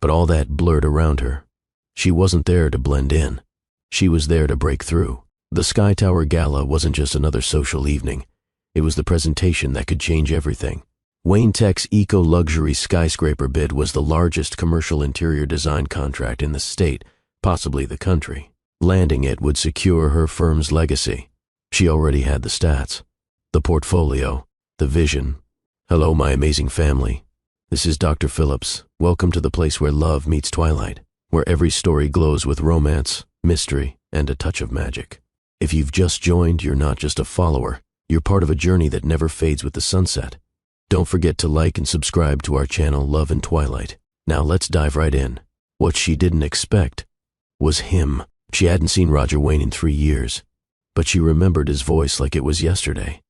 but all that blurred around her. She wasn't there to blend in. She was there to break through. The Sky Tower Gala wasn't just another social evening. It was the presentation that could change everything. Wayne Tech's eco-luxury skyscraper bid was the largest commercial interior design contract in the state, possibly the country. Landing it would secure her firm's legacy. She already had the stats, the portfolio, the vision. Hello, my amazing family. This is Dr. Phillips. Welcome to the place where love meets twilight, where every story glows with romance, mystery, and a touch of magic. If you've just joined, you're not just a follower. You're part of a journey that never fades with the sunset. Don't forget to like and subscribe to our channel, Love in Twilight. Now let's dive right in. What she didn't expect was him. She hadn't seen Roger Wayne in 3 years, but she remembered his voice like it was yesterday.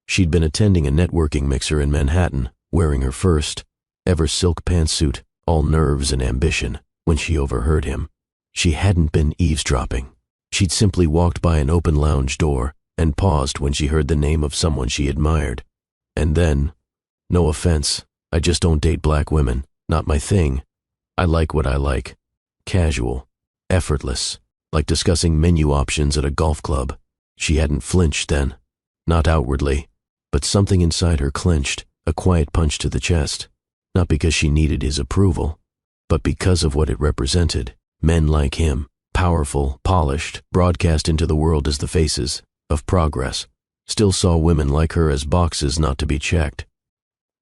She'd been attending a networking mixer in Manhattan, wearing her first ever silk pantsuit, all nerves and ambition, when she overheard him. She hadn't been eavesdropping. She'd simply walked by an open lounge door and paused when she heard the name of someone she admired. And then, no offense, I just don't date black women. Not my thing. I like what I like. Casual, effortless, like discussing menu options at a golf club. She hadn't flinched then. Not outwardly, but something inside her clenched, a quiet punch to the chest. Not because she needed his approval, but because of what it represented. Men like him, powerful, polished, broadcast into the world as the faces of progress, still saw women like her as boxes not to be checked.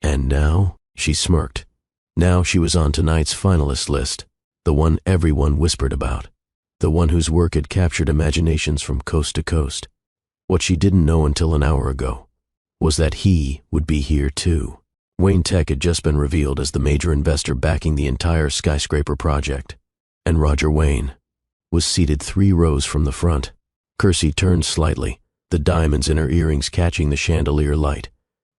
And now, she smirked. Now she was on tonight's finalist list, the one everyone whispered about, the one whose work had captured imaginations from coast to coast. What she didn't know until an hour ago was that he would be here too. Wayne Tech had just been revealed as the major investor backing the entire skyscraper project, and Roger Wayne was seated 3 rows from the front. Kersey turned slightly, the diamonds in her earrings catching the chandelier light.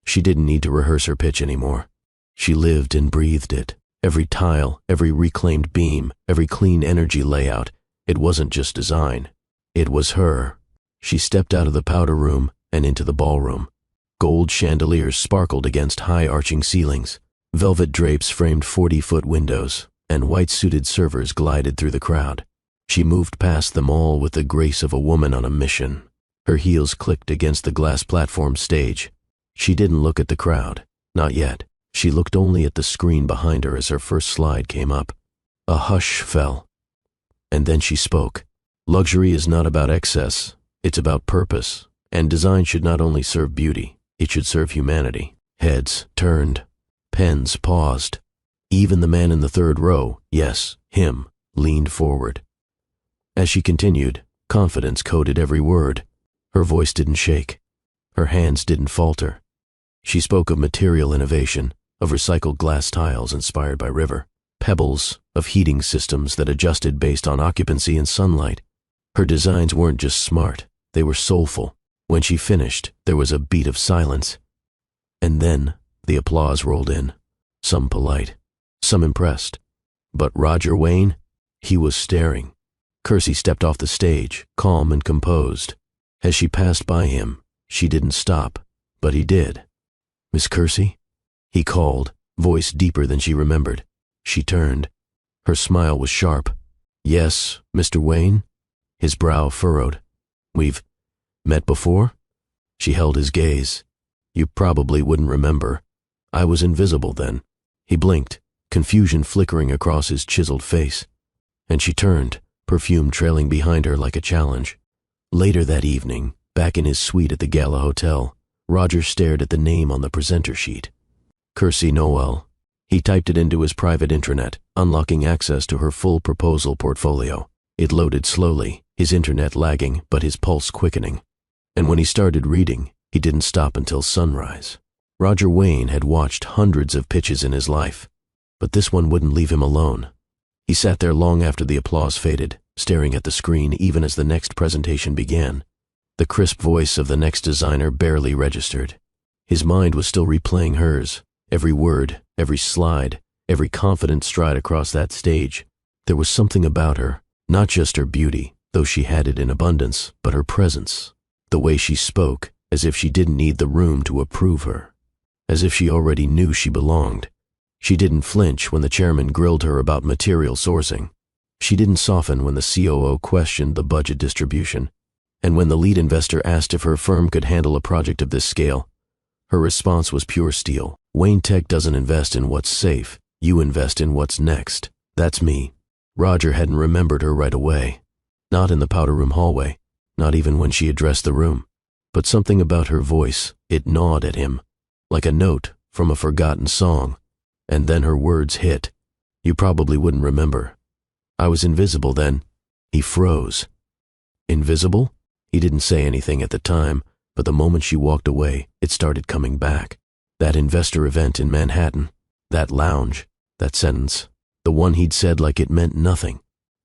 She didn't need to rehearse her pitch anymore. She lived and breathed it. Every tile, every reclaimed beam, every clean energy layout. It wasn't just design. It was her. She stepped out of the powder room and into the ballroom. Gold chandeliers sparkled against high-arching ceilings. Velvet drapes framed 40-foot windows, and white-suited servers glided through the crowd. She moved past them all with the grace of a woman on a mission. Her heels clicked against the glass platform stage. She didn't look at the crowd. Not yet. She looked only at the screen behind her as her first slide came up. A hush fell. And then she spoke. Luxury is not about excess. It's about purpose. And design should not only serve beauty, it should serve humanity. Heads turned. Pens paused. Even the man in the 3rd row, yes, him, leaned forward. As she continued, confidence coded every word. Her voice didn't shake. Her hands didn't falter. She spoke of material innovation, of recycled glass tiles inspired by river, pebbles, of heating systems that adjusted based on occupancy and sunlight. Her designs weren't just smart, they were soulful. When she finished, there was a beat of silence. And then the applause rolled in, some polite, some impressed. But Roger Wayne, he was staring. Kersey stepped off the stage, calm and composed. As she passed by him, she didn't stop, but he did. "Miss Kersey?" he called, voice deeper than she remembered. She turned. Her smile was sharp. "Yes, Mr. Wayne?" His brow furrowed. "We've met before?" She held his gaze. "You probably wouldn't remember. I was invisible then." He blinked, confusion flickering across his chiseled face. And she turned, perfume trailing behind her like a challenge. Later that evening, back in his suite at the Gala Hotel, Roger stared at the name on the presenter sheet. Kersey Noel. He typed it into his private intranet, unlocking access to her full proposal portfolio. It loaded slowly, his internet lagging, but his pulse quickening. And when he started reading, he didn't stop until sunrise. Roger Wayne had watched hundreds of pitches in his life, but this one wouldn't leave him alone. He sat there long after the applause faded, staring at the screen even as the next presentation began. The crisp voice of the next designer barely registered. His mind was still replaying hers, every word, every slide, every confident stride across that stage. There was something about her, not just her beauty, though she had it in abundance, but her presence. The way she spoke, as if she didn't need the room to approve her. As if she already knew she belonged. She didn't flinch when the chairman grilled her about material sourcing. She didn't soften when the COO questioned the budget distribution. And when the lead investor asked if her firm could handle a project of this scale, her response was pure steel. Wayne Tech doesn't invest in what's safe. You invest in what's next. That's me. Roger hadn't remembered her right away. Not in the powder room hallway. Not even when she addressed the room. But something about her voice, it gnawed at him, like a note from a forgotten song. And then her words hit. You probably wouldn't remember. I was invisible then. He froze. Invisible? He didn't say anything at the time, but the moment she walked away, it started coming back. That investor event in Manhattan, that lounge, that sentence, the one he'd said like it meant nothing,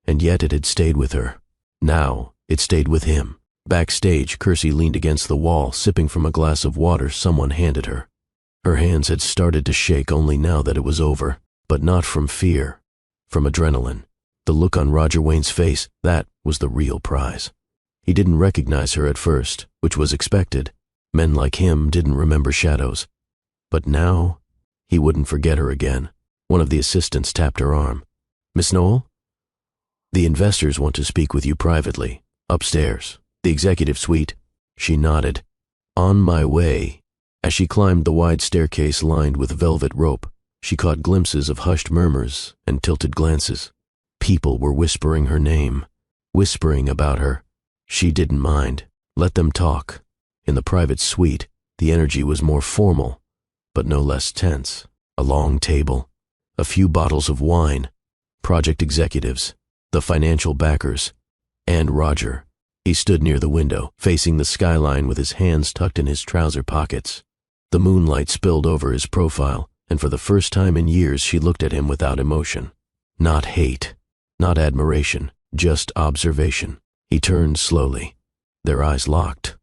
and yet it had stayed with her. Now, it stayed with him. Backstage, Kersey leaned against the wall, sipping from a glass of water someone handed her. Her hands had started to shake only now that it was over, but not from fear, from adrenaline. The look on Roger Wayne's face, that was the real prize. He didn't recognize her at first, which was expected. Men like him didn't remember shadows. But now, he wouldn't forget her again. One of the assistants tapped her arm. Miss Noel? The investors want to speak with you privately. Upstairs. The executive suite. She nodded. On my way. As she climbed the wide staircase lined with velvet rope, she caught glimpses of hushed murmurs and tilted glances. People were whispering her name, whispering about her. She didn't mind. Let them talk. In the private suite, the energy was more formal, but no less tense. A long table, a few bottles of wine, project executives, the financial backers, and Roger. He stood near the window, facing the skyline with his hands tucked in his trouser pockets. The moonlight spilled over his profile, and for the first time in years she looked at him without emotion. Not hate, not admiration, just observation. He turned slowly. Their eyes locked.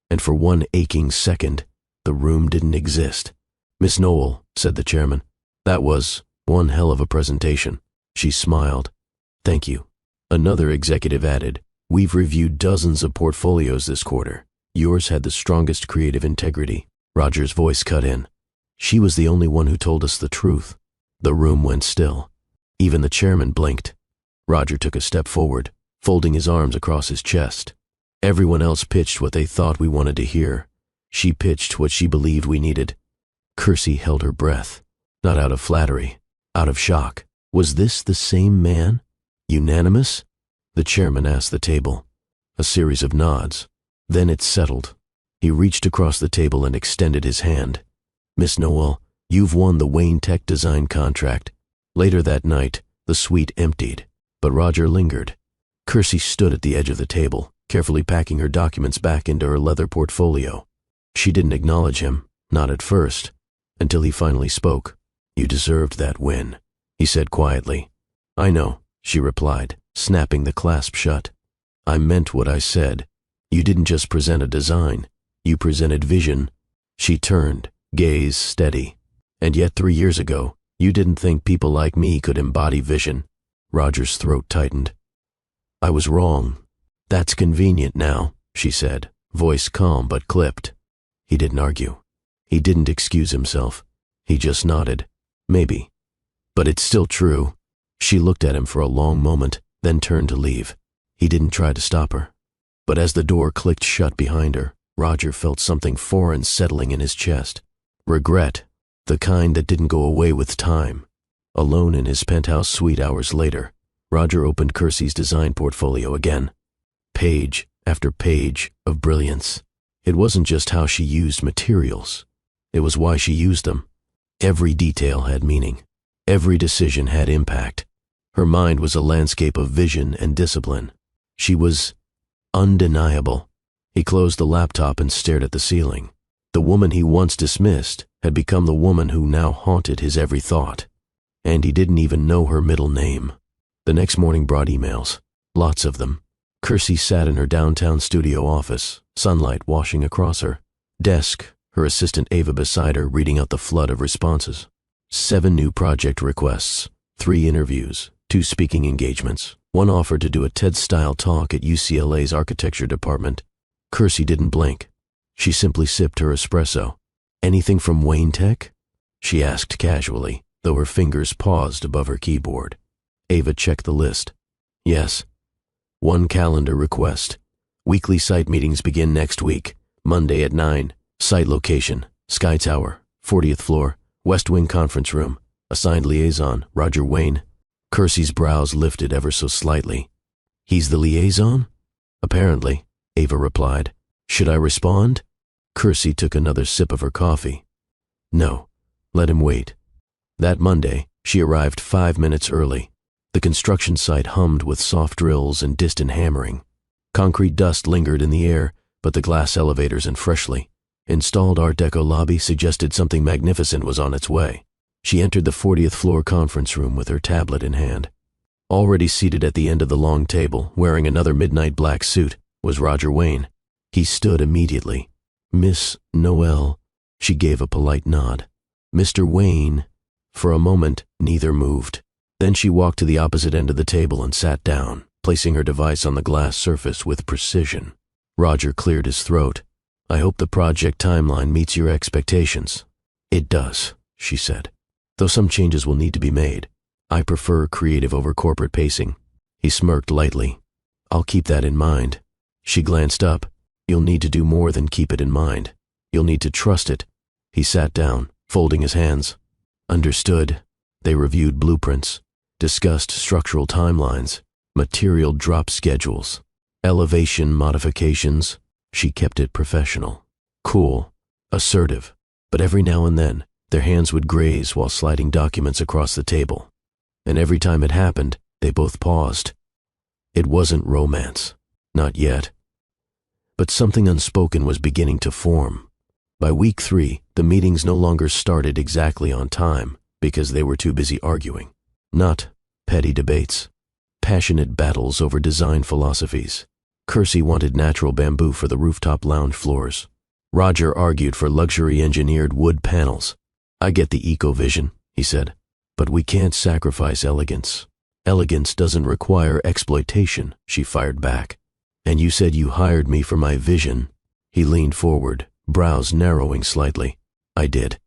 And for one aching second, the room didn't exist. Miss Noel, said the chairman, that was one hell of a presentation. She smiled. Thank you. Another executive added, we've reviewed dozens of portfolios this quarter. Yours had the strongest creative integrity. Roger's voice cut in. She was the only one who told us the truth. The room went still. Even the chairman blinked. Roger took a step forward, folding his arms across his chest. Everyone else pitched what they thought we wanted to hear. She pitched what she believed we needed. Kersey held her breath, not out of flattery, out of shock. Was this the same man? Unanimous? The chairman asked the table. A series of nods. Then it settled. He reached across the table and extended his hand. Miss Noel, you've won the Wayne Tech design contract. Later that night, the suite emptied, but Roger lingered. Kersey stood at the edge of the table, carefully packing her documents back into her leather portfolio. She didn't acknowledge him, not at first, until he finally spoke. You deserved that win, he said quietly. I know, she replied, snapping the clasp shut. I meant what I said. You didn't just present a design. You presented vision. She turned, gaze steady. And yet 3 years ago, you didn't think people like me could embody vision. Roger's throat tightened. I was wrong. That's convenient now, she said, voice calm but clipped. He didn't argue. He didn't excuse himself. He just nodded. Maybe. But it's still true. She looked at him for a long moment, then turned to leave. He didn't try to stop her. But as the door clicked shut behind her, Roger felt something foreign settling in his chest. Regret, the kind that didn't go away with time. Alone in his penthouse suite hours later, Roger opened Kersey's design portfolio again. Page after page of brilliance. It wasn't just how she used materials. It was why she used them. Every detail had meaning. Every decision had impact. Her mind was a landscape of vision and discipline. She was undeniable. He closed the laptop and stared at the ceiling. The woman he once dismissed had become the woman who now haunted his every thought. And he didn't even know her middle name. The next morning brought emails. Lots of them. Kersey sat in her downtown studio office, sunlight washing across her. Desk, her assistant Ava beside her reading out the flood of responses. 7 new project requests, 3 interviews, 2 speaking engagements, 1 offer to do a TED-style talk at UCLA's architecture department. Kersey didn't blink. She simply sipped her espresso. Anything from Wayne Tech? She asked casually, though her fingers paused above her keyboard. Ava checked the list. Yes. One calendar request. Weekly site meetings begin next week, Monday at 9. Site location, Sky Tower, 40th floor, West Wing Conference Room. Assigned liaison, Roger Wayne. Kersey's brows lifted ever so slightly. He's the liaison? Apparently, Ava replied. Should I respond? Kersey took another sip of her coffee. No, let him wait. That Monday, she arrived 5 minutes early. The construction site hummed with soft drills and distant hammering. Concrete dust lingered in the air, but the glass elevators and freshly installed Art Deco lobby suggested something magnificent was on its way. She entered the 40th floor conference room with her tablet in hand. Already seated at the end of the long table, wearing another midnight black suit, was Roger Wayne. He stood immediately. Miss Noel. She gave a polite nod. Mr. Wayne. For a moment, neither moved. Then she walked to the opposite end of the table and sat down, placing her device on the glass surface with precision. Roger cleared his throat. I hope the project timeline meets your expectations. It does, she said, though some changes will need to be made. I prefer creative over corporate pacing. He smirked lightly. I'll keep that in mind. She glanced up. You'll need to do more than keep it in mind. You'll need to trust it. He sat down, folding his hands. Understood. They reviewed blueprints, discussed structural timelines, material drop schedules, elevation modifications. She kept it professional. Cool, assertive, but every now and then, their hands would graze while sliding documents across the table. And every time it happened, they both paused. It wasn't romance. Not yet. But something unspoken was beginning to form. By week 3, the meetings no longer started exactly on time because they were too busy arguing. Not petty debates. Passionate battles over design philosophies. Kersey wanted natural bamboo for the rooftop lounge floors. Roger argued for luxury-engineered wood panels. I get the eco-vision, he said, but we can't sacrifice elegance. Elegance doesn't require exploitation, she fired back. And you said you hired me for my vision. He leaned forward, brows narrowing slightly. I did.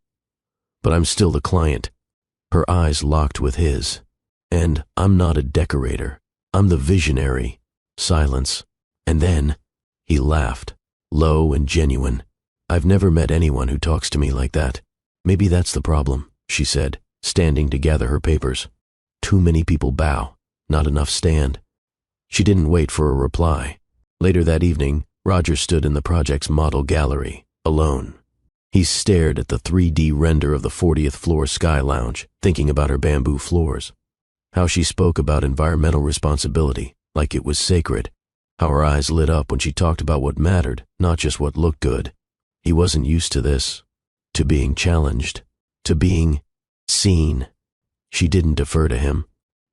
But I'm still the client. Her eyes locked with his. And I'm not a decorator. I'm the visionary. Silence. And then, he laughed, low and genuine. I've never met anyone who talks to me like that. Maybe that's the problem, she said, standing to gather her papers. Too many people bow, not enough stand. She didn't wait for a reply. Later that evening, Roger stood in the project's model gallery, alone. He stared at the 3D render of the 40th floor Sky Lounge, thinking about her bamboo floors. How she spoke about environmental responsibility, like it was sacred. How her eyes lit up when she talked about what mattered, not just what looked good. He wasn't used to this, to being challenged, to being seen. She didn't defer to him,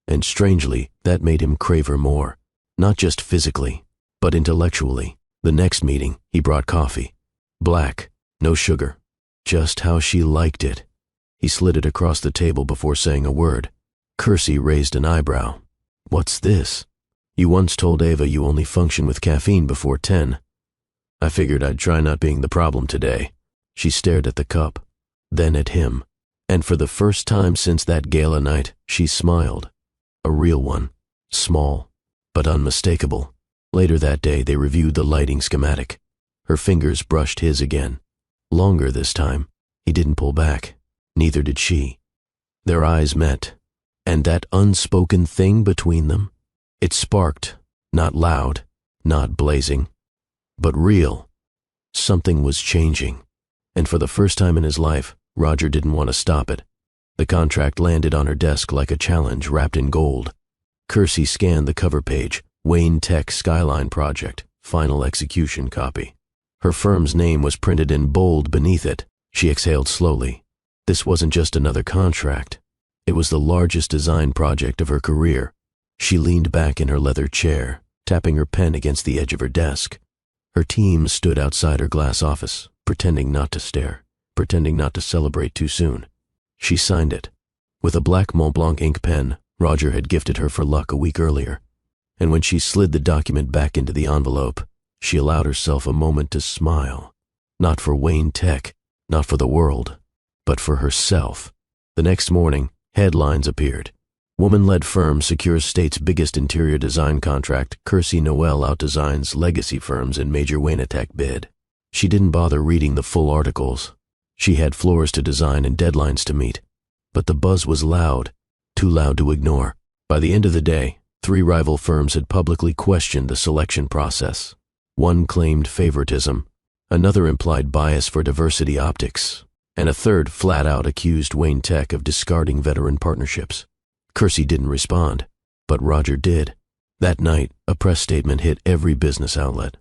and strangely, that made him crave her more, not just physically, but intellectually. The next meeting, he brought coffee. Black, no sugar, just how she liked it. He slid it across the table before saying a word. Kersey raised an eyebrow. What's this? You once told Ava you only function with caffeine before 10. I figured I'd try not being the problem today. She stared at the cup, then at him, and for the first time since that gala night, she smiled. A real one, small, but unmistakable. Later that day, they reviewed the lighting schematic. Her fingers brushed his again. Longer this time. He didn't pull back. Neither did she. Their eyes met, and that unspoken thing between them, it sparked, not loud, not blazing, but real. Something was changing, and for the first time in his life, Roger didn't want to stop it. The contract landed on her desk like a challenge wrapped in gold. Kersey scanned the cover page, Wayne Tech Skyline Project, final execution copy. Her firm's name was printed in bold beneath it. She exhaled slowly. This wasn't just another contract. It was the largest design project of her career. She leaned back in her leather chair, tapping her pen against the edge of her desk. Her team stood outside her glass office, pretending not to stare, pretending not to celebrate too soon. She signed it. With a black Montblanc ink pen Roger had gifted her for luck a week earlier. And when she slid the document back into the envelope, she allowed herself a moment to smile. Not for Wayne Tech, not for the world, but for herself. The next morning, Headlines appeared. Woman-led firm secures state's biggest interior design contract. Kirstie Noel outdesigns legacy firms in major Wayne-attack bid. She didn't bother reading the full articles. She had floors to design and deadlines to meet. But the buzz was loud, too loud to ignore. By the end of the day, 3 rival firms had publicly questioned the selection process. One claimed favoritism, another implied bias for diversity optics, and a third flat-out accused Wayne Tech of discarding veteran partnerships. Kirstie didn't respond, but Roger did. That night, a press statement hit every business outlet.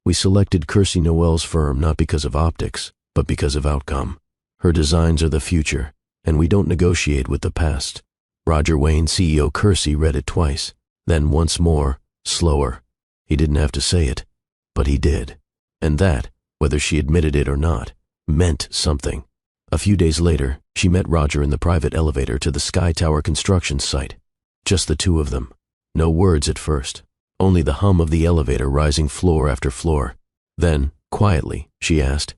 We selected Kirstie Noel's firm not because of optics, but because of outcome. Her designs are the future, and we don't negotiate with the past. Roger Wayne, CEO Kirstie, read it twice, then once more, slower. He didn't have to say it, but he did. And that, whether she admitted it or not, meant something. A few days later, she met Roger in the private elevator to the Sky Tower construction site. Just the two of them. No words at first. Only the hum of the elevator rising floor after floor. Then, quietly, she asked,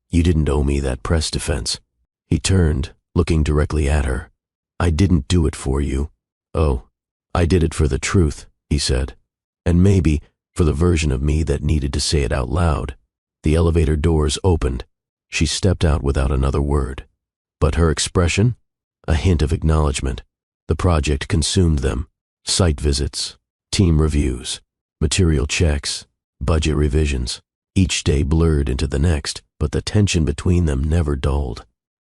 "You didn't owe me that press defense." He turned, looking directly at her. "I didn't do it for you." "Oh, I did it for the truth," he said. "And maybe for the version of me that needed to say it out loud." The elevator doors opened. She stepped out without another word. But her expression? A hint of acknowledgement. The project consumed them. Site visits, team reviews, material checks, budget revisions. Each day blurred into the next, but the tension between them never dulled.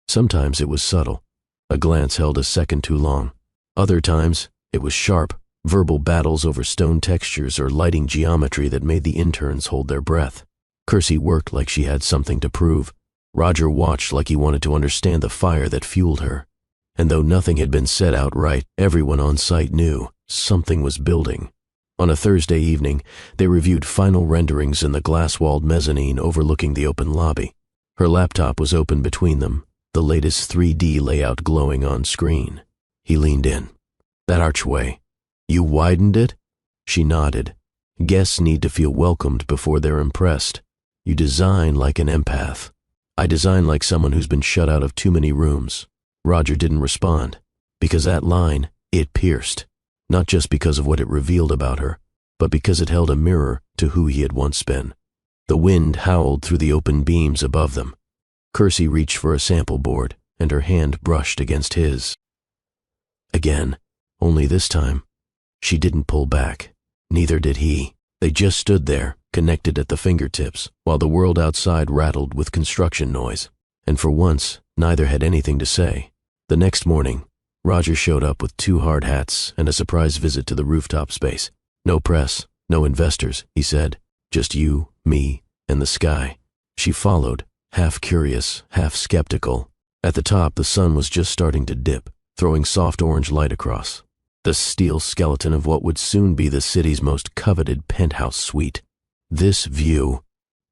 Sometimes it was subtle. A glance held a second too long. Other times, it was sharp, verbal battles over stone textures or lighting geometry that made the interns hold their breath. Kirstie worked like she had something to prove. Roger watched like he wanted to understand the fire that fueled her. And though nothing had been said outright, everyone on site knew something was building. On a Thursday evening, they reviewed final renderings in the glass-walled mezzanine overlooking the open lobby. Her laptop was open between them, the latest 3D layout glowing on screen. He leaned in. "That archway, you widened it?" She nodded. "Guests need to feel welcomed before they're impressed. You design like an empath." "I design like someone who's been shut out of too many rooms." Roger didn't respond, because that line, it pierced, not just because of what it revealed about her, but because it held a mirror to who he had once been. The wind howled through the open beams above them. Kirstie reached for a sample board, and her hand brushed against his. Again, only this time, she didn't pull back. Neither did he. They just stood there, connected at the fingertips, while the world outside rattled with construction noise. And for once, neither had anything to say. The next morning, Roger showed up with 2 hard hats and a surprise visit to the rooftop space. "No press, no investors," he said. "Just you, me, and the sky." She followed, half curious, half skeptical. At the top, the sun was just starting to dip, throwing soft orange light across. The steel skeleton of what would soon be the city's most coveted penthouse suite. "This view,"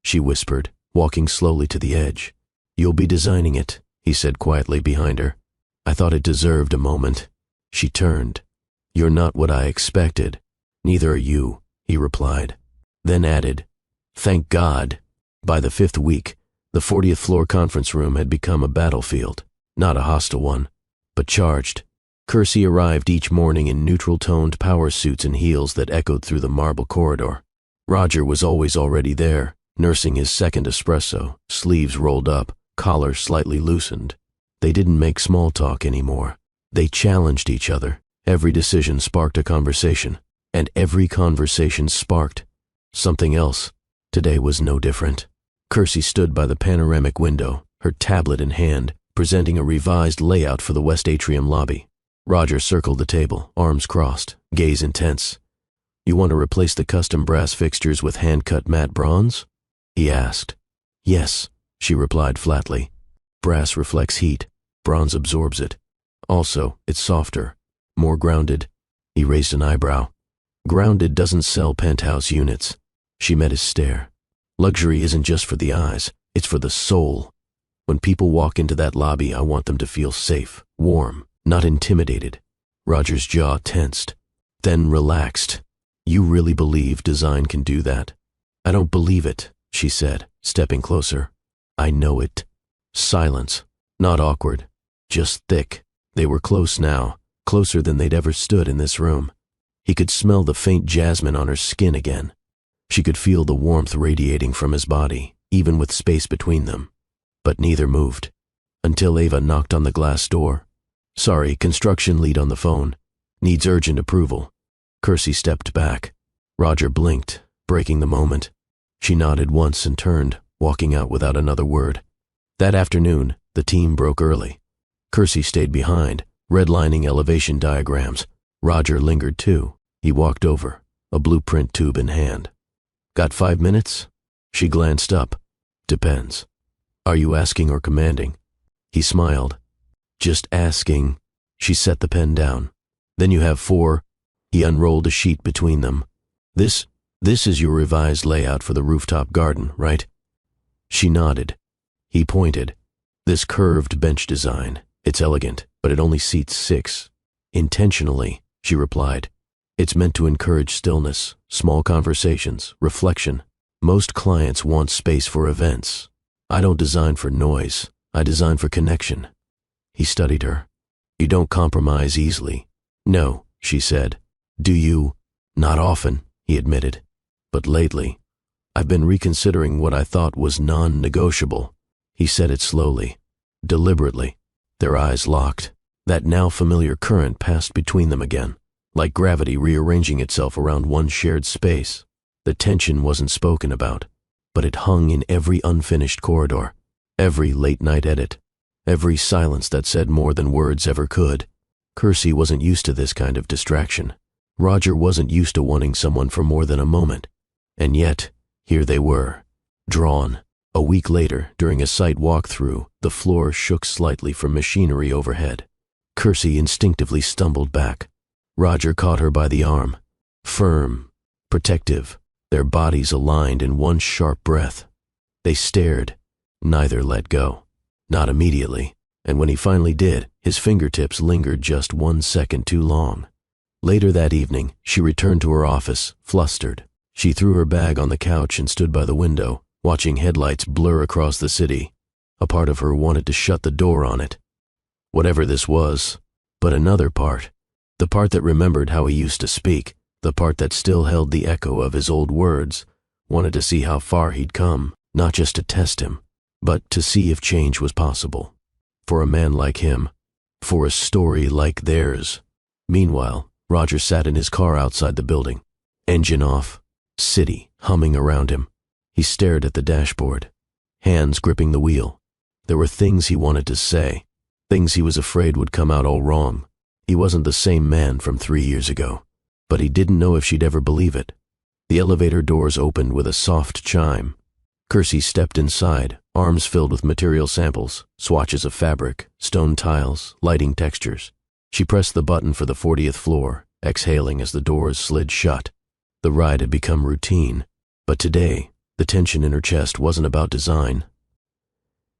she whispered, walking slowly to the edge. "You'll be designing it," he said quietly behind her. "I thought it deserved a moment." She turned. "You're not what I expected." "Neither are you," he replied. Then added, "Thank God." By the 5th week, the 40th floor conference room had become a battlefield, not a hostile one, but charged. Kirstie arrived each morning in neutral-toned power suits and heels that echoed through the marble corridor. Roger was always already there, nursing his second espresso, sleeves rolled up, collar slightly loosened. They didn't make small talk anymore. They challenged each other. Every decision sparked a conversation, and every conversation sparked something else. Today was no different. Kirstie stood by the panoramic window, her tablet in hand, presenting a revised layout for the West Atrium lobby. Roger circled the table, arms crossed, gaze intense. "You want to replace the custom brass fixtures with hand-cut matte bronze?" he asked. "Yes," she replied flatly. "Brass reflects heat. Bronze absorbs it. Also, it's softer, more grounded." He raised an eyebrow. "Grounded doesn't sell penthouse units." She met his stare. "Luxury isn't just for the eyes, it's for the soul. When people walk into that lobby, I want them to feel safe, warm, not intimidated." Roger's jaw tensed, then relaxed. "You really believe design can do that?" "I don't believe it," she said, stepping closer. "I know it." Silence, not awkward, just thick. They were close now, closer than they'd ever stood in this room. He could smell the faint jasmine on her skin again. She could feel the warmth radiating from his body, even with space between them. But neither moved. Until Ava knocked on the glass door. "Sorry, construction lead on the phone. Needs urgent approval." Kersey stepped back. Roger blinked, breaking the moment. She nodded once and turned, walking out without another word. That afternoon, the team broke early. Kersey stayed behind, redlining elevation diagrams. Roger lingered too. He walked over, a blueprint tube in hand. "Got 5 minutes?" She glanced up. "Depends. Are you asking or commanding?" He smiled. "Just asking." She set the pen down. "Then you have 4. He unrolled a sheet between them. This is your revised layout for the rooftop garden, right?" She nodded. He pointed. "This curved bench design. It's elegant, but it only seats 6. Intentionally," she replied. "It's meant to encourage stillness, small conversations, reflection. Most clients want space for events. I don't design for noise. I design for connection." He studied her. "You don't compromise easily." "No," she said. "Do you?" "Not often," he admitted. "But lately, I've been reconsidering what I thought was non-negotiable." He said it slowly, deliberately. Their eyes locked. That now familiar current passed between them again, like gravity rearranging itself around one shared space. The tension wasn't spoken about, but it hung in every unfinished corridor, every late-night edit, every silence that said more than words ever could. Kersey wasn't used to this kind of distraction. Roger wasn't used to wanting someone for more than a moment. And yet, here they were, drawn. A week later, during a site walkthrough, the floor shook slightly from machinery overhead. Kersey instinctively stumbled back. Roger caught her by the arm. Firm, protective, their bodies aligned in one sharp breath. They stared. Neither let go. Not immediately, and when he finally did, his fingertips lingered just 1 second too long. Later that evening, she returned to her office, flustered. She threw her bag on the couch and stood by the window, watching headlights blur across the city. A part of her wanted to shut the door on it. Whatever this was, but another part, the part that remembered how he used to speak, the part that still held the echo of his old words, wanted to see how far he'd come, not just to test him, but to see if change was possible. For a man like him, for a story like theirs. Meanwhile, Roger sat in his car outside the building, engine off, city humming around him. He stared at the dashboard, hands gripping the wheel. There were things he wanted to say, things he was afraid would come out all wrong. He wasn't the same man from 3 years ago, but he didn't know if she'd ever believe it. The elevator doors opened with a soft chime. Kersey stepped inside, arms filled with material samples, swatches of fabric, stone tiles, lighting textures. She pressed the button for the 40th floor, exhaling as the doors slid shut. The ride had become routine, but today, the tension in her chest wasn't about design.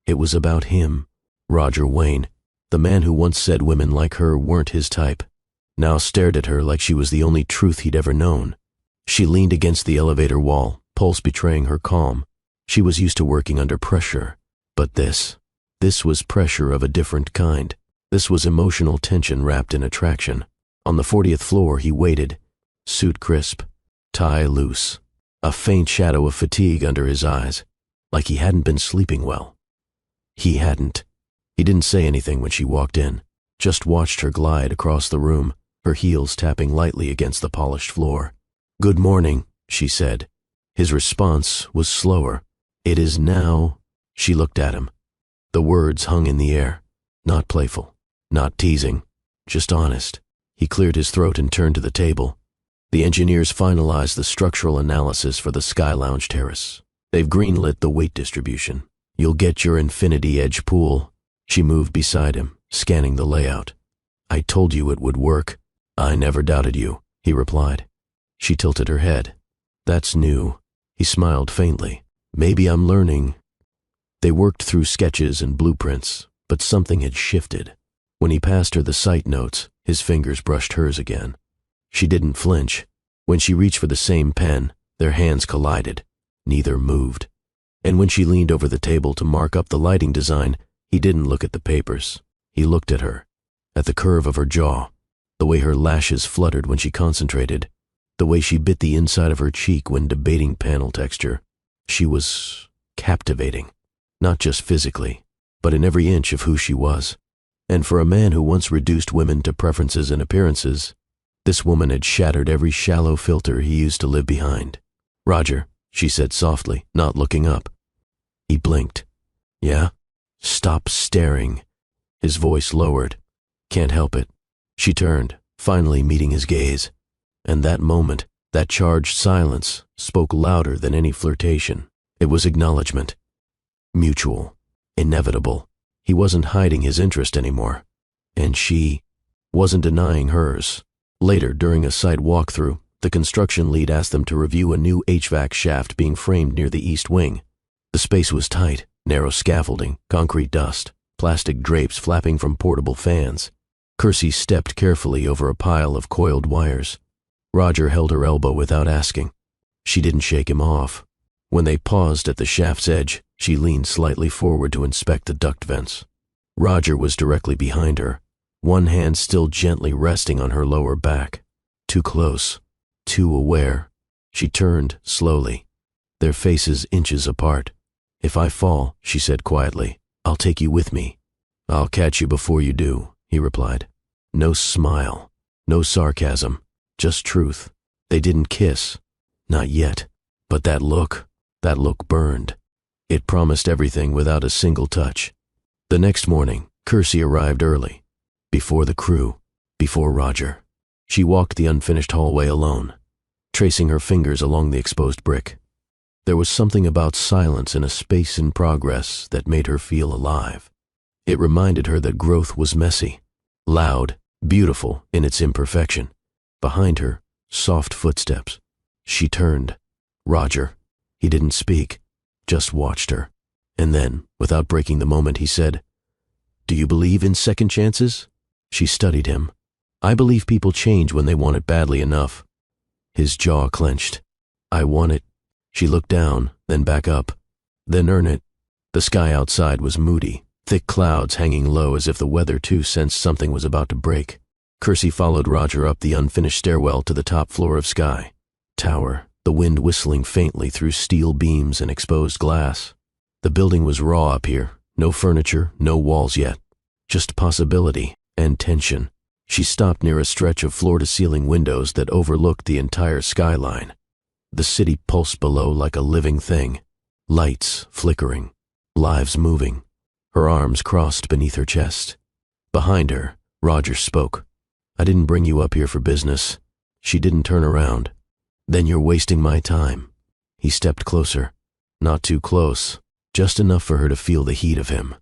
It was about him, Roger Wayne, the man who once said women like her weren't his type, now stared at her like she was the only truth he'd ever known. She leaned against the elevator wall, pulse betraying her calm. She was used to working under pressure, but this was pressure of a different kind. This was emotional tension wrapped in attraction. On the 40th floor, he waited, suit crisp, tie loose, a faint shadow of fatigue under his eyes, like he hadn't been sleeping well. He hadn't. He didn't say anything when she walked in, just watched her glide across the room, her heels tapping lightly against the polished floor. "Good morning," she said. His response was slower. "It is now." She looked at him. The words hung in the air, not playful, not teasing, just honest. He cleared his throat and turned to the table. The engineers finalized the structural analysis for the Sky Lounge terrace. They've greenlit the weight distribution. You'll get your infinity edge pool. She moved beside him, scanning the layout. "I told you it would work." "I never doubted you," he replied. She tilted her head. "That's new." He smiled faintly. "Maybe I'm learning." They worked through sketches and blueprints, but something had shifted. When he passed her the site notes, his fingers brushed hers again. She didn't flinch. When she reached for the same pen, their hands collided. Neither moved. And when she leaned over the table to mark up the lighting design, he didn't look at the papers. He looked at her. at the curve of her jaw, the way her lashes fluttered when she concentrated, the way she bit the inside of her cheek when debating panel texture. She was captivating, not just physically, but in every inch of who she was. And for a man who once reduced women to preferences and appearances, this woman had shattered every shallow filter he used to live behind. "Roger," she said softly, not looking up. He blinked. "Yeah?" "Stop staring." His voice lowered. "Can't help it." She turned, finally meeting his gaze. And that moment, that charged silence, spoke louder than any flirtation. It was acknowledgement. Mutual. Inevitable. He wasn't hiding his interest anymore. And she wasn't denying hers. Later, during a site walkthrough, the construction lead asked them to review a new HVAC shaft being framed near the east wing. The space was tight, narrow scaffolding, concrete dust, plastic drapes flapping from portable fans. Kersey stepped carefully over a pile of coiled wires. Roger held her elbow without asking. She didn't shake him off. When they paused at the shaft's edge, she leaned slightly forward to inspect the duct vents. Roger was directly behind her, one hand still gently resting on her lower back. Too close, too aware. She turned slowly, their faces inches apart. "If I fall," she said quietly, "I'll take you with me." "I'll catch you before you do," he replied. No smile, no sarcasm, just truth. They didn't kiss. Not yet. But that look burned. It promised everything without a single touch. The next morning, Kersey arrived early. Before the crew, before Roger. She walked the unfinished hallway alone, tracing her fingers along the exposed brick. There was something about silence in a space in progress that made her feel alive. It reminded her that growth was messy, loud, beautiful in its imperfection. Behind her, soft footsteps. She turned. Roger. He didn't speak, just watched her. And then, without breaking the moment, he said, "Do you believe in second chances?" She studied him. "I believe people change when they want it badly enough." His jaw clenched. "I want it." She looked down, then back up. "Then earn it." The sky outside was moody, thick clouds hanging low as if the weather too sensed something was about to break. Kersey followed Roger up the unfinished stairwell to the top floor of Sky Tower, the wind whistling faintly through steel beams and exposed glass. The building was raw up here, no furniture, no walls yet. Just possibility and tension. She stopped near a stretch of floor-to-ceiling windows that overlooked the entire skyline. The city pulsed below like a living thing. Lights flickering, lives moving. Her arms crossed beneath her chest. Behind her, Roger spoke. "I didn't bring you up here for business." She didn't turn around. "Then you're wasting my time." He stepped closer. Not too close, just enough for her to feel the heat of him.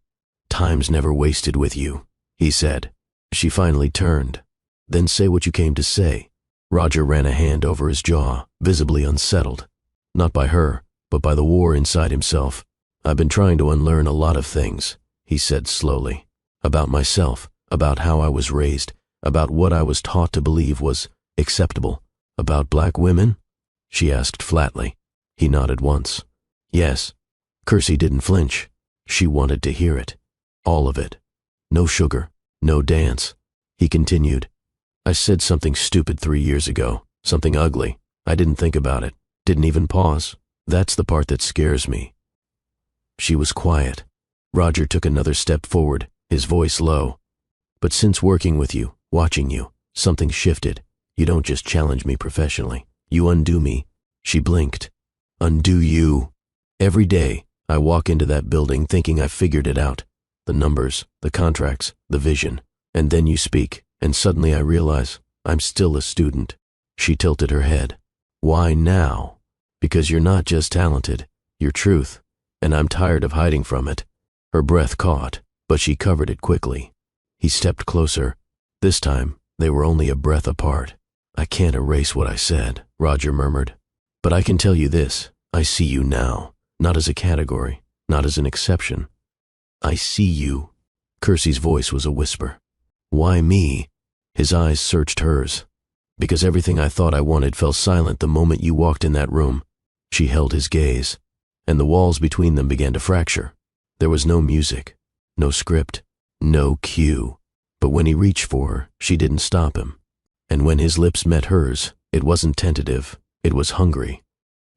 "Time's never wasted with you," he said. She finally turned. "Then say what you came to say." Roger ran a hand over his jaw, visibly unsettled. Not by her, but by the war inside himself. "I've been trying to unlearn a lot of things," he said slowly. "About myself, about how I was raised, about what I was taught to believe was acceptable." "About black women?" she asked flatly. He nodded once. "Yes." Kersey didn't flinch. She wanted to hear it. All of it. No sugar, no dance. He continued. "I said something stupid 3 years ago, something ugly. I didn't think about it, didn't even pause. That's the part that scares me." She was quiet. Roger took another step forward, his voice low. "But since working with you, watching you, something shifted. You don't just challenge me professionally. You undo me." She blinked. "Undo you." "Every day, I walk into that building thinking I've figured it out. The numbers, the contracts, the vision. And then you speak, and suddenly I realize I'm still a student." She tilted her head. "Why now?" "Because you're not just talented. You're truth. And I'm tired of hiding from it." Her breath caught, but she covered it quickly. He stepped closer. This time, they were only a breath apart. "I can't erase what I said," Roger murmured. "But I can tell you this. I see you now. Not as a category, not as an exception. I see you." Kersey's voice was a whisper. "Why me?" His eyes searched hers. "Because everything I thought I wanted fell silent the moment you walked in that room." She held his gaze, and the walls between them began to fracture. There was no music, no script, no cue. But when he reached for her, she didn't stop him. And when his lips met hers, it wasn't tentative, it was hungry.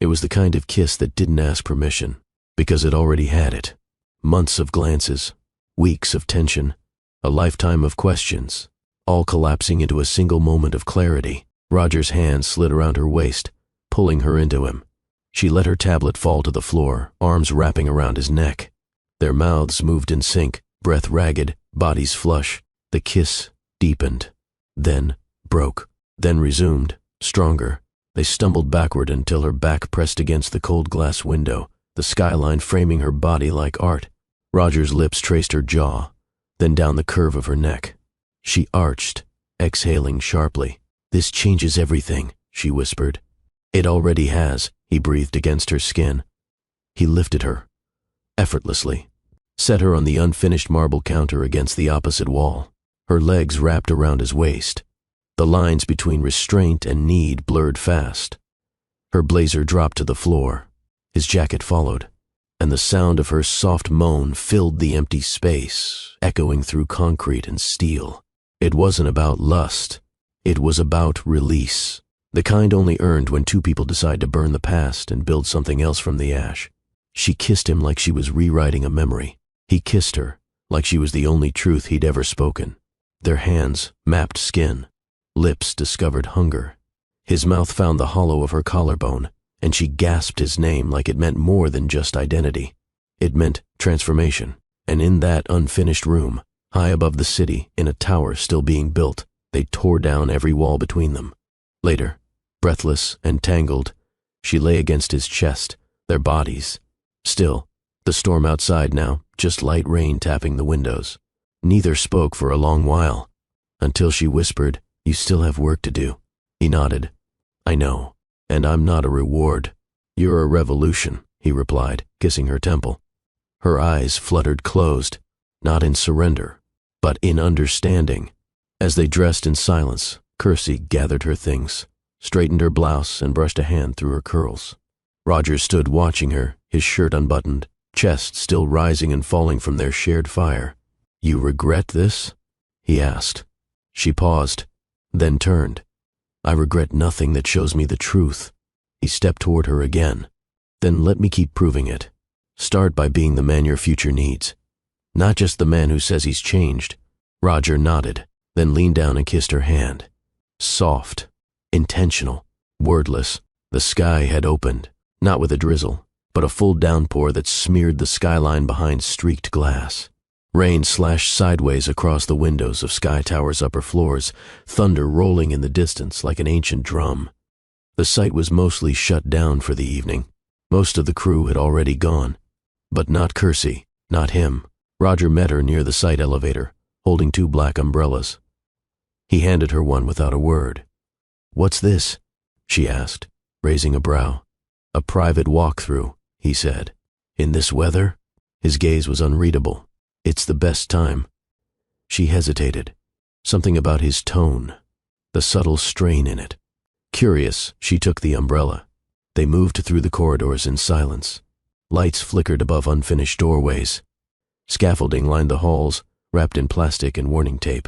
It was the kind of kiss that didn't ask permission, because it already had it. Months of glances, weeks of tension, a lifetime of questions, all collapsing into a single moment of clarity. Roger's hand slid around her waist, pulling her into him. She let her tablet fall to the floor, arms wrapping around his neck. Their mouths moved in sync, breath ragged, bodies flush. The kiss deepened, then broke, then resumed, stronger. They stumbled backward until her back pressed against the cold glass window, the skyline framing her body like art. Roger's lips traced her jaw, then down the curve of her neck. She arched, exhaling sharply. "This changes everything," she whispered. "It already has," he breathed against her skin. He lifted her, effortlessly, set her on the unfinished marble counter against the opposite wall. Her legs wrapped around his waist. The lines between restraint and need blurred fast. Her blazer dropped to the floor. His jacket followed, and the sound of her soft moan filled the empty space, echoing through concrete and steel. It wasn't about lust. It was about release, the kind only earned when two people decide to burn the past and build something else from the ash. She kissed him like she was rewriting a memory. He kissed her like she was the only truth he'd ever spoken. Their hands mapped skin. Lips discovered hunger. His mouth found the hollow of her collarbone, and she gasped his name like it meant more than just identity. It meant transformation. And in that unfinished room, high above the city, in a tower still being built, they tore down every wall between them. Later, breathless and tangled, she lay against his chest, their bodies. Still, the storm outside now, just light rain tapping the windows. Neither spoke for a long while, until she whispered, "You still have work to do." He nodded. "I know, and I'm not a reward. You're a revolution," he replied, kissing her temple. Her eyes fluttered closed, not in surrender, but in understanding. As they dressed in silence, Kersey gathered her things, straightened her blouse, and brushed a hand through her curls. Roger stood watching her, his shirt unbuttoned, chest still rising and falling from their shared fire. "You regret this?" he asked. She paused, then turned. "I regret nothing that shows me the truth." He stepped toward her again. "Then let me keep proving it. Start by being the man your future needs. Not just the man who says he's changed." Roger nodded, then leaned down and kissed her hand. Soft, intentional, wordless. The sky had opened, not with a drizzle, but a full downpour that smeared the skyline behind streaked glass. Rain slashed sideways across the windows of Sky Tower's upper floors, thunder rolling in the distance like an ancient drum. The site was mostly shut down for the evening. Most of the crew had already gone. But not Kersey, not him. Roger met her near the site elevator, holding two black umbrellas. He handed her one without a word. "What's this?" she asked, raising a brow. "A private walkthrough," he said. "In this weather?" His gaze was unreadable. "It's the best time." She hesitated. Something about his tone, the subtle strain in it. Curious, she took the umbrella. They moved through the corridors in silence. Lights flickered above unfinished doorways. Scaffolding lined the halls, wrapped in plastic and warning tape.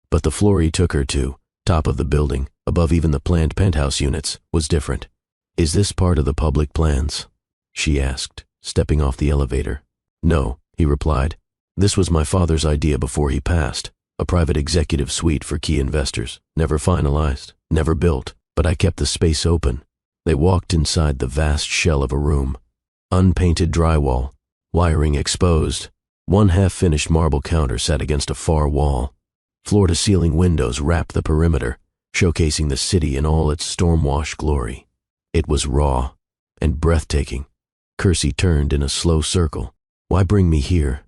But the floor he took her to, top of the building, above even the planned penthouse units, was different. "Is this part of the public plans?" she asked, stepping off the elevator. "No," he replied. "This was my father's idea before he passed, a private executive suite for key investors, never finalized, never built, but I kept the space open." They walked inside the vast shell of a room. Unpainted drywall, wiring exposed. One half-finished marble counter sat against a far wall. Floor-to-ceiling windows wrapped the perimeter, showcasing the city in all its storm-washed glory. It was raw and breathtaking. Kersey turned in a slow circle. "Why bring me here?"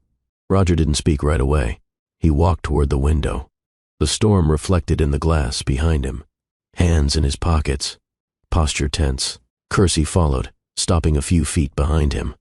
Roger didn't speak right away. He walked toward the window. The storm reflected in the glass behind him. Hands in his pockets. Posture tense. Kersey followed, stopping a few feet behind him.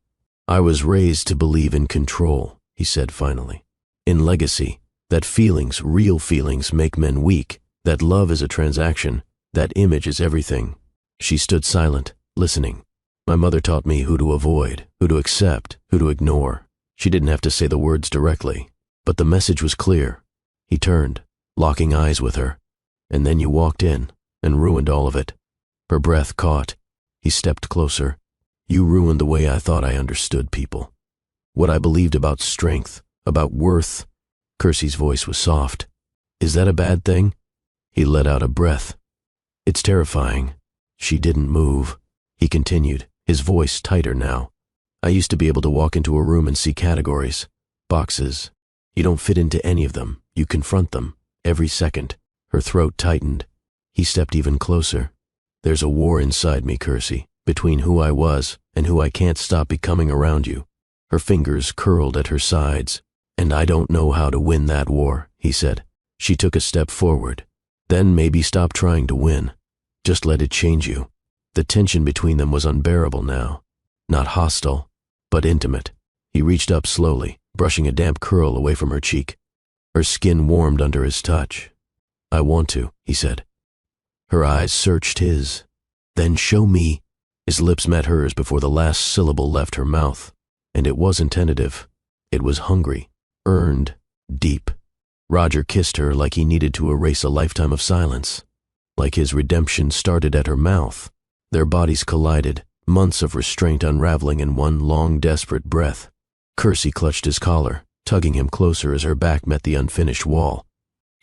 "I was raised to believe in control," he said finally. "In legacy, that feelings, real feelings, make men weak, that love is a transaction, that image is everything." She stood silent, listening. "My mother taught me who to avoid, who to accept, who to ignore." She didn't have to say the words directly, but the message was clear. He turned, locking eyes with her. And then you walked in and ruined all of it. Her breath caught. He stepped closer. You ruined the way I thought I understood people. What I believed about strength, about worth. Kersey's voice was soft. Is that a bad thing? He let out a breath. It's terrifying. She didn't move. He continued, his voice tighter now. I used to be able to walk into a room and see categories, boxes. You don't fit into any of them. You confront them, every second. Her throat tightened. He stepped even closer. There's a war inside me, Kersey, between who I was and who I can't stop becoming around you. Her fingers curled at her sides. And I don't know how to win that war, he said. She took a step forward. Then maybe stop trying to win. Just let it change you. The tension between them was unbearable now. Not hostile, but intimate. He reached up slowly, brushing a damp curl away from her cheek. Her skin warmed under his touch. I want to, he said. Her eyes searched his. Then show me. His lips met hers before the last syllable left her mouth. And it wasn't tentative. It was hungry, earned, deep. Roger kissed her like he needed to erase a lifetime of silence. Like his redemption started at her mouth. Their bodies collided, months of restraint unraveling in one long, desperate breath. Kersey clutched his collar, tugging him closer as her back met the unfinished wall.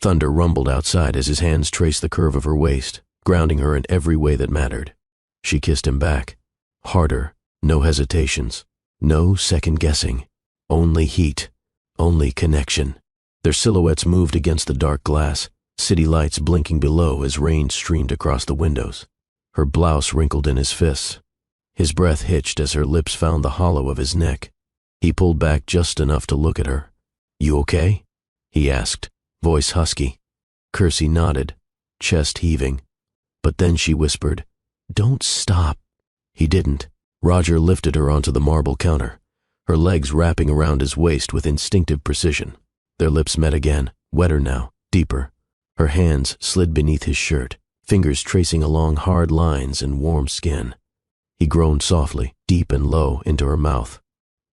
Thunder rumbled outside as his hands traced the curve of her waist, grounding her in every way that mattered. She kissed him back. Harder, no hesitations, no second-guessing. Only heat, only connection. Their silhouettes moved against the dark glass, city lights blinking below as rain streamed across the windows. Her blouse wrinkled in his fists. His breath hitched as her lips found the hollow of his neck. He pulled back just enough to look at her. You okay? He asked, voice husky. Kersey nodded, chest heaving. But then she whispered, Don't stop. He didn't. Roger lifted her onto the marble counter, her legs wrapping around his waist with instinctive precision. Their lips met again, wetter now, deeper. Her hands slid beneath his shirt, fingers tracing along hard lines and warm skin. He groaned softly, deep and low, into her mouth.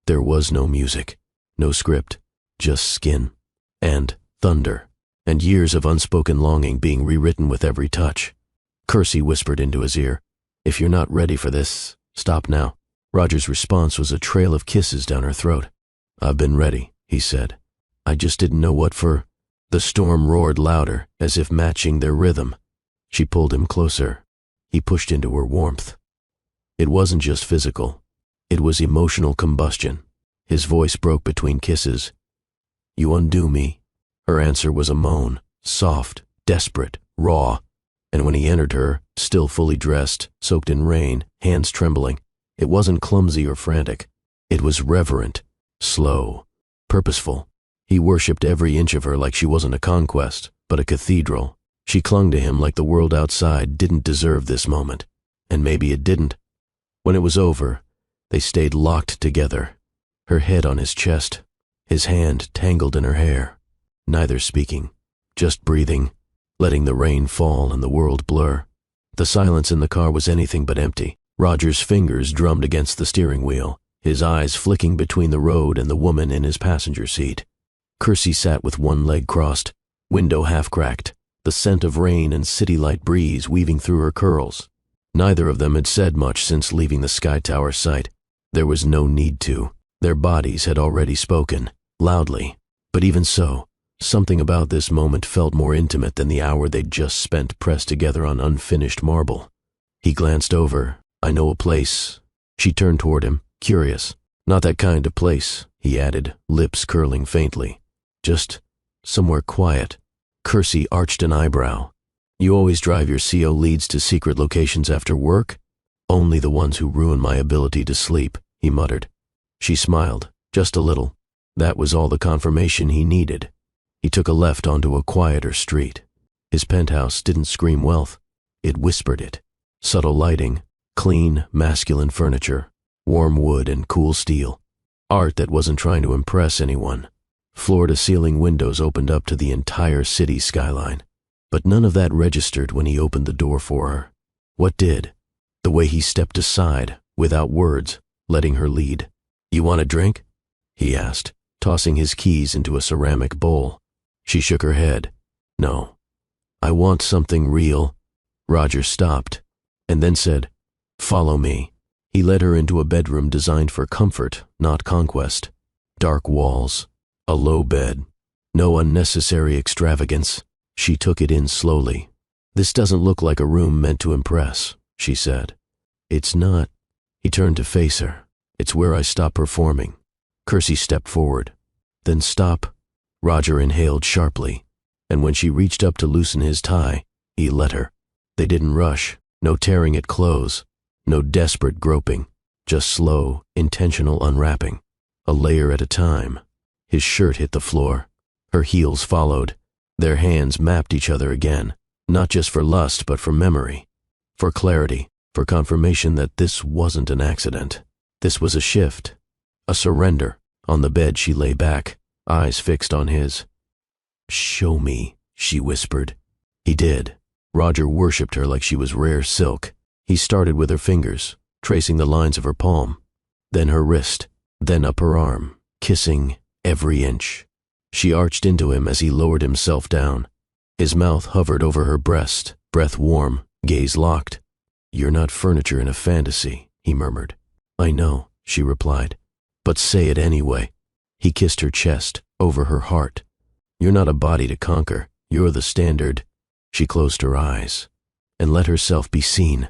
There was no music, no script, just skin. And thunder, and years of unspoken longing being rewritten with every touch. Kersey whispered into his ear, If you're not ready for this, stop now. Roger's response was a trail of kisses down her throat. I've been ready, he said. I just didn't know what for. The storm roared louder, as if matching their rhythm. She pulled him closer. He pushed into her warmth. It wasn't just physical. It was emotional combustion. His voice broke between kisses. You undo me. Her answer was a moan, soft, desperate, raw. And when he entered her, still fully dressed, soaked in rain, hands trembling, it wasn't clumsy or frantic. It was reverent, slow, purposeful. He worshipped every inch of her like she wasn't a conquest, but a cathedral. She clung to him like the world outside didn't deserve this moment. And maybe it didn't. When it was over, they stayed locked together, her head on his chest, his hand tangled in her hair, neither speaking, just breathing, letting the rain fall and the world blur. The silence in the car was anything but empty. Roger's fingers drummed against the steering wheel, his eyes flicking between the road and the woman in his passenger seat. Kersey sat with one leg crossed, window half-cracked, the scent of rain and city light breeze weaving through her curls. Neither of them had said much since leaving the Sky Tower site. There was no need to. Their bodies had already spoken, loudly. But even so, something about this moment felt more intimate than the hour they'd just spent pressed together on unfinished marble. He glanced over. I know a place. She turned toward him, curious. Not that kind of place, he added, lips curling faintly. Just somewhere quiet. Kersey arched an eyebrow. You always drive your CO leads to secret locations after work? Only the ones who ruin my ability to sleep, he muttered. She smiled, just a little. That was all the confirmation he needed. He took a left onto a quieter street. His penthouse didn't scream wealth. It whispered it. Subtle lighting, clean, masculine furniture, warm wood and cool steel. Art that wasn't trying to impress anyone. Floor-to-ceiling windows opened up to the entire city skyline. But none of that registered when he opened the door for her. What did? The way he stepped aside, without words, letting her lead. You want a drink? He asked, tossing his keys into a ceramic bowl. She shook her head. No, I want something real. Roger stopped, and then said, "Follow me." He led her into a bedroom designed for comfort, not conquest. Dark walls, a low bed, no unnecessary extravagance. She took it in slowly. "This doesn't look like a room meant to impress," she said. "It's not." He turned to face her. "It's where I stop performing." Kersey stepped forward. "Then stop." Roger inhaled sharply, and when she reached up to loosen his tie, he let her. They didn't rush, no tearing at clothes, no desperate groping, just slow, intentional unwrapping, a layer at a time. His shirt hit the floor. Her heels followed. Their hands mapped each other again, not just for lust but for memory, for clarity, for confirmation that this wasn't an accident. This was a shift, a surrender. On the bed she lay back, eyes fixed on his. "Show me," she whispered. He did. Roger worshipped her like she was rare silk. He started with her fingers, tracing the lines of her palm, then her wrist, then up her arm, kissing every inch. She arched into him as he lowered himself down. His mouth hovered over her breast, breath warm, gaze locked. "You're not furniture in a fantasy," he murmured. "I know," she replied, "but say it anyway." He kissed her chest, over her heart. "You're not a body to conquer. You're the standard." She closed her eyes and let herself be seen.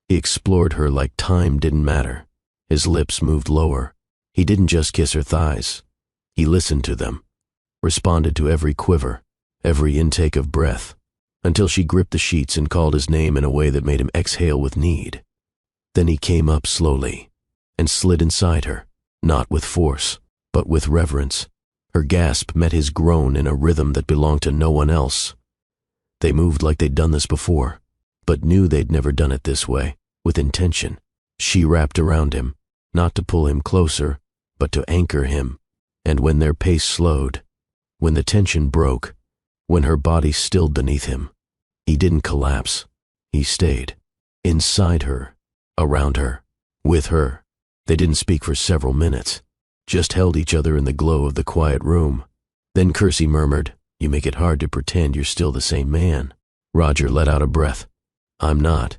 He explored her like time didn't matter. His lips moved lower. He didn't just kiss her thighs. He listened to them, responded to every quiver, every intake of breath, until she gripped the sheets and called his name in a way that made him exhale with need. Then he came up slowly and slid inside her, not with force, but with reverence. Her gasp met his groan in a rhythm that belonged to no one else. They moved like they'd done this before, but knew they'd never done it this way, with intention. She wrapped around him, not to pull him closer, but to anchor him. And when their pace slowed, when the tension broke, when her body stilled beneath him, he didn't collapse. He stayed. Inside her, around her, with her. They didn't speak for several minutes, just held each other in the glow of the quiet room. Then Kersey murmured, "You make it hard to pretend you're still the same man." Roger let out a breath. "I'm not,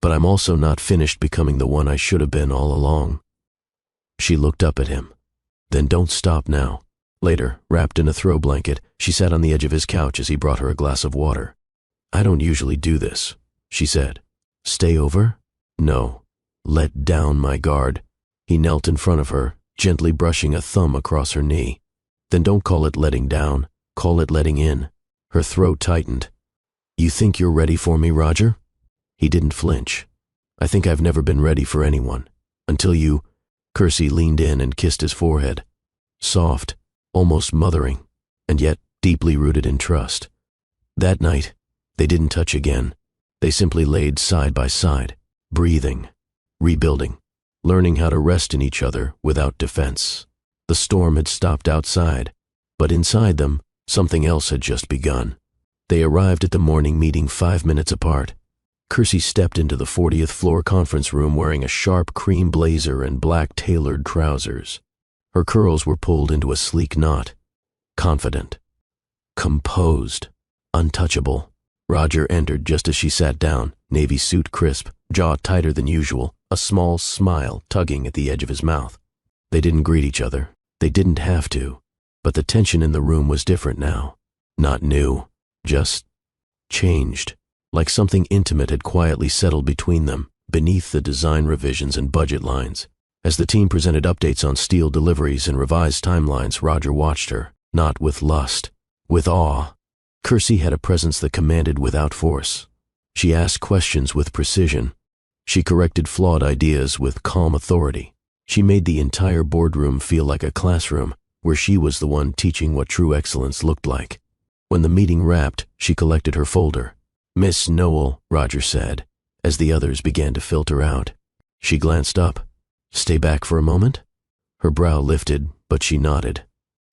but I'm also not finished becoming the one I should have been all along." She looked up at him. "Then don't stop now." Later, wrapped in a throw blanket, she sat on the edge of his couch as he brought her a glass of water. "I don't usually do this," she said. "Stay over?" "No. Let down my guard." He knelt in front of her, gently brushing a thumb across her knee. "Then don't call it letting down. Call it letting in." Her throat tightened. "You think you're ready for me, Roger?" He didn't flinch. "I think I've never been ready for anyone. Until you—" Kersey leaned in and kissed his forehead. Soft, almost mothering, and yet deeply rooted in trust. That night, they didn't touch again. They simply laid side by side, breathing, rebuilding, learning how to rest in each other without defense. The storm had stopped outside, but inside them, something else had just begun. They arrived at the morning meeting 5 minutes apart. Kersey stepped into the 40th floor conference room wearing a sharp cream blazer and black tailored trousers. Her curls were pulled into a sleek knot. Confident, composed, untouchable. Roger entered just as she sat down, navy suit crisp, jaw tighter than usual, a small smile tugging at the edge of his mouth. They didn't greet each other. They didn't have to. But the tension in the room was different now. Not new, just changed. Like something intimate had quietly settled between them, beneath the design revisions and budget lines. As the team presented updates on steel deliveries and revised timelines, Roger watched her, not with lust, with awe. Kersey had a presence that commanded without force. She asked questions with precision. She corrected flawed ideas with calm authority. She made the entire boardroom feel like a classroom, where she was the one teaching what true excellence looked like. When the meeting wrapped, she collected her folder. "Miss Noel," Roger said, as the others began to filter out. She glanced up. "Stay back for a moment?" Her brow lifted, but she nodded.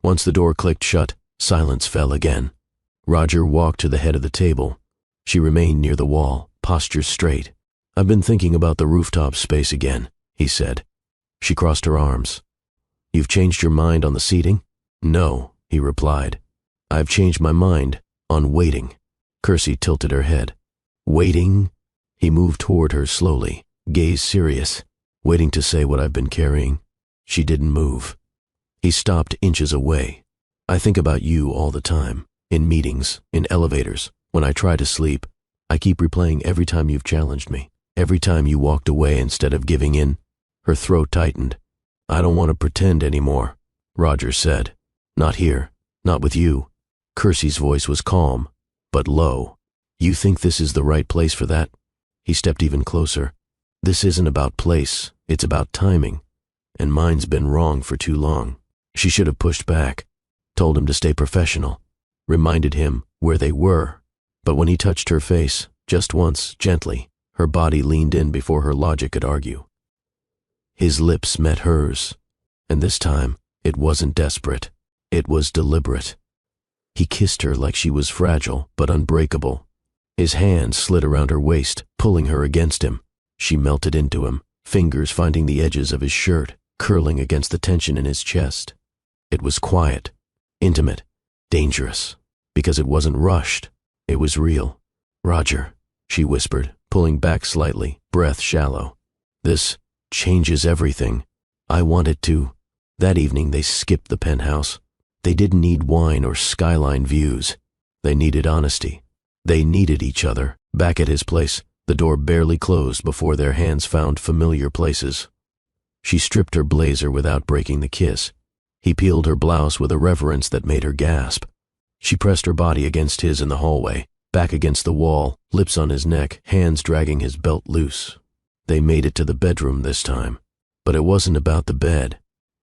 Once the door clicked shut, silence fell again. Roger walked to the head of the table. She remained near the wall, posture straight. "I've been thinking about the rooftop space again," he said. She crossed her arms. "You've changed your mind on the seating?" "No," he replied. I've changed my mind on waiting. Kersey tilted her head. Waiting? He moved toward her slowly, gaze serious. Waiting to say what I've been carrying. She didn't move. He stopped inches away. I think about you all the time. In meetings, in elevators, when I try to sleep. I keep replaying every time you've challenged me. Every time you walked away instead of giving in. Her throat tightened. I don't want to pretend anymore, Roger said. Not here. Not with you. Kersey's voice was calm, but low. You think this is the right place for that? He stepped even closer. This isn't about place, it's about timing. And mine's been wrong for too long. She should have pushed back, told him to stay professional, reminded him where they were. But when he touched her face, just once, gently, her body leaned in before her logic could argue. His lips met hers, and this time it wasn't desperate. It was deliberate. He kissed her like she was fragile but unbreakable. His hand slid around her waist, pulling her against him. She melted into him, fingers finding the edges of his shirt, curling against the tension in his chest. It was quiet, intimate, dangerous, because it wasn't rushed. It was real. Roger, she whispered, pulling back slightly, breath shallow. This changes everything. I want it to. That evening they skipped the penthouse. They didn't need wine or skyline views. They needed honesty. They needed each other. Back at his place, the door barely closed before their hands found familiar places. She stripped her blazer without breaking the kiss. He peeled her blouse with a reverence that made her gasp. She pressed her body against his in the hallway, back against the wall, lips on his neck, hands dragging his belt loose. They made it to the bedroom this time. But it wasn't about the bed.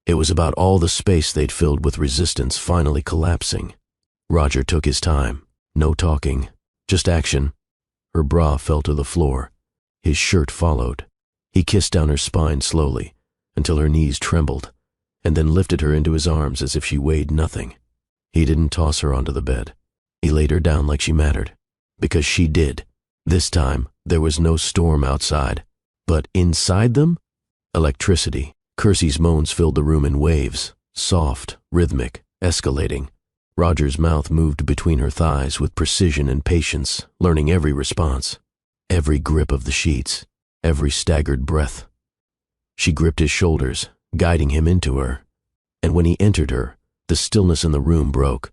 It was about all the space they'd filled with resistance finally collapsing. Roger took his time. No talking, just action. Her bra fell to the floor. His shirt followed. He kissed down her spine slowly, until her knees trembled, and then lifted her into his arms as if she weighed nothing. He didn't toss her onto the bed. He laid her down like she mattered, because she did. This time, there was no storm outside. But inside them? Electricity. Kersey's moans filled the room in waves, soft, rhythmic, escalating. Roger's mouth moved between her thighs with precision and patience, learning every response, every grip of the sheets, every staggered breath. She gripped his shoulders, guiding him into her. And when he entered her, the stillness in the room broke,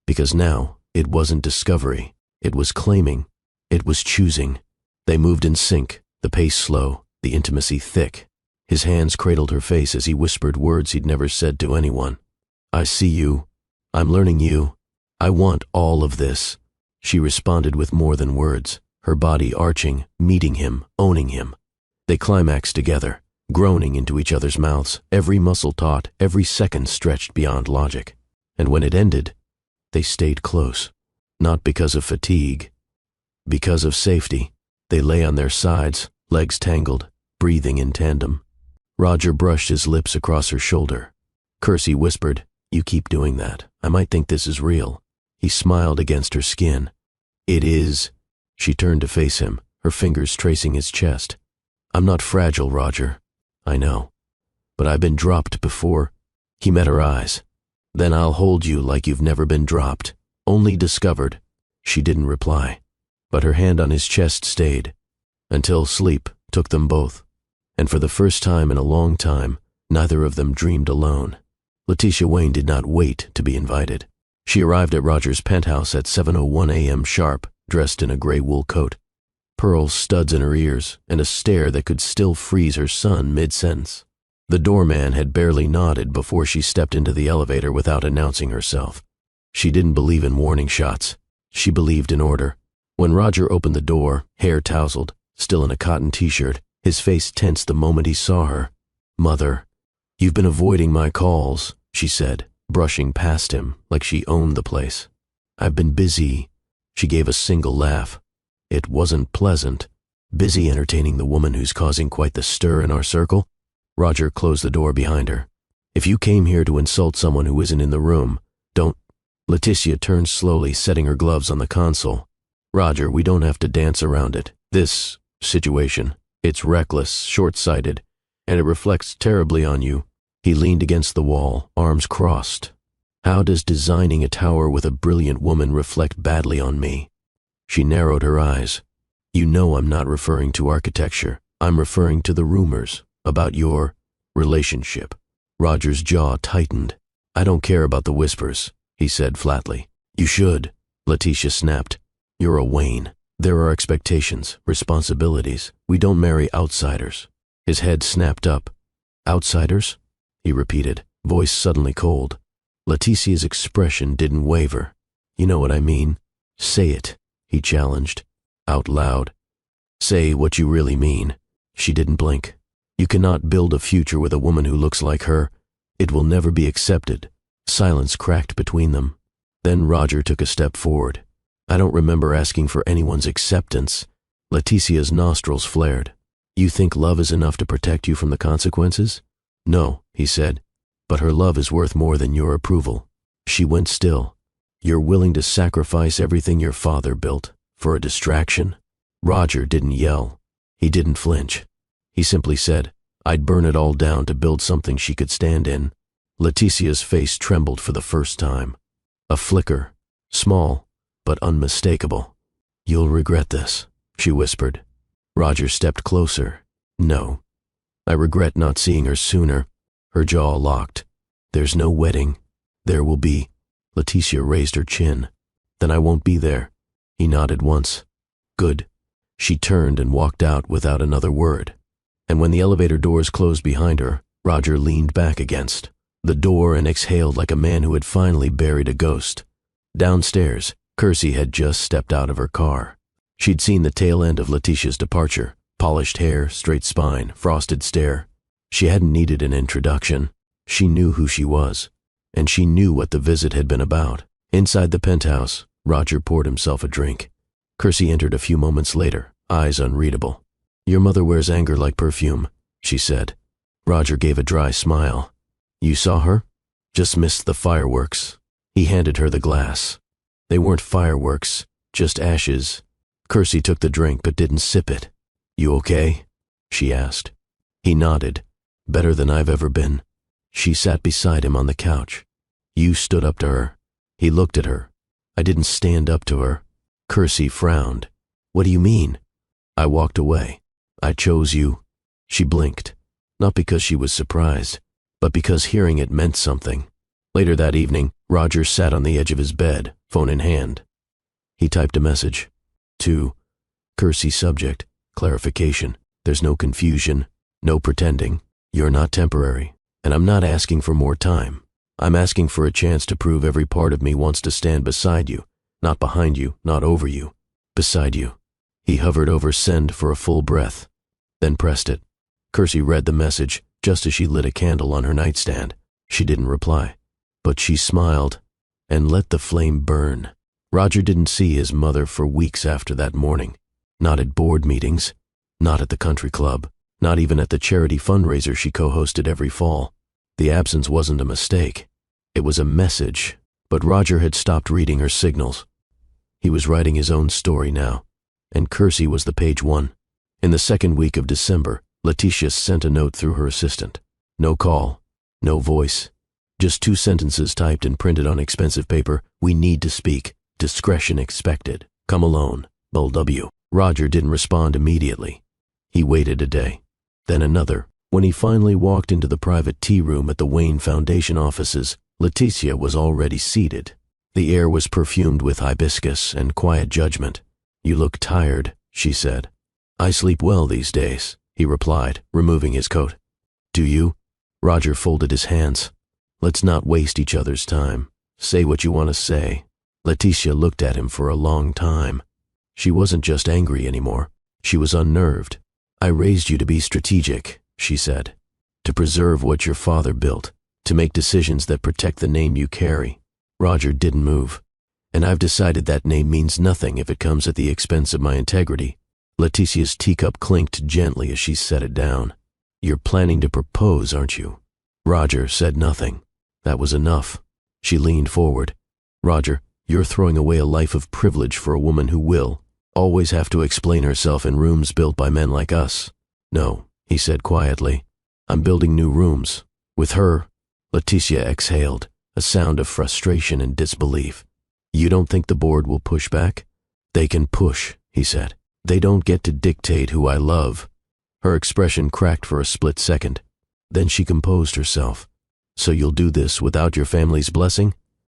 because now it wasn't discovery. It was claiming. It was choosing. They moved in sync, the pace slow, the intimacy thick. His hands cradled her face as he whispered words he'd never said to anyone. I see you. I'm learning you. I want all of this. She responded with more than words, her body arching, meeting him, owning him. They climaxed together, groaning into each other's mouths, every muscle taut, every second stretched beyond logic. And when it ended, they stayed close. Not because of fatigue, because of safety. They lay on their sides, legs tangled, breathing in tandem. Roger brushed his lips across her shoulder. Kersey whispered, You keep doing that. I might think this is real. He smiled against her skin. It is. She turned to face him, her fingers tracing his chest. I'm not fragile, Roger. I know. But I've been dropped before. He met her eyes. Then I'll hold you like you've never been dropped. Only discovered. She didn't reply, but her hand on his chest stayed, until sleep took them both. And for the first time in a long time, neither of them dreamed alone. Letitia Wayne did not wait to be invited. She arrived at Roger's penthouse at 7:01 a.m. sharp, dressed in a gray wool coat, pearl studs in her ears, and a stare that could still freeze her son mid-sentence. The doorman had barely nodded before she stepped into the elevator without announcing herself. She didn't believe in warning shots. She believed in order. When Roger opened the door, hair tousled, still in a cotton t-shirt, his face tensed the moment he saw her. Mother, you've been avoiding my calls, she said, brushing past him like she owned the place. I've been busy. She gave a single laugh. It wasn't pleasant. Busy entertaining the woman who's causing quite the stir in our circle. Roger closed the door behind her. If you came here to insult someone who isn't in the room, don't. Letitia turned slowly, setting her gloves on the console. Roger, we don't have to dance around it. This situation. It's reckless, short-sighted, and it reflects terribly on you. He leaned against the wall, arms crossed. How does designing a tower with a brilliant woman reflect badly on me? She narrowed her eyes. You know I'm not referring to architecture. I'm referring to the rumors about your relationship. Roger's jaw tightened. I don't care about the whispers, he said flatly. You should, Letitia snapped. You're a Wayne. There are expectations, responsibilities. We don't marry outsiders. His head snapped up. Outsiders? He repeated, voice suddenly cold. Letitia's expression didn't waver. You know what I mean. Say it, he challenged, out loud. Say what you really mean. She didn't blink. You cannot build a future with a woman who looks like her. It will never be accepted. Silence cracked between them. Then Roger took a step forward. I don't remember asking for anyone's acceptance. Letitia's nostrils flared. You think love is enough to protect you from the consequences? No, he said, but her love is worth more than your approval. She went still. You're willing to sacrifice everything your father built for a distraction? Roger didn't yell. He didn't flinch. He simply said, I'd burn it all down to build something she could stand in. Letitia's face trembled for the first time. A flicker, small, but unmistakable. You'll regret this, she whispered. Roger stepped closer. No. I regret not seeing her sooner. Her jaw locked. There's no wedding. There will be. Letitia raised her chin. Then I won't be there. He nodded once. Good. She turned and walked out without another word. And when the elevator doors closed behind her, Roger leaned back against the door and exhaled like a man who had finally buried a ghost. Downstairs, Kersey had just stepped out of her car. She'd seen the tail end of Letitia's departure. Polished hair, straight spine, frosted stare. She hadn't needed an introduction. She knew who she was, and she knew what the visit had been about. Inside the penthouse, Roger poured himself a drink. Kersey entered a few moments later, eyes unreadable. Your mother wears anger like perfume, she said. Roger gave a dry smile. You saw her? Just missed the fireworks. He handed her the glass. They weren't fireworks, just ashes. Kersey took the drink but didn't sip it. You okay? She asked. He nodded. Better than I've ever been. She sat beside him on the couch. You stood up to her. He looked at her. I didn't stand up to her. Kersey frowned. What do you mean? I walked away. I chose you. She blinked. Not because she was surprised, but because hearing it meant something. Later that evening, Roger sat on the edge of his bed, phone in hand. He typed a message. To Kersey subject, clarification. There's no confusion, no pretending. You're not temporary, and I'm not asking for more time. I'm asking for a chance to prove every part of me wants to stand beside you, not behind you, not over you, beside you. He hovered over send for a full breath, then pressed it. Kersey read the message just as she lit a candle on her nightstand. She didn't reply, but she smiled and let the flame burn. Roger didn't see his mother for weeks after that morning. Not at board meetings, not at the country club, not even at the charity fundraiser she co-hosted every fall. The absence wasn't a mistake. It was a message, but Roger had stopped reading her signals. He was writing his own story now, and Kersey was the page one. In the second week of December, Letitia sent a note through her assistant. No call, no voice, just 2 sentences typed and printed on expensive paper. We need to speak. Discretion expected. Come alone. Bull W. Roger didn't respond immediately. He waited a day, then another. When he finally walked into the private tea room at the Wayne Foundation offices, Letitia was already seated. The air was perfumed with hibiscus and quiet judgment. You look tired, she said. I sleep well these days, he replied, removing his coat. Do you? Roger folded his hands. Let's not waste each other's time. Say what you want to say. Letitia looked at him for a long time. She wasn't just angry anymore. She was unnerved. I raised you to be strategic, she said. To preserve what your father built. To make decisions that protect the name you carry. Roger didn't move. And I've decided that name means nothing if it comes at the expense of my integrity. Letitia's teacup clinked gently as she set it down. You're planning to propose, aren't you? Roger said nothing. That was enough. She leaned forward. Roger, you're throwing away a life of privilege for a woman who will always have to explain herself in rooms built by men like us. No, he said quietly. I'm building new rooms. With her. Letitia exhaled. a sound of frustration and disbelief. "You don't think the board will push back?" "They can push," he said. "They don't get to dictate who I love." Her expression cracked for a split second. Then she composed herself. "So you'll do this without your family's blessing?"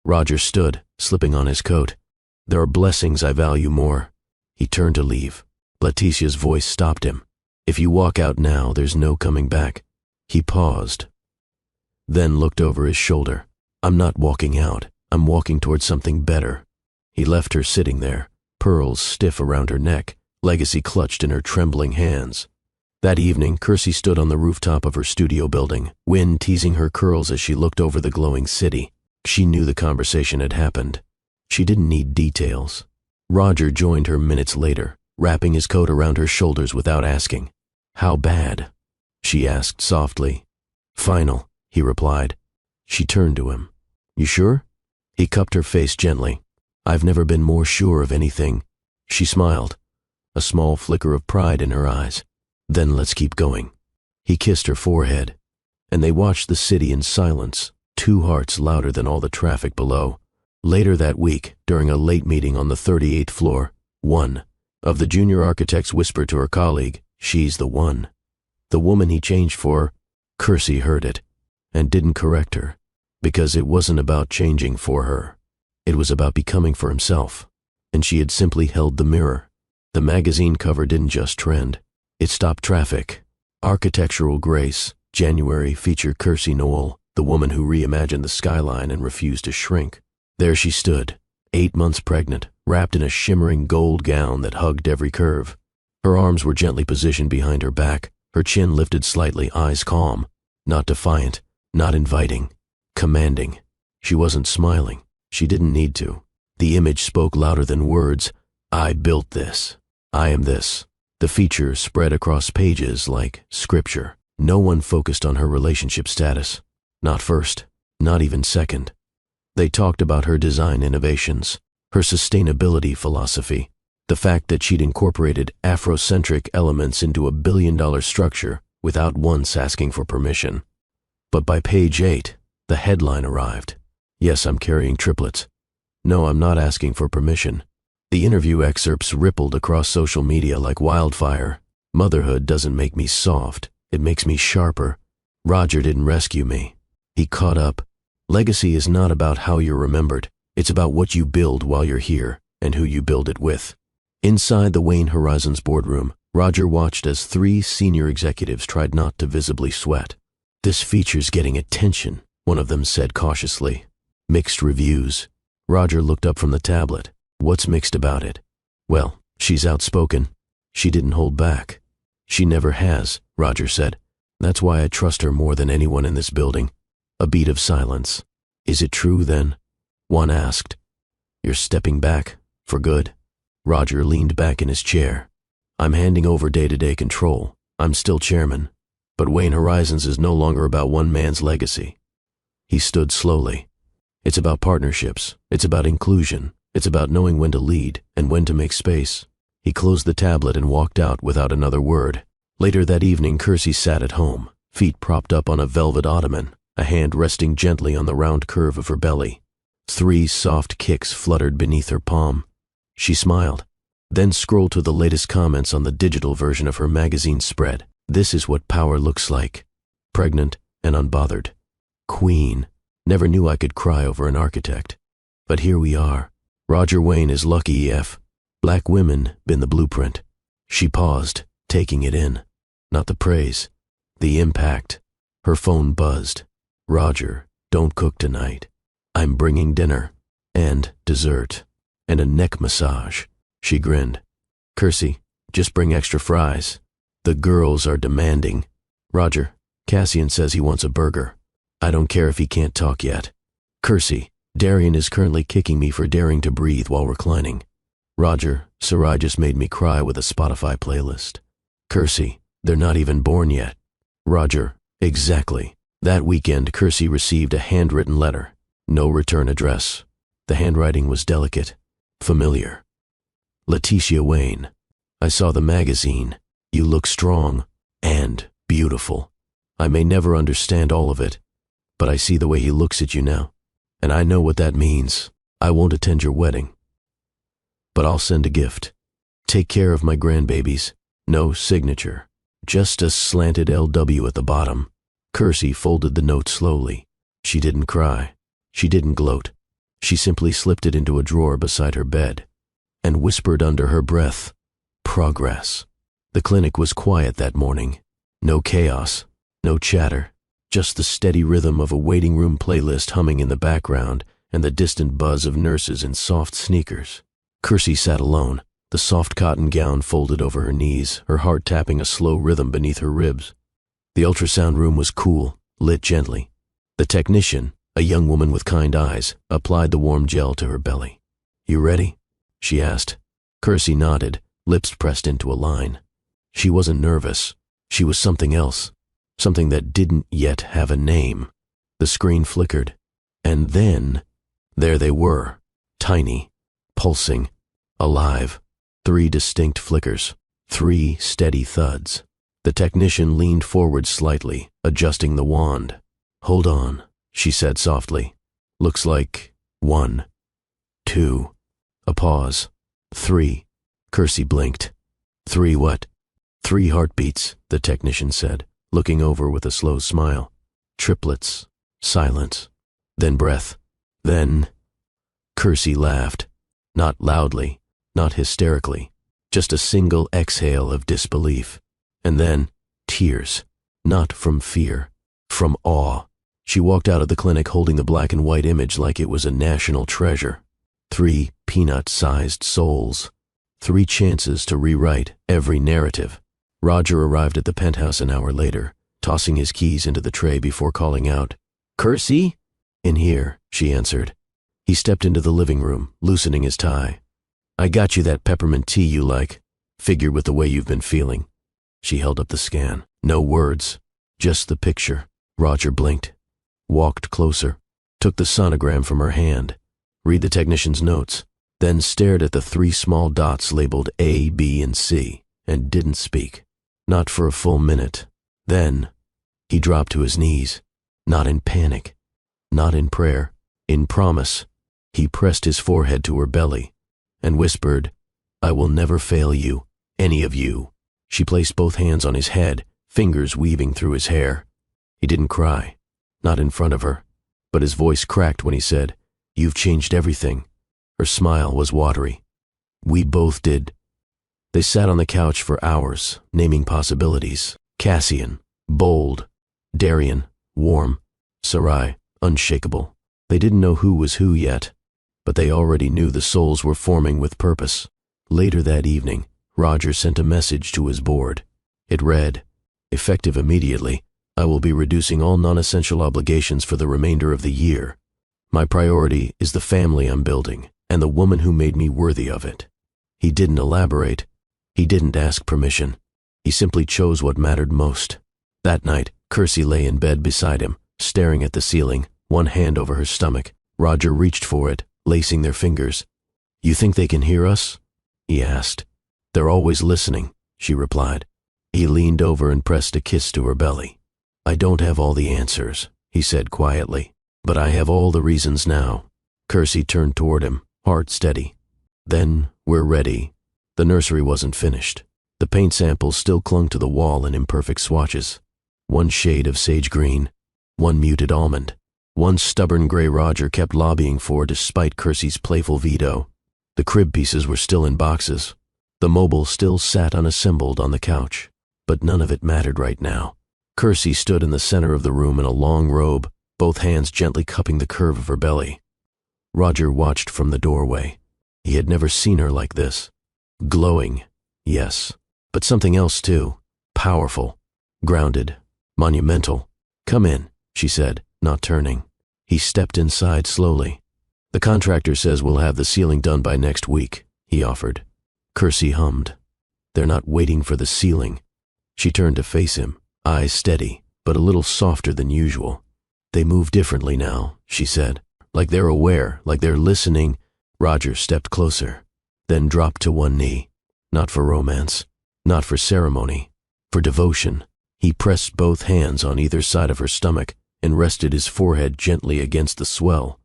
Roger stood, slipping on his coat. "There are blessings I value more." He turned to leave. Leticia's voice stopped him. "If you walk out now, there's no coming back." He paused, then looked over his shoulder. "I'm not walking out. I'm walking towards something better." He left her sitting there, pearls stiff around her neck, legacy clutched in her trembling hands. That evening, Kersey stood on the rooftop of her studio building, wind teasing her curls as she looked over the glowing city. She knew the conversation had happened. She didn't need details. Roger joined her minutes later, wrapping his coat around her shoulders without asking. "How bad?" she asked softly. "Final," he replied. She turned to him. "You sure?" He cupped her face gently. "I've never been more sure of anything." She smiled, a small flicker of pride in her eyes. "Then let's keep going." He kissed her forehead, and they watched the city in silence, two hearts louder than all the traffic below. Later that week, during a late meeting on the 38th floor, one of the junior architects whispered to her colleague, "She's the one." The woman he changed for. Kersey heard it, and didn't correct her, because it wasn't about changing for her. It was about becoming for himself, and she had simply held the mirror. The magazine cover didn't just trend. It stopped traffic. Architectural Grace, January, featured Kersey Noel, the woman who reimagined the skyline and refused to shrink. There she stood, 8 months pregnant, wrapped in a shimmering gold gown that hugged every curve. Her arms were gently positioned behind her back, her chin lifted slightly, eyes calm, not defiant, not inviting, commanding. She wasn't smiling. She didn't need to. The image spoke louder than words. "I built this. I am this." The features spread across pages like scripture. No one focused on her relationship status. Not first, not even second. They talked about her design innovations, her sustainability philosophy, the fact that she'd incorporated Afrocentric elements into a billion-dollar structure without once asking for permission. But by page 8, the headline arrived. "Yes, I'm carrying triplets. No, I'm not asking for permission." The interview excerpts rippled across social media like wildfire. "Motherhood doesn't make me soft. It makes me sharper. Roger didn't rescue me. He caught up. Legacy is not about how you're remembered. It's about what you build while you're here and who you build it with." Inside the Wayne Horizons boardroom, Roger watched as 3 senior executives tried not to visibly sweat. "This feature's getting attention," one of them said cautiously. "Mixed reviews." Roger looked up from the tablet. "What's mixed about it?" "Well, she's outspoken. She didn't hold back." "She never has," Roger said. "That's why I trust her more than anyone in this building." A beat of silence. "Is it true, then?" one asked. "You're stepping back, for good?" Roger leaned back in his chair. "I'm handing over day-to-day control. I'm still chairman. But Wayne Horizons is no longer about one man's legacy." He stood slowly. "It's about partnerships. It's about inclusion. It's about knowing when to lead and when to make space." He closed the tablet and walked out without another word. Later that evening, Kersey sat at home, feet propped up on a velvet ottoman, a hand resting gently on the round curve of her belly. 3 soft kicks fluttered beneath her palm. She smiled, then scrolled to the latest comments on the digital version of her magazine spread. "This is what power looks like. Pregnant and unbothered. Queen. Never knew I could cry over an architect. But here we are. Roger Wayne is lucky EF. Black women been the blueprint." She paused, taking it in. Not the praise, the impact. Her phone buzzed. "Roger, don't cook tonight. I'm bringing dinner, and dessert, and a neck massage." She grinned. "Kersey, just bring extra fries. The girls are demanding." "Roger, Cassian says he wants a burger. I don't care if he can't talk yet." "Kersey, Darian is currently kicking me for daring to breathe while reclining." "Roger, Sarai just made me cry with a Spotify playlist." "Kersey, they're not even born yet." "Roger, exactly." That weekend, Kersey received a handwritten letter. No return address. The handwriting was delicate, familiar. "Leticia Wayne, I saw the magazine. You look strong and beautiful. I may never understand all of it, but I see the way he looks at you now. And I know what that means. I won't attend your wedding. But I'll send a gift. Take care of my grandbabies. No signature. Just a slanted LW at the bottom. Kersey folded the note slowly. She didn't cry. She didn't gloat. She simply slipped it into a drawer beside her bed and whispered under her breath, "Progress." The clinic was quiet that morning. No chaos, no chatter, just the steady rhythm of a waiting room playlist humming in the background and the distant buzz of nurses in soft sneakers. Kersey sat alone, the soft cotton gown folded over her knees, her heart tapping a slow rhythm beneath her ribs. The ultrasound room was cool, lit gently. The technician, a young woman with kind eyes, applied the warm gel to her belly. "You ready?" she asked. Kersey nodded, lips pressed into a line. She wasn't nervous. She was something else, something that didn't yet have a name. The screen flickered, and then there they were, tiny, pulsing, alive. 3 distinct flickers, 3 steady thuds. The technician leaned forward slightly, adjusting the wand. "Hold on," she said softly. "Looks like 1, 2, a pause, 3. Kersey blinked. 3 what? 3 heartbeats, the technician said, looking over with a slow smile. Triplets, silence, then breath, then... Kersey laughed. Not loudly, not hysterically, just a single exhale of disbelief. And then, tears, not from fear, from awe. She walked out of the clinic holding the black and white image like it was a national treasure. 3 peanut-sized souls. 3 chances to rewrite every narrative. Roger arrived at the penthouse an hour later, tossing his keys into the tray before calling out, "Kersey?" "In here," she answered. He stepped into the living room, loosening his tie. "I got you that peppermint tea you like. Figured with the way you've been feeling." She held up the scan. No words, just the picture. Roger blinked, walked closer, took the sonogram from her hand, read the technician's notes, then stared at the 3 small dots labeled A, B, and C, and didn't speak. Not for a full minute. Then, he dropped to his knees, not in panic, not in prayer, in promise. He pressed his forehead to her belly and whispered, "I will never fail you, any of you." She placed both hands on his head, fingers weaving through his hair. He didn't cry, not in front of her, but his voice cracked when he said, "You've changed everything." Her smile was watery. "We both did." They sat on the couch for hours, naming possibilities. Cassian, bold. Darian, warm. Sarai, unshakable. They didn't know who was who yet, but they already knew the souls were forming with purpose. Later that evening, Roger sent a message to his board. It read, "Effective immediately, I will be reducing all non-essential obligations for the remainder of the year. My priority is the family I'm building and the woman who made me worthy of it." He didn't elaborate. He didn't ask permission. He simply chose what mattered most. That night, Kersey lay in bed beside him, staring at the ceiling, one hand over her stomach. Roger reached for it, lacing their fingers. "You think they can hear us?" he asked. "They're always listening," she replied. He leaned over and pressed a kiss to her belly. "I don't have all the answers," he said quietly, "but I have all the reasons now." Kersey turned toward him, heart steady. "Then we're ready." The nursery wasn't finished. The paint samples still clung to the wall in imperfect swatches. 1 shade of sage green, 1 muted almond, 1 stubborn gray Roger kept lobbying for despite Kersey's playful veto. The crib pieces were still in boxes. The mobile still sat unassembled on the couch. But none of it mattered right now. Kersey stood in the center of the room in a long robe, both hands gently cupping the curve of her belly. Roger watched from the doorway. He had never seen her like this. Glowing, yes, but something else too. Powerful, grounded, monumental. "Come in," she said, not turning. He stepped inside slowly. "The contractor says we'll have the ceiling done by next week," he offered. Kersey hummed. "They're not waiting for the ceiling." She turned to face him, eyes steady, but a little softer than usual. "They move differently now," she said, "like they're aware, like they're listening." Roger stepped closer, then dropped to one knee. Not for romance, not for ceremony, for devotion. He pressed both hands on either side of her stomach and rested his forehead gently against the swell.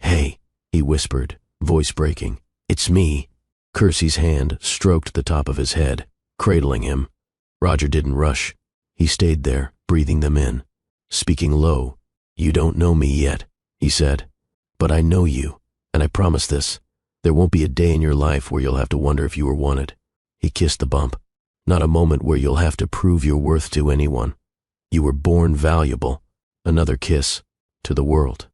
"Hey," he whispered, voice breaking. "It's me." Kersey's hand stroked the top of his head, cradling him. Roger didn't rush. He stayed there, breathing them in, speaking low. "You don't know me yet," he said, "but I know you, and I promise this. There won't be a day in your life where you'll have to wonder if you were wanted." He kissed the bump. "Not a moment where you'll have to prove your worth to anyone. You were born valuable." Another kiss. To the world.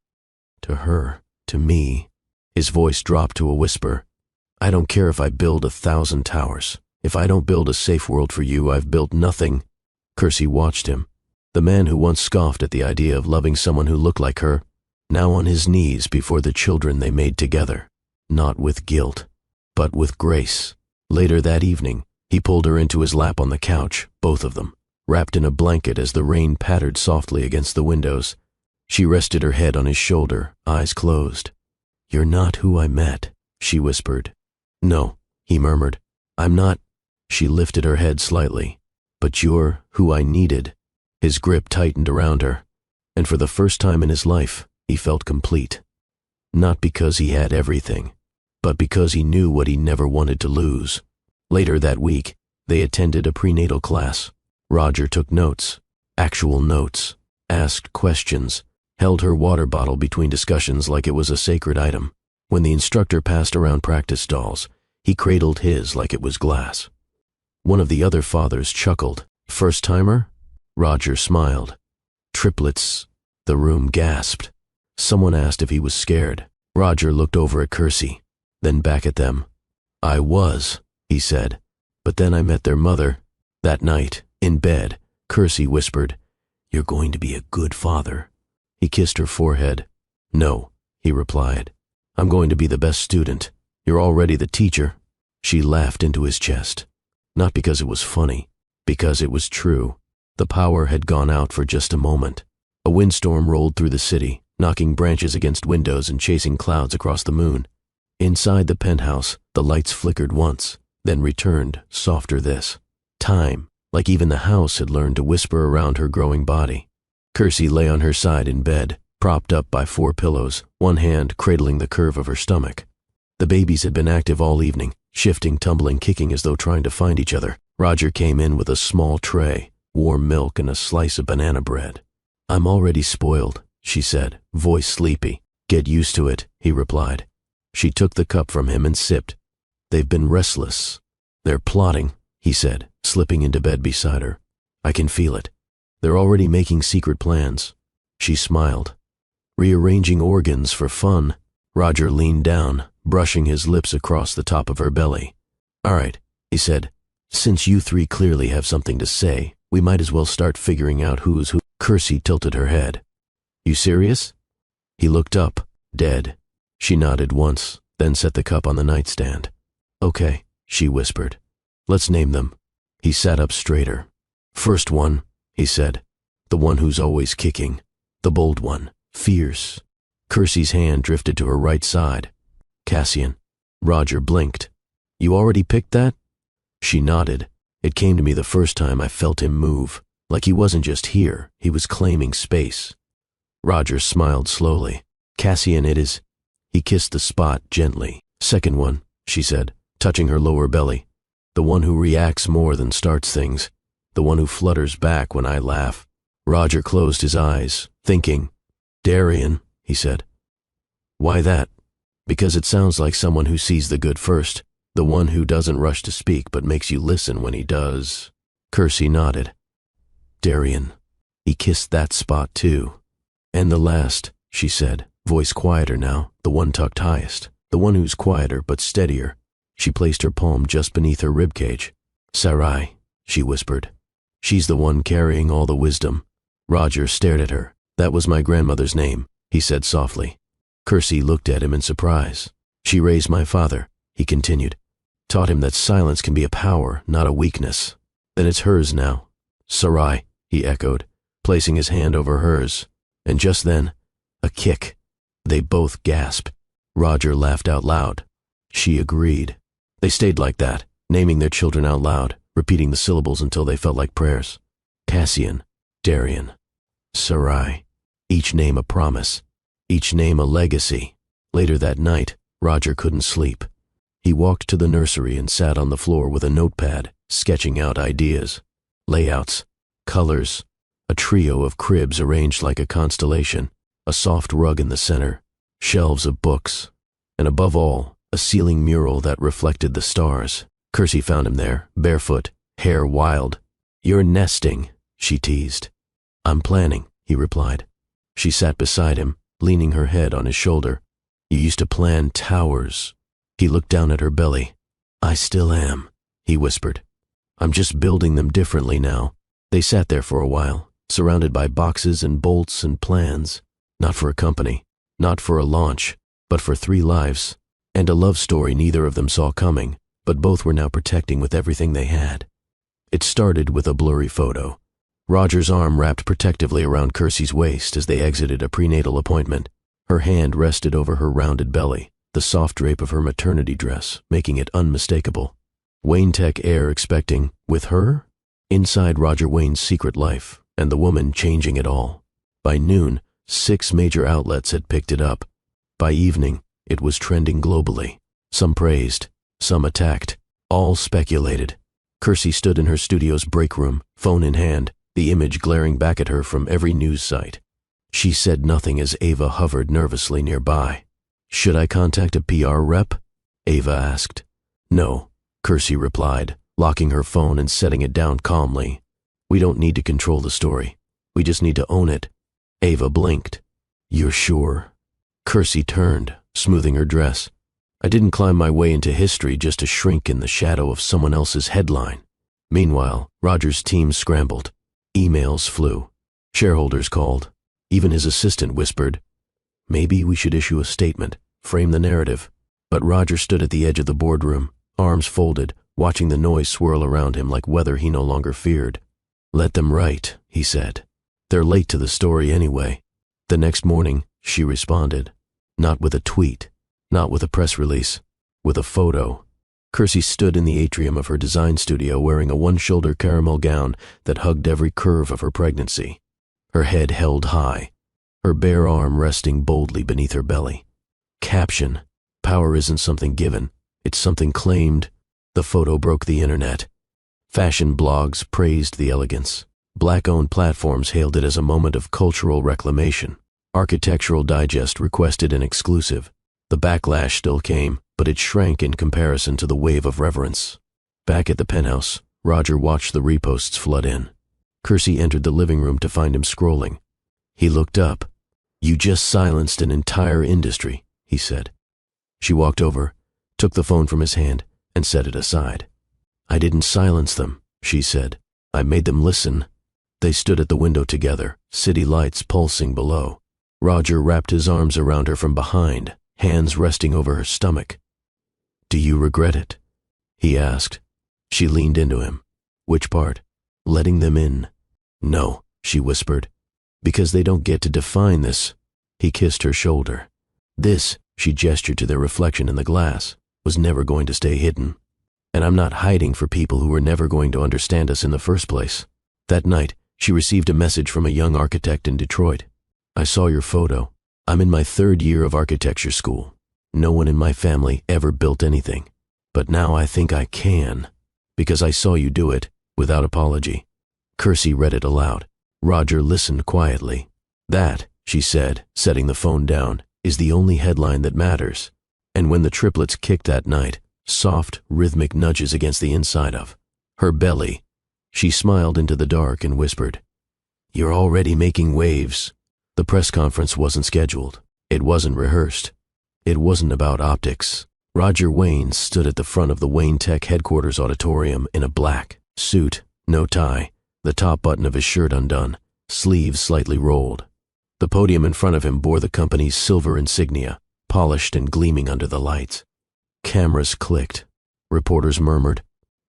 To her. To me. His voice dropped to a whisper. "I don't care if I build 1,000 towers. If I don't build a safe world for you, I've built nothing." Kersey watched him. The man who once scoffed at the idea of loving someone who looked like her, now on his knees before the children they made together. Not with guilt, but with grace. Later that evening, he pulled her into his lap on the couch, both of them, wrapped in a blanket as the rain pattered softly against the windows. She rested her head on his shoulder, eyes closed. "You're not who I met," she whispered. "No," he murmured. "I'm not." She lifted her head slightly. "But you're who I needed." His grip tightened around her, and for the first time in his life, he felt complete. Not because he had everything, but because he knew what he never wanted to lose. Later that week, they attended a prenatal class. Roger took notes, actual notes, asked questions, held her water bottle between discussions like it was a sacred item. When the instructor passed around practice dolls, he cradled his like it was glass. One of the other fathers chuckled. "First-timer?" Roger smiled. "Triplets." The room gasped. Someone asked if he was scared. Roger looked over at Kersey, then back at them. "I was," he said, "but then I met their mother." That night, in bed, Kersey whispered, "You're going to be a good father." He kissed her forehead. "No," he replied. "I'm going to be the best student. You're already the teacher." She laughed into his chest. Not because it was funny, because it was true. The power had gone out for just a moment. A windstorm rolled through the city, knocking branches against windows and chasing clouds across the moon. Inside the penthouse, the lights flickered once, then returned, softer this. Time, like even the house, had learned to whisper around her growing body. Kersey lay on her side in bed, propped up by 4 pillows, one hand cradling the curve of her stomach. The babies had been active all evening, shifting, tumbling, kicking as though trying to find each other. Roger came in with a small tray, warm milk and a slice of banana bread. "I'm already spoiled," she said, voice sleepy. "Get used to it," he replied. She took the cup from him and sipped. "They've been restless. They're plotting," he said, slipping into bed beside her. "I can feel it. They're already making secret plans." She smiled. "Rearranging organs for fun." Roger leaned down, brushing his lips across the top of her belly. "All right," he said. "Since you 3 clearly have something to say, we might as well start figuring out who's who." Kersey tilted her head. "You serious?" He looked up, dead. She nodded once, then set the cup on the nightstand. "Okay," she whispered. "Let's name them." He sat up straighter. "First one," he said. "The one who's always kicking. The bold one. Fierce." Kersey's hand drifted to her right side. "Cassian." Roger blinked. "You already picked that?" She nodded. It came to me the first time I felt him move, like he wasn't just here, he was claiming space. Roger smiled slowly. "Cassian it is." He kissed the spot gently. "Second one," she said, touching her lower belly. "The one who reacts more than starts things. The one who flutters back when I laugh." Roger closed his eyes, thinking. "Darian," he said. "Why that?" "Because it sounds like someone who sees the good first, the one who doesn't rush to speak but makes you listen when he does." Kersey nodded. "Darian." He kissed that spot too. "And the last," she said, voice quieter now, the one tucked highest, the one who's quieter but steadier. She placed her palm just beneath her ribcage. "Sarai," she whispered. "She's the one carrying all the wisdom." Roger stared at her. "That was my grandmother's name," he said softly. Kersey looked at him in surprise. "She raised my father," he continued. "Taught him that silence can be a power, not a weakness. Then it's hers now." "Sarai," he echoed, placing his hand over hers. And just then, a kick. They both gasped. Roger laughed out loud. She agreed. They stayed like that, naming their children out loud, repeating the syllables until they felt like prayers. Cassian, Darian, Sarai. Each name a promise. Each name a legacy. Later that night, Roger couldn't sleep. He walked to the nursery and sat on the floor with a notepad, sketching out ideas, layouts, colors, a trio of cribs arranged like a constellation, a soft rug in the center, shelves of books, and above all, a ceiling mural that reflected the stars. Kersey found him there, barefoot, hair wild. "You're nesting," she teased. "I'm planning," he replied. She sat beside him, leaning her head on his shoulder. "You used to plan towers." He looked down at her belly. "I still am," he whispered. "I'm just building them differently now." They sat there for a while, surrounded by boxes and bolts and plans. Not for a company, not for a launch, but for 3 lives, and a love story neither of them saw coming, but both were now protecting with everything they had. It started with a blurry photo. Roger's arm wrapped protectively around Kersey's waist as they exited a prenatal appointment. Her hand rested over her rounded belly, the soft drape of her maternity dress making it unmistakable. Wayne Tech air expecting, with her? Inside Roger Wayne's secret life, and the woman changing it all. By noon, 6 major outlets had picked it up. By evening, it was trending globally. Some praised, some attacked, all speculated. Kersey stood in her studio's break room, phone in hand, the image glaring back at her from every news site. She said nothing as Ava hovered nervously nearby. "Should I contact a PR rep?" Ava asked. "No," Kersey replied, locking her phone and setting it down calmly. "We don't need to control the story. We just need to own it." Ava blinked. "You're sure?" Kersey turned, smoothing her dress. "I didn't climb my way into history just to shrink in the shadow of someone else's headline." Meanwhile, Roger's team scrambled. Emails flew. Shareholders called. Even his assistant whispered, "Maybe we should issue a statement, frame the narrative." But Roger stood at the edge of the boardroom, arms folded, watching the noise swirl around him like weather he no longer feared. "Let them write," he said. "They're late to the story anyway." The next morning, she responded. Not with a tweet, not with a press release, with a photo. Kersey stood in the atrium of her design studio wearing a one-shoulder caramel gown that hugged every curve of her pregnancy. Her head held high, her bare arm resting boldly beneath her belly. Caption: "Power isn't something given, it's something claimed." The photo broke the internet. Fashion blogs praised the elegance. Black-owned platforms hailed it as a moment of cultural reclamation. Architectural Digest requested an exclusive. The backlash still came, but it shrank in comparison to the wave of reverence. Back at the penthouse, Roger watched the reposts flood in. Kersey entered the living room to find him scrolling. He looked up. "You just silenced an entire industry," he said. She walked over, took the phone from his hand, and set it aside. "I didn't silence them," she said. "I made them listen." They stood at the window together, city lights pulsing below. Roger wrapped his arms around her from behind, hands resting over her stomach. "Do you regret it?" he asked. She leaned into him. "Which part? Letting them in?" "No," she whispered. "Because they don't get to define this." He kissed her shoulder. "This," she gestured to their reflection in the glass, "was never going to stay hidden. And I'm not hiding for people who were never going to understand us in the first place." That night, she received a message from a young architect in Detroit. "I saw your photo. I'm in my 3rd year of architecture school. No one in my family ever built anything. But now I think I can, because I saw you do it, without apology." Kersey read it aloud. Roger listened quietly. "That," she said, setting the phone down, "is the only headline that matters." And when the triplets kicked that night, soft, rhythmic nudges against the inside of her belly, she smiled into the dark and whispered, "You're already making waves." The press conference wasn't scheduled. It wasn't rehearsed. It wasn't about optics. Roger Wayne stood at the front of the Wayne Tech headquarters auditorium in a black suit, no tie, the top button of his shirt undone, sleeves slightly rolled. The podium in front of him bore the company's silver insignia, polished and gleaming under the lights. Cameras clicked. Reporters murmured.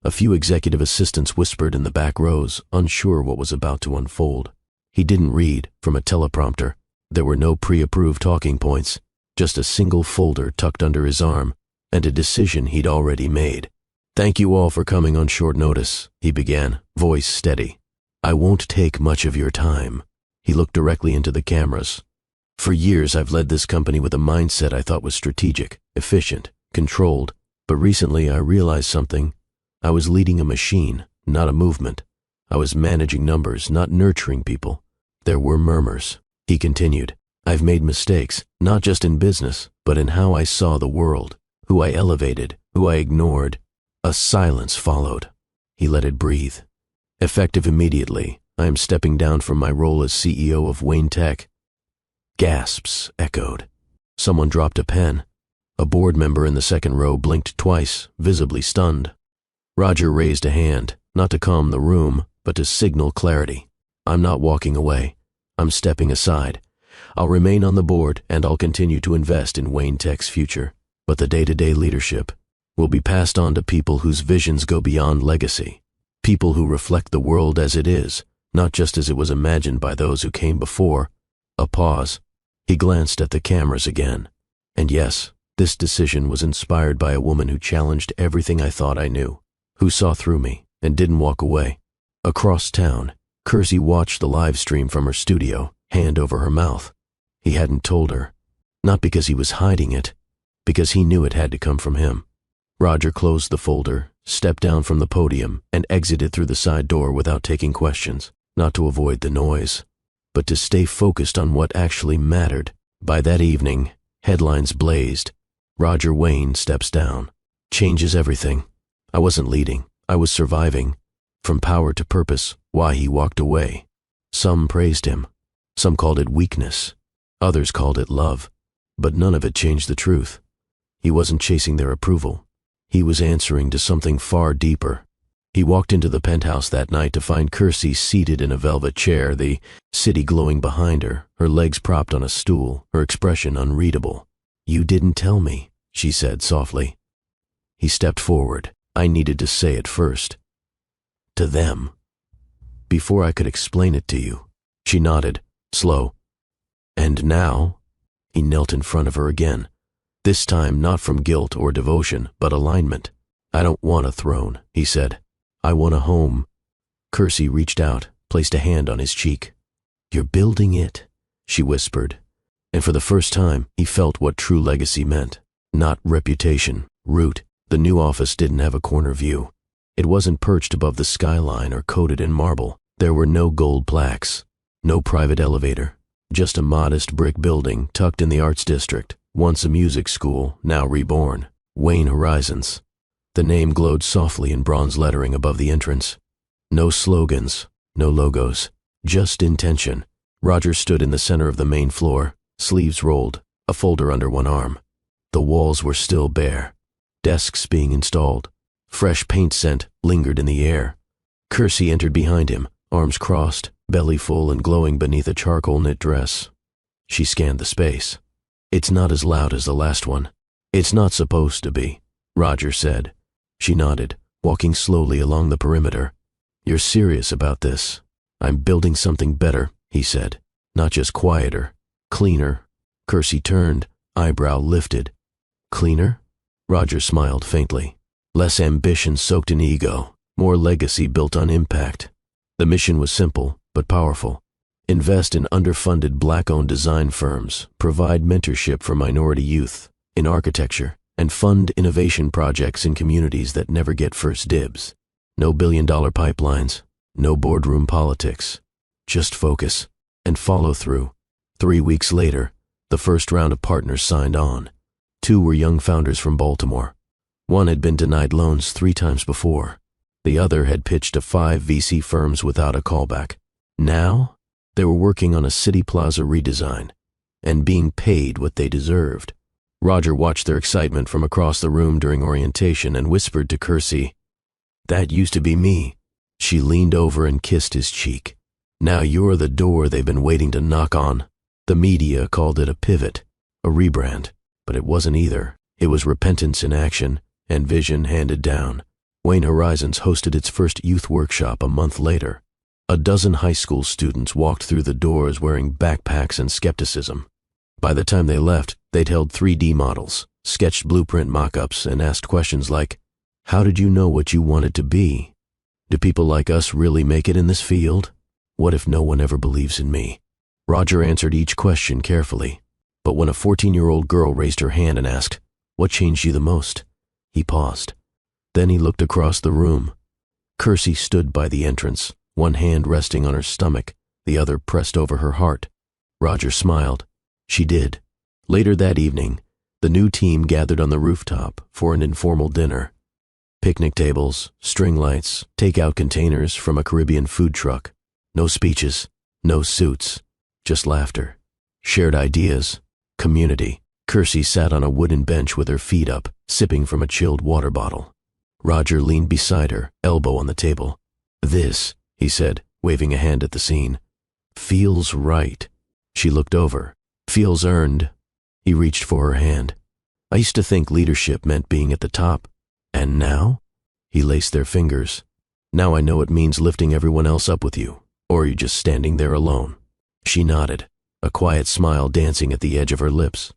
A few executive assistants whispered in the back rows, unsure what was about to unfold. He didn't read from a teleprompter. There were no pre-approved talking points, just a single folder tucked under his arm, and a decision he'd already made. "Thank you all for coming on short notice," he began, voice steady. "I won't take much of your time." He looked directly into the cameras. For years, I've led this company with a mindset I thought was strategic, efficient, controlled, but recently I realized something. I was leading a machine, not a movement. I was managing numbers, not nurturing people. There were murmurs. He continued. I've made mistakes, not just in business, but in how I saw the world, who I elevated, who I ignored. A silence followed. He let it breathe. Effective immediately, I am stepping down from my role as CEO of Wayne Tech. Gasps echoed. Someone dropped a pen. A board member in the second row blinked twice, visibly stunned. Roger raised a hand, not to calm the room, but to signal clarity. I'm not walking away. I'm stepping aside. I'll remain on the board and I'll continue to invest in Wayne Tech's future. But the day-to-day leadership will be passed on to people whose visions go beyond legacy. People who reflect the world as it is, not just as it was imagined by those who came before. A pause. He glanced at the cameras again. And yes, this decision was inspired by a woman who challenged everything I thought I knew, who saw through me and didn't walk away. Across town, Kersey watched the live stream from her studio, hand over her mouth. He hadn't told her. Not because he was hiding it, because he knew it had to come from him. Roger closed the folder, stepped down from the podium, and exited through the side door without taking questions, not to avoid the noise, but to stay focused on what actually mattered. By that evening, headlines blazed. Roger Wayne steps down. Changes everything. I wasn't leading. I was surviving. From power to purpose, why he walked away. Some praised him. Some called it weakness. Others called it love. But none of it changed the truth. He wasn't chasing their approval. He was answering to something far deeper. He walked into the penthouse that night to find Kersey seated in a velvet chair, the city glowing behind her, her legs propped on a stool, her expression unreadable. You didn't tell me, she said softly. He stepped forward. I needed to say it first. To them. Before I could explain it to you. She nodded, slow. And now? He knelt in front of her again. This time not from guilt or devotion, but alignment. I don't want a throne, he said. I want a home. Kersey reached out, placed a hand on his cheek. You're building it, she whispered. And for the first time, he felt what true legacy meant. Not reputation, root. The new office didn't have a corner view. It wasn't perched above the skyline or coated in marble. There were no gold plaques, no private elevator, just a modest brick building tucked in the arts district, once a music school, now reborn. Wayne Horizons. The name glowed softly in bronze lettering above the entrance. No slogans, no logos, just intention. Roger stood in the center of the main floor, sleeves rolled, a folder under one arm. The walls were still bare. Desks being installed. Fresh paint scent lingered in the air. Kersey entered behind him, arms crossed, belly full and glowing beneath a charcoal knit dress. She scanned the space. It's not as loud as the last one. It's not supposed to be, Roger said. She nodded, walking slowly along the perimeter. You're serious about this. I'm building something better, he said. Not just quieter, cleaner. Kersey turned, eyebrow lifted. Cleaner? Roger smiled faintly. Less ambition soaked in ego, more legacy built on impact. The mission was simple, but powerful. Invest in underfunded black-owned design firms, provide mentorship for minority youth, in architecture, and fund innovation projects in communities that never get first dibs. No billion-dollar pipelines, no boardroom politics. Just focus and follow through. 3 weeks later, the first round of partners signed on. 2 were young founders from Baltimore. One had been denied loans 3 times before. The other had pitched to 5 VC firms without a callback. Now, they were working on a city plaza redesign and being paid what they deserved. Roger watched their excitement from across the room during orientation and whispered to Kersey, "That used to be me." She leaned over and kissed his cheek. "Now you're the door they've been waiting to knock on." The media called it a pivot, a rebrand, but it wasn't either. It was repentance in action and vision handed down. Wayne Horizons hosted its first youth workshop a month later. A dozen high school students walked through the doors wearing backpacks and skepticism. By the time they left, they'd held 3D models, sketched blueprint mock-ups, and asked questions like, "How did you know what you wanted to be? Do people like us really make it in this field? What if no one ever believes in me?" Roger answered each question carefully. But when a 14-year-old girl raised her hand and asked, "What changed you the most?" he paused. Then he looked across the room. Kersey stood by the entrance, one hand resting on her stomach, the other pressed over her heart. Roger smiled. She did. Later that evening, the new team gathered on the rooftop for an informal dinner. Picnic tables, string lights, takeout containers from a Caribbean food truck. No speeches, no suits, just laughter. Shared ideas, community. Kersey sat on a wooden bench with her feet up, sipping from a chilled water bottle. Roger leaned beside her, elbow on the table. "This," he said, waving a hand at the scene, "feels right." She looked over. "Feels earned." He reached for her hand. "I used to think leadership meant being at the top. And now?" He laced their fingers. "Now I know it means lifting everyone else up with you, or you're just standing there alone." She nodded, a quiet smile dancing at the edge of her lips.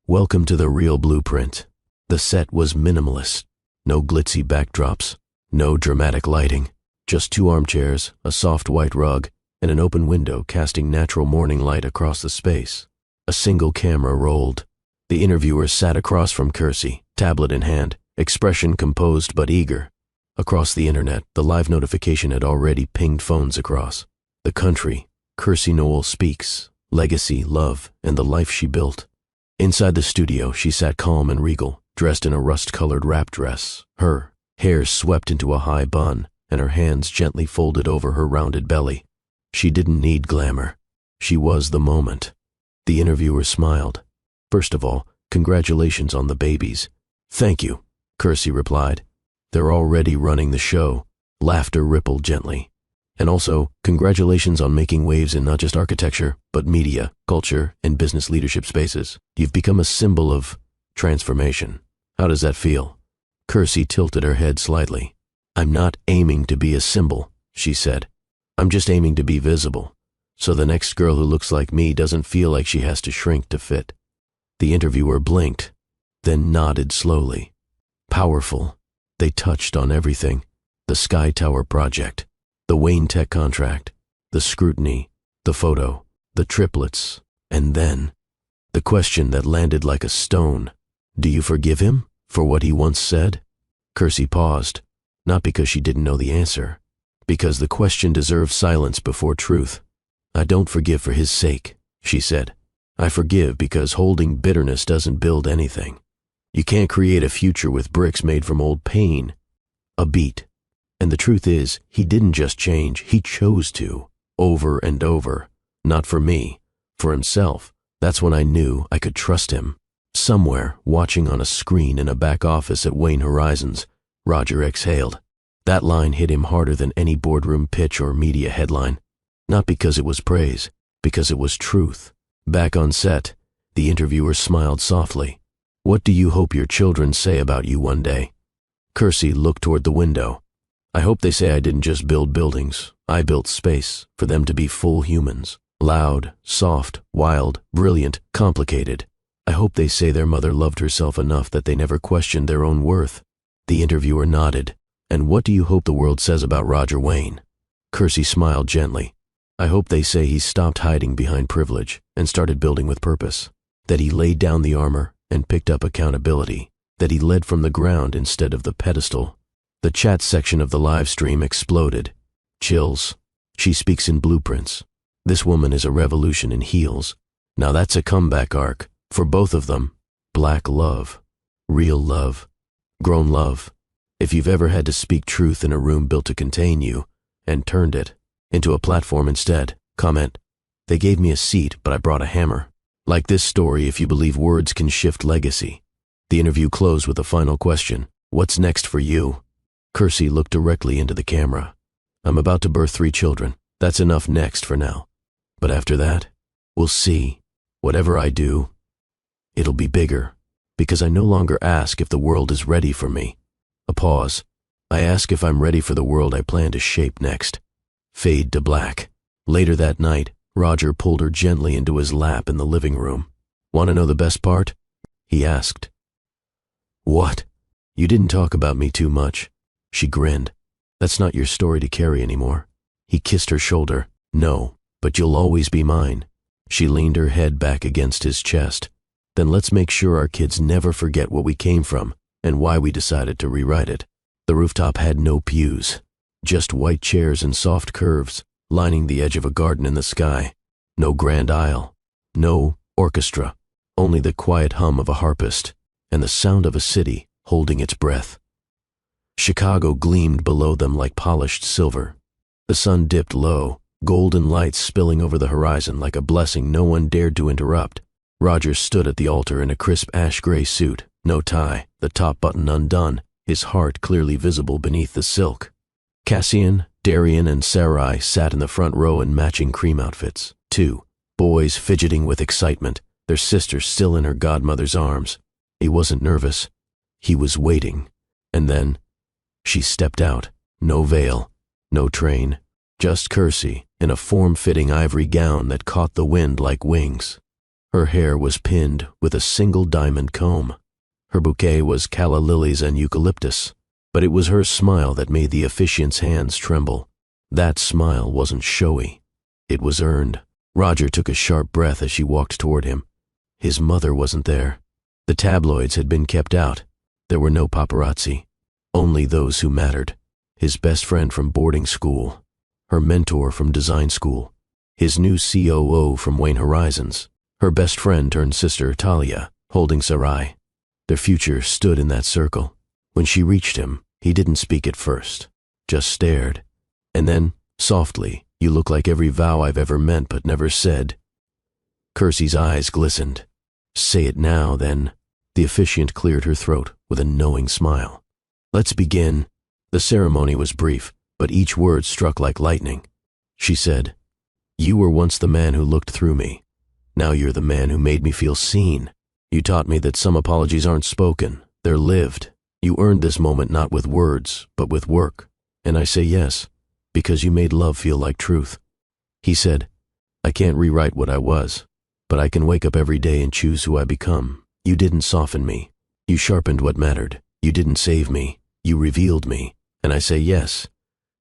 Welcome to the real blueprint. The set was minimalist. No glitzy backdrops, no dramatic lighting, just 2 armchairs, a soft white rug, and an open window casting natural morning light across the space. A single camera rolled. The interviewer sat across from Kersey, tablet in hand, expression composed but eager. Across the internet, the live notification had already pinged phones across. The country, Kersey Noel speaks, legacy, love, and the life she built. Inside the studio, she sat calm and regal, dressed in a rust-colored wrap dress, her hair swept into a high bun, and her hands gently folded over her rounded belly. She didn't need glamour. She was the moment. The interviewer smiled. "First of all, congratulations on the babies." "Thank you," Kersey replied. "They're already running the show." Laughter rippled gently. "And also, congratulations on making waves in not just architecture, but media, culture, and business leadership spaces. You've become a symbol of transformation. How does that feel?" Kersey tilted her head slightly. "I'm not aiming to be a symbol," she said. "I'm just aiming to be visible, so the next girl who looks like me doesn't feel like she has to shrink to fit." The interviewer blinked, then nodded slowly. Powerful. They touched on everything. The Sky Tower project, the Wayne Tech contract, the scrutiny, the photo, the triplets, and then the question that landed like a stone. "Do you forgive him for what he once said?" Kersey paused, not because she didn't know the answer, because the question deserved silence before truth. "I don't forgive for his sake," she said. "I forgive because holding bitterness doesn't build anything. You can't create a future with bricks made from old pain." A beat. And the truth is, he didn't just change, he chose to, over and over. Not for me, for himself. That's when I knew I could trust him. Somewhere, watching on a screen in a back office at Wayne Horizons, Roger exhaled. That line hit him harder than any boardroom pitch or media headline. Not because it was praise, because it was truth. Back on set, the interviewer smiled softly. "What do you hope your children say about you one day?" Kersey looked toward the window. "I hope they say I didn't just build buildings. I built space for them to be full humans. Loud, soft, wild, brilliant, complicated. I hope they say their mother loved herself enough that they never questioned their own worth." The interviewer nodded. "And what do you hope the world says about Roger Wayne?" Kersey smiled gently. "I hope they say he stopped hiding behind privilege and started building with purpose. That he laid down the armor and picked up accountability. That he led from the ground instead of the pedestal." The chat section of the live stream exploded. Chills. "She speaks in blueprints. This woman is a revolution in heels. Now that's a comeback arc. For both of them. Black love. Real love. Grown love. If you've ever had to speak truth in a room built to contain you, and turned it into a platform instead, comment, 'They gave me a seat, but I brought a hammer.' Like this story if you believe words can shift legacy." The interview closed with a final question. "What's next for you?" Kersey looked directly into the camera. "I'm about to birth 3 children. That's enough next for now. But after that, we'll see. Whatever I do, it'll be bigger, because I no longer ask if the world is ready for me." A pause. "I ask if I'm ready for the world I plan to shape next." Fade to black. Later that night, Roger pulled her gently into his lap in the living room. "Want to know the best part?" he asked. "What?" "You didn't talk about me too much." She grinned. "That's not your story to carry anymore." He kissed her shoulder. "No, but you'll always be mine. She leaned her head back against his chest. Then let's make sure our kids never forget what we came from and why we decided to rewrite it. The rooftop had no pews, just white chairs and soft curves lining the edge of a garden in the sky. No grand aisle, no orchestra, only the quiet hum of a harpist and the sound of a city holding its breath. Chicago gleamed below them like polished silver. The sun dipped low, golden lights spilling over the horizon like a blessing no one dared to interrupt. Roger stood at the altar in a crisp ash-gray suit, no tie, the top button undone, his heart clearly visible beneath the silk. Cassian, Darian, and Sarai sat in the front row in matching cream outfits. 2 boys fidgeting with excitement, their sister still in her godmother's arms. He wasn't nervous. He was waiting. And then she stepped out. No veil, no train, just Kersey in a form-fitting ivory gown that caught the wind like wings. Her hair was pinned with a single diamond comb. Her bouquet was calla lilies and eucalyptus, but it was her smile that made the officiant's hands tremble. That smile wasn't showy. It was earned. Roger took a sharp breath as she walked toward him. His mother wasn't there. The tabloids had been kept out. There were no paparazzi. Only those who mattered. His best friend from boarding school, her mentor from design school, his new COO from Wayne Horizons, her best friend turned sister Talia, holding Sarai. Their future stood in that circle. When she reached him, he didn't speak at first, just stared. And then, softly, "You look like every vow I've ever meant but never said." Kersey's eyes glistened. "Say it now, then." The officiant cleared her throat with a knowing smile. "Let's begin." The ceremony was brief, but each word struck like lightning. She said, "You were once the man who looked through me. Now you're the man who made me feel seen. You taught me that some apologies aren't spoken, they're lived. You earned this moment not with words, but with work. And I say yes, because you made love feel like truth." He said, "I can't rewrite what I was, but I can wake up every day and choose who I become. You didn't soften me. You sharpened what mattered. You didn't save me. You revealed me. And I say yes,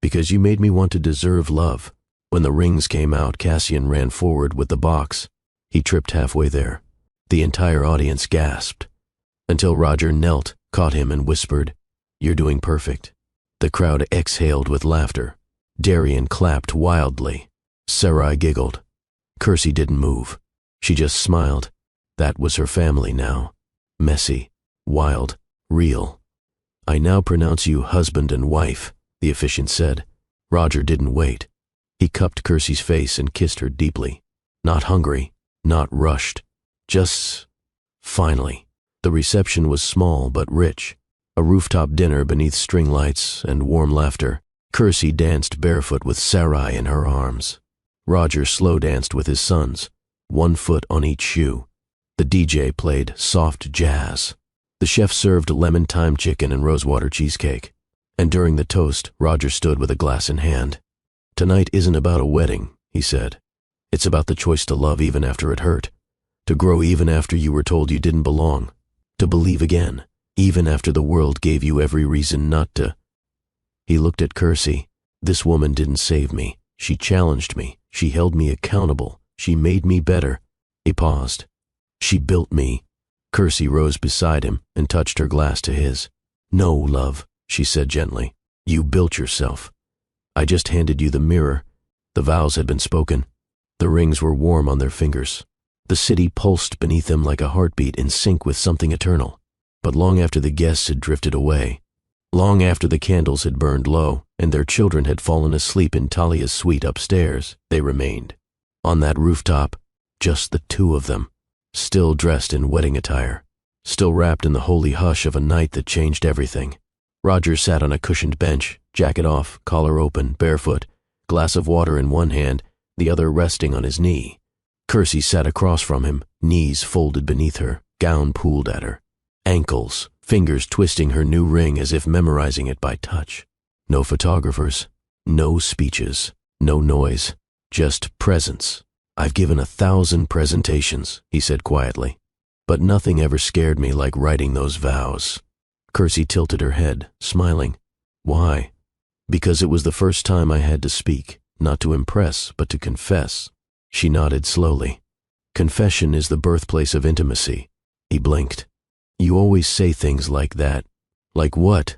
because you made me want to deserve love." When the rings came out, Cassian ran forward with the box. He tripped halfway there. The entire audience gasped, until Roger knelt, caught him, and whispered, "You're doing perfect." The crowd exhaled with laughter. Darian clapped wildly. Sarai giggled. Kersey didn't move. She just smiled. That was her family now. Messy, wild, real. "I now pronounce you husband and wife," the officiant said. Roger didn't wait. He cupped Kersey's face and kissed her deeply. Not hungry, not rushed. Just finally. The reception was small but rich. A rooftop dinner beneath string lights and warm laughter. Kersey danced barefoot with Sarai in her arms. Roger slow danced with his sons, 1 foot on each shoe. The DJ played soft jazz. The chef served lemon thyme chicken and rosewater cheesecake. And during the toast, Roger stood with a glass in hand. "Tonight isn't about a wedding," he said. "It's about the choice to love even after it hurt. To grow even after you were told you didn't belong. To believe again, even after the world gave you every reason not to." He looked at Kersey. "This woman didn't save me. She challenged me. She held me accountable. She made me better." He paused. "She built me." Kersey rose beside him and touched her glass to his. "No, love," she said gently. "You built yourself. I just handed you the mirror." The vows had been spoken. The rings were warm on their fingers. The city pulsed beneath them like a heartbeat in sync with something eternal. But long after the guests had drifted away, long after the candles had burned low and their children had fallen asleep in Talia's suite upstairs, they remained. On that rooftop, just the 2 of them, still dressed in wedding attire, still wrapped in the holy hush of a night that changed everything. Roger sat on a cushioned bench, jacket off, collar open, barefoot, glass of water in one hand, the other resting on his knee. Kersey sat across from him, knees folded beneath her, gown pulled at her. Ankles, fingers twisting her new ring as if memorizing it by touch. No photographers, no speeches, no noise, just presence. "I've given 1,000 presentations," he said quietly, "but nothing ever scared me like writing those vows." Kersey tilted her head, smiling. "Why?" "Because it was the first time I had to speak, not to impress, but to confess." She nodded slowly. Confession is the birthplace of intimacy. He blinked. You always say things like that. Like what?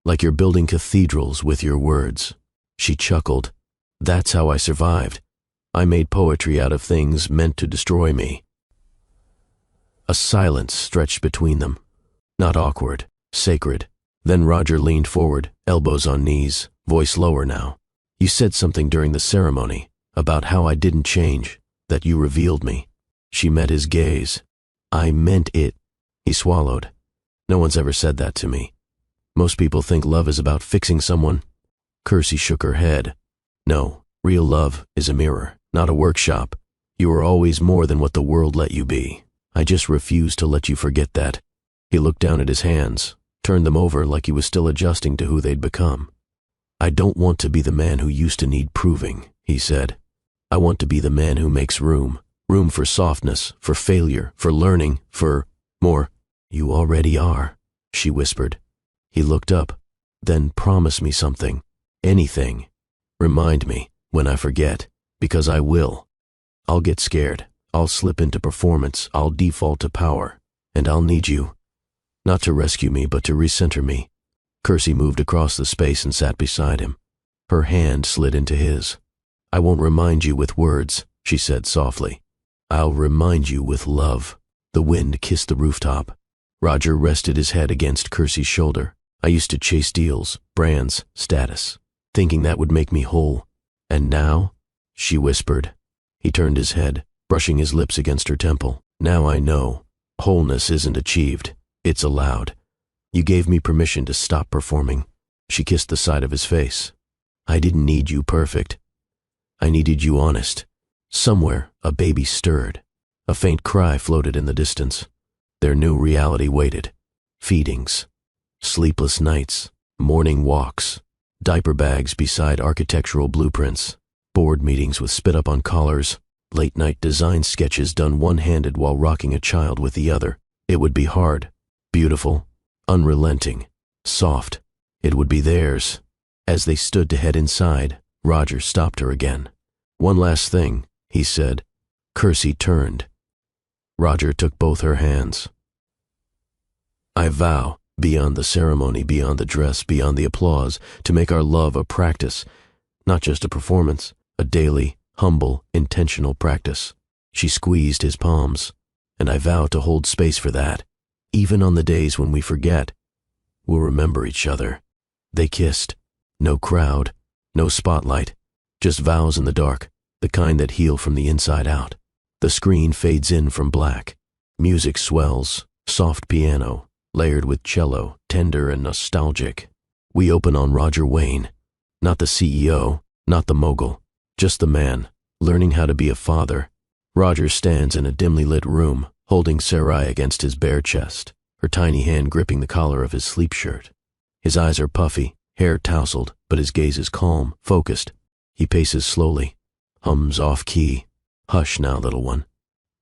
Like you're building cathedrals with your words. She chuckled. That's how I survived. I made poetry out of things meant to destroy me. A silence stretched between them. Not awkward, sacred. Then Roger leaned forward, elbows on knees, voice lower now. You said something during the ceremony about how I didn't change, that you revealed me. She met his gaze. I meant it. He swallowed. No one's ever said that to me. Most people think love is about fixing someone. Kersey shook her head. No, real love is a mirror, not a workshop. You are always more than what the world let you be. I just refuse to let you forget that. He looked down at his hands, turned them over like he was still adjusting to who they'd become. I don't want to be the man who used to need proving, he said. I want to be the man who makes room for softness, for failure, for learning, for more. You already are, she whispered. He looked up. Then promise me something. Anything. Remind me when I forget, because I will. I'll get scared. I'll slip into performance. I'll default to power. And I'll need you. Not to rescue me, but to recenter me. Kersey moved across the space and sat beside him. Her hand slid into his. I won't remind you with words, she said softly. I'll remind you with love. The wind kissed the rooftop. Roger rested his head against Kersey's shoulder. I used to chase deals, brands, status, thinking that would make me whole. And now? She whispered. He turned his head, brushing his lips against her temple. Now I know. Wholeness isn't achieved. It's allowed. You gave me permission to stop performing. She kissed the side of his face. I didn't need you perfect. I needed you honest. Somewhere, a baby stirred. A faint cry floated in the distance. Their new reality waited. Feedings. Sleepless nights. Morning walks. Diaper bags beside architectural blueprints. Board meetings with spit-up on collars. Late-night design sketches done one-handed while rocking a child with the other. It would be hard. Beautiful. Unrelenting. Soft. It would be theirs. As they stood to head inside, Roger stopped her again. One last thing, he said. Kersey turned. Roger took both her hands. I vow, beyond the ceremony, beyond the dress, beyond the applause, to make our love a practice, not just a performance, a daily, humble, intentional practice. She squeezed his palms, and I vow to hold space for that. Even on the days when we forget, we'll remember each other. They kissed. No crowd, no spotlight, just vows in the dark, the kind that heal from the inside out. The screen fades in from black. Music swells, soft piano, layered with cello, tender and nostalgic. We open on Roger Wayne, not the CEO, not the mogul, just the man, learning how to be a father. Roger stands in a dimly lit room, holding Sarai against his bare chest, her tiny hand gripping the collar of his sleep shirt. His eyes are puffy, hair tousled, but his gaze is calm, focused. He paces slowly, hums off-key. Hush now, little one.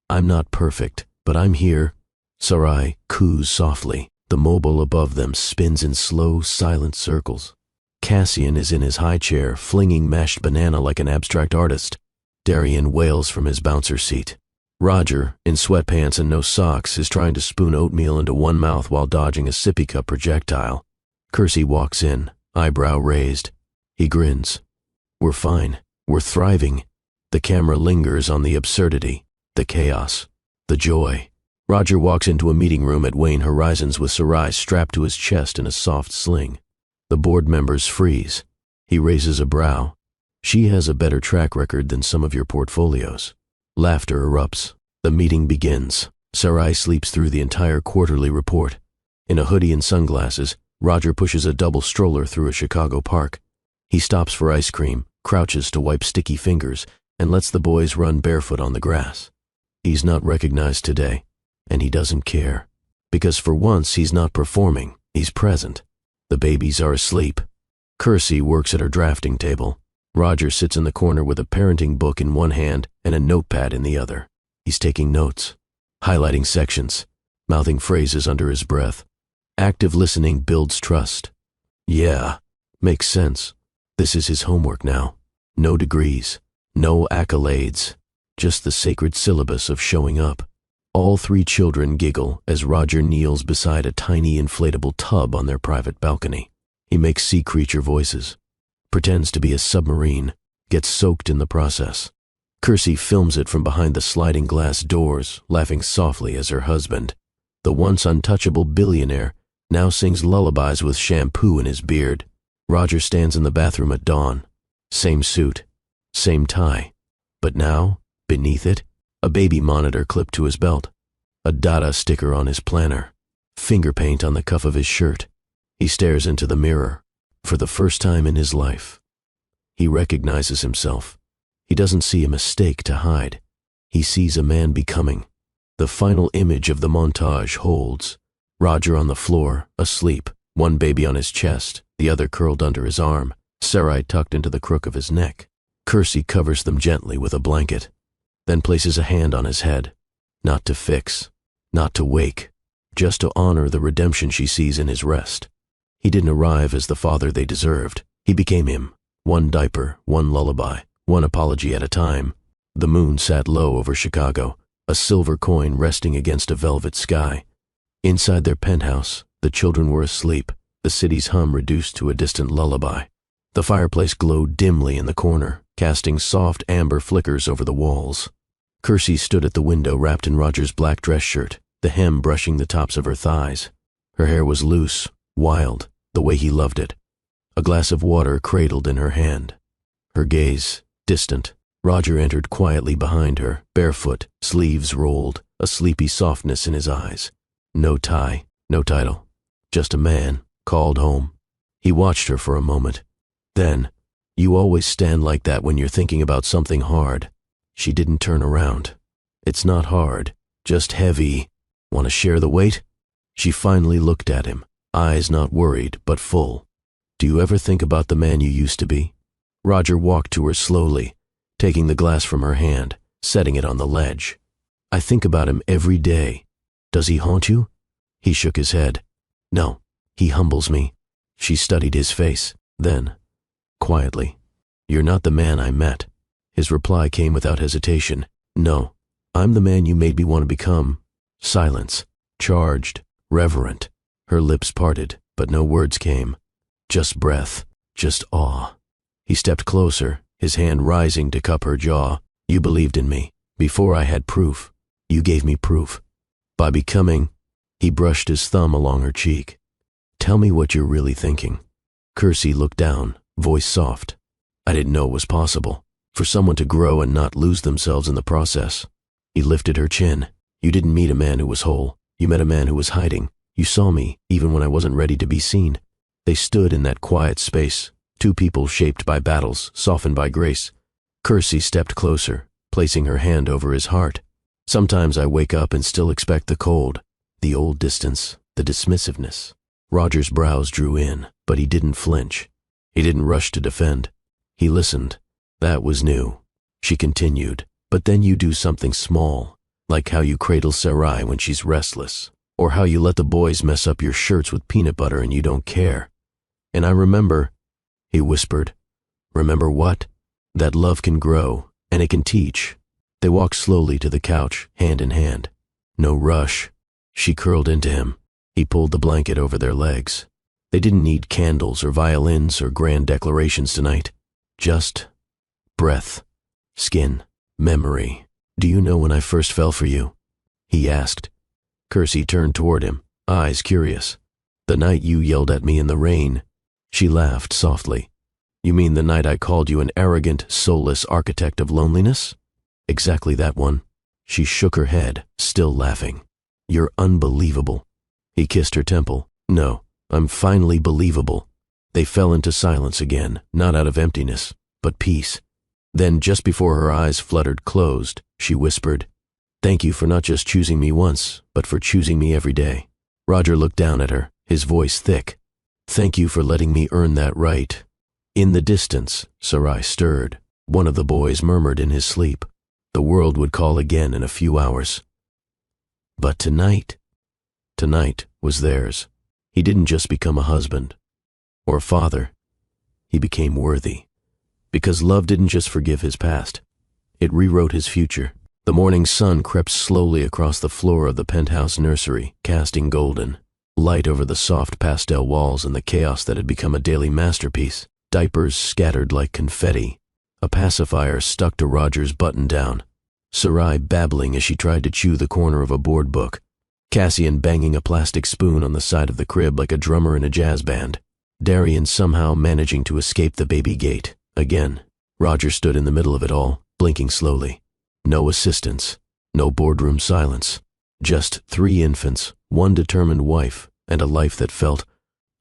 I'm not perfect, but I'm here. Sarai coos softly. The mobile above them spins in slow, silent circles. Cassian is in his high chair, flinging mashed banana like an abstract artist. Darian wails from his bouncer seat. Roger, in sweatpants and no socks, is trying to spoon oatmeal into one mouth while dodging a sippy cup projectile. Kersey walks in, eyebrow raised. He grins. We're fine. We're thriving. The camera lingers on the absurdity, the chaos, the joy. Roger walks into a meeting room at Wayne Horizons with Sarai strapped to his chest in a soft sling. The board members freeze. He raises a brow. She has a better track record than some of your portfolios. Laughter erupts. The meeting begins. Sarai sleeps through the entire quarterly report. In a hoodie and sunglasses, Roger pushes a double stroller through a Chicago park. He stops for ice cream, crouches to wipe sticky fingers, and lets the boys run barefoot on the grass. He's not recognized today, and he doesn't care. Because for once he's not performing, he's present. The babies are asleep. Kersey works at her drafting table. Roger sits in the corner with a parenting book in one hand and a notepad in the other. He's taking notes, highlighting sections, mouthing phrases under his breath. Active listening builds trust. Yeah, makes sense. This is his homework now. No degrees, no accolades, just the sacred syllabus of showing up. All three children giggle as Roger kneels beside a tiny inflatable tub on their private balcony. He makes sea creature voices, pretends to be a submarine, gets soaked in the process. Kersey films it from behind the sliding glass doors, laughing softly as her husband, the once untouchable billionaire, now sings lullabies with shampoo in his beard. Roger stands in the bathroom at dawn. Same suit, same tie. But now, beneath it, a baby monitor clipped to his belt, a Dada sticker on his planner, finger paint on the cuff of his shirt. He stares into the mirror. For the first time in his life, he recognizes himself. He doesn't see a mistake to hide. He sees a man becoming. The final image of the montage holds. Roger on the floor, asleep, one baby on his chest, the other curled under his arm, Sarai tucked into the crook of his neck. Kersey covers them gently with a blanket, then places a hand on his head. Not to fix, not to wake, just to honor the redemption she sees in his rest. He didn't arrive as the father they deserved. He became him. One diaper, one lullaby, one apology at a time. The moon sat low over Chicago, a silver coin resting against a velvet sky. Inside their penthouse, the children were asleep, the city's hum reduced to a distant lullaby. The fireplace glowed dimly in the corner, casting soft amber flickers over the walls. Kersey stood at the window wrapped in Roger's black dress shirt, the hem brushing the tops of her thighs. Her hair was loose, wild, the way he loved it. A glass of water cradled in her hand. Her gaze, distant. Roger entered quietly behind her, barefoot, sleeves rolled, a sleepy softness in his eyes. No tie, no title. Just a man, called home. He watched her for a moment. Then, "You always stand like that when you're thinking about something hard." She didn't turn around. "It's not hard, just heavy. Want to share the weight?" She finally looked at him, eyes not worried but full. "Do you ever think about the man you used to be?" Roger walked to her slowly, taking the glass from her hand, setting it on the ledge. "I think about him every day. Does he haunt you?" He shook his head. "No, he humbles me." She studied his face, then, quietly, "You're not the man I met." His reply came without hesitation. "No, I'm the man you made me want to become." Silence, charged, reverent. Her lips parted, but no words came. Just breath, just awe. He stepped closer, his hand rising to cup her jaw. "You believed in me, before I had proof. You gave me proof. By becoming..." He brushed his thumb along her cheek. "Tell me what you're really thinking." Kersey looked down, voice soft. "I didn't know it was possible, for someone to grow and not lose themselves in the process." He lifted her chin. "You didn't meet a man who was whole. You met a man who was hiding. You saw me, even when I wasn't ready to be seen." They stood in that quiet space, two people shaped by battles, softened by grace. Kersey stepped closer, placing her hand over his heart. "Sometimes I wake up and still expect the cold, the old distance, the dismissiveness." Roger's brows drew in, but he didn't flinch. He didn't rush to defend. He listened. "That was new." She continued, "But then you do something small, like how you cradle Sarai when she's restless, or how you let the boys mess up your shirts with peanut butter and you don't care. And I remember," he whispered. "Remember what? That love can grow, and it can teach." They walked slowly to the couch, hand in hand. No rush. She curled into him. He pulled the blanket over their legs. They didn't need candles or violins or grand declarations tonight. Just breath, skin, memory. "Do you know when I first fell for you?" he asked. Kersey turned toward him, eyes curious. "The night you yelled at me in the rain." She laughed softly. "You mean the night I called you an arrogant, soulless architect of loneliness?" "Exactly that one." She shook her head, still laughing. "You're unbelievable." He kissed her temple. "No, I'm finally believable." They fell into silence again, not out of emptiness, but peace. Then, just before her eyes fluttered closed, she whispered, "Thank you for not just choosing me once, but for choosing me every day." Roger looked down at her, his voice thick. "Thank you for letting me earn that right." In the distance, Sarai stirred. One of the boys murmured in his sleep. The world would call again in a few hours. But tonight was theirs. He didn't just become a husband or a father. He became worthy. Because love didn't just forgive his past. It rewrote his future. The morning sun crept slowly across the floor of the penthouse nursery, casting golden light over the soft pastel walls and the chaos that had become a daily masterpiece. Diapers scattered like confetti. A pacifier stuck to Roger's button-down. Sarai babbling as she tried to chew the corner of a board book. Cassian banging a plastic spoon on the side of the crib like a drummer in a jazz band. Darian somehow managing to escape the baby gate. Again, Roger stood in the middle of it all, blinking slowly. No assistance, no boardroom silence. Just 3 infants, 1 determined wife, and a life that felt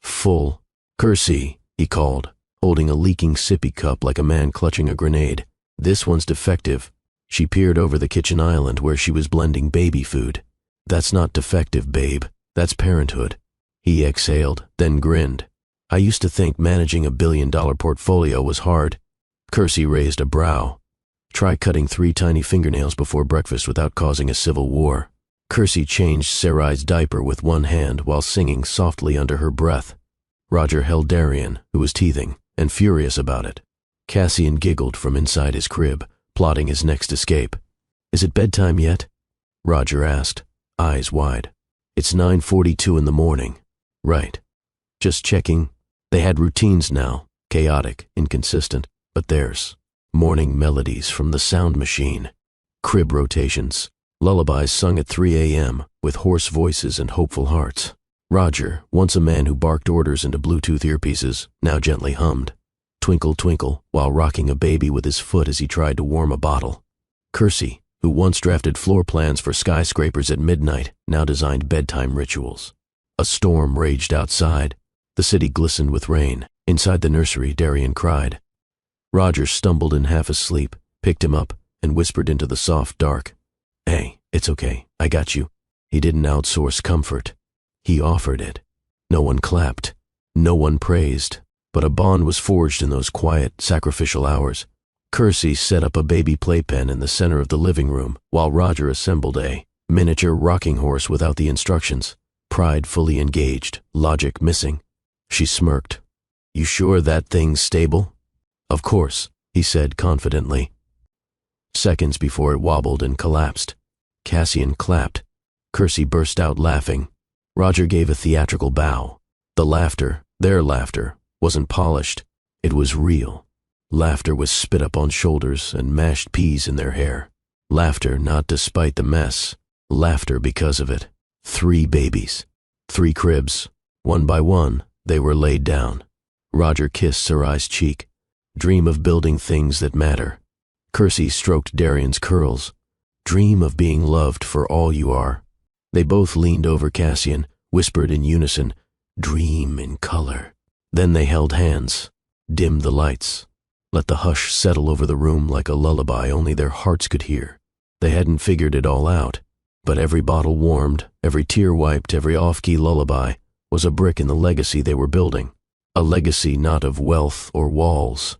full. "Kersey," he called, holding a leaking sippy cup like a man clutching a grenade. "This one's defective." She peered over the kitchen island where she was blending baby food. "That's not defective, babe. That's parenthood." He exhaled, then grinned. "I used to think managing a billion-dollar portfolio was hard." Kersey raised a brow. "Try cutting 3 tiny fingernails before breakfast without causing a civil war." Kersey changed Sarai's diaper with one hand while singing softly under her breath. Roger held Darian, who was teething, and furious about it. Cassian giggled from inside his crib, plotting his next escape. "Is it bedtime yet?" Roger asked, eyes wide. "It's 9:42 in the morning." "Right. Just checking." They had routines now, chaotic, inconsistent, but theirs. Morning melodies from the sound machine. Crib rotations. Lullabies sung at 3 a.m. with hoarse voices and hopeful hearts. Roger, once a man who barked orders into Bluetooth earpieces, now gently hummed "Twinkle, Twinkle" while rocking a baby with his foot as he tried to warm a bottle. Kersey, who once drafted floor plans for skyscrapers at midnight, now designed bedtime rituals. A storm raged outside. The city glistened with rain. Inside the nursery, Darian cried. Roger stumbled in half asleep, picked him up, and whispered into the soft dark, "Hey, it's okay, I got you." He didn't outsource comfort. He offered it. No one clapped. No one praised. But a bond was forged in those quiet, sacrificial hours. Kersey set up a baby playpen in the center of the living room, while Roger assembled a miniature rocking horse without the instructions. Pride fully engaged, logic missing. She smirked. "You sure that thing's stable?" "Of course," he said confidently. Seconds before it wobbled and collapsed. Cassian clapped. Kersey burst out laughing. Roger gave a theatrical bow. The laughter, their laughter, wasn't polished. It was real. Laughter with spit up on shoulders and mashed peas in their hair. Laughter not despite the mess. Laughter because of it. 3 babies. 3 cribs. One by one, they were laid down. Roger kissed Sarai's cheek. "Dream of building things that matter." Kersey stroked Darian's curls. "Dream of being loved for all you are." They both leaned over Cassian, whispered in unison, "Dream in color." Then they held hands, dimmed the lights, let the hush settle over the room like a lullaby only their hearts could hear. They hadn't figured it all out, but every bottle warmed, every tear wiped, every off-key lullaby was a brick in the legacy they were building. A legacy not of wealth or walls,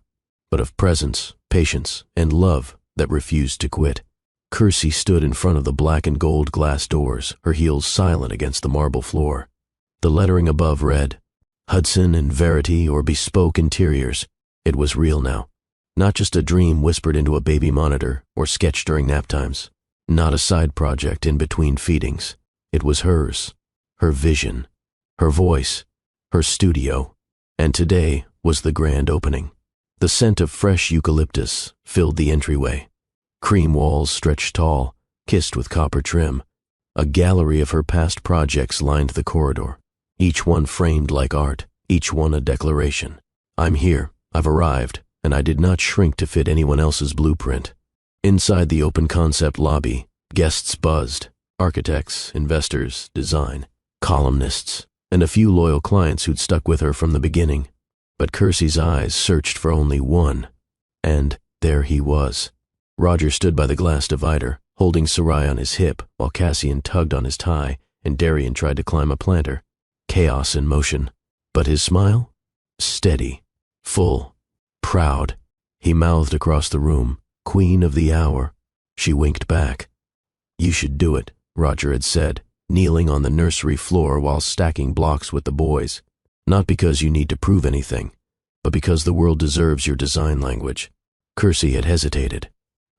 but of presence, patience, and love that refused to quit. Kersey stood in front of the black and gold glass doors, her heels silent against the marble floor. The lettering above read, Hudson and Verity or Bespoke Interiors. It was real now. Not just a dream whispered into a baby monitor or sketched during nap times. Not a side project in between feedings. It was hers, her vision, her voice, her studio. And today was the grand opening. The scent of fresh eucalyptus filled the entryway. Cream walls stretched tall, kissed with copper trim. A gallery of her past projects lined the corridor, each one framed like art, each one a declaration. "I'm here, I've arrived, and I did not shrink to fit anyone else's blueprint." Inside the open concept lobby, guests buzzed, architects, investors, design, columnists, and a few loyal clients who'd stuck with her from the beginning. But Kersey's eyes searched for only one, and there he was. Roger stood by the glass divider, holding Sarai on his hip while Cassian tugged on his tie and Darian tried to climb a planter. Chaos in motion. But his smile? Steady, full, proud. He mouthed across the room, "Queen of the hour." She winked back. "You should do it," Roger had said, kneeling on the nursery floor while stacking blocks with the boys. "Not because you need to prove anything, but because the world deserves your design language." Kersey had hesitated.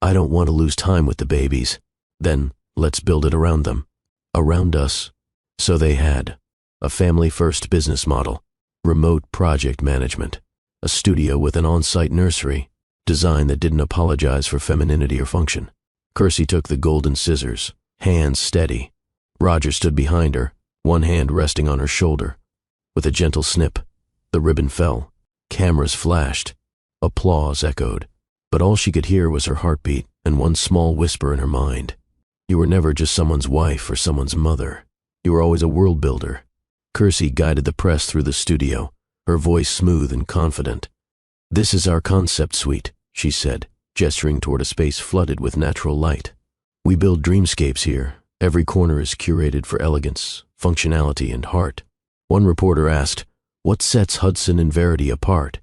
I don't want to lose time with the babies. Then, let's build it around them. Around us. So they had. A family-first business model. Remote project management. A studio with an on-site nursery. Design that didn't apologize for femininity or function. Kersey took the golden scissors, hands steady. Roger stood behind her, one hand resting on her shoulder. With a gentle snip, the ribbon fell. Cameras flashed. Applause echoed. But all she could hear was her heartbeat and one small whisper in her mind. You were never just someone's wife or someone's mother. You were always a world builder. Kersey guided the press through the studio, her voice smooth and confident. This is our concept suite, she said, gesturing toward a space flooded with natural light. We build dreamscapes here. Every corner is curated for elegance, functionality, and heart. One reporter asked, what sets Hudson and Verity apart?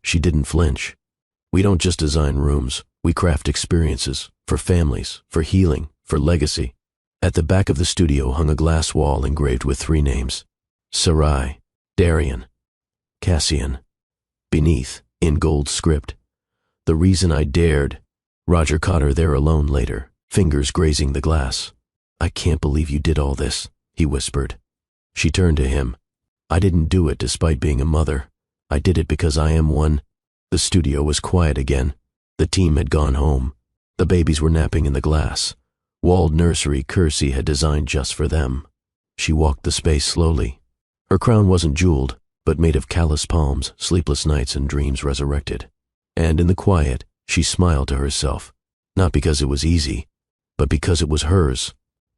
She didn't flinch. We don't just design rooms. We craft experiences for families, for healing, for legacy. At the back of the studio hung a glass wall engraved with 3 names. Sarai, Darian, Cassian. Beneath, in gold script, the reason I dared. Roger caught her there alone later, fingers grazing the glass. I can't believe you did all this, he whispered. She turned to him. I didn't do it despite being a mother. I did it because I am one. The studio was quiet again. The team had gone home. The babies were napping in the glass. Walled nursery Kersey had designed just for them. She walked the space slowly. Her crown wasn't jeweled, but made of callous palms, sleepless nights, and dreams resurrected. And in the quiet, she smiled to herself, not because it was easy, but because it was hers.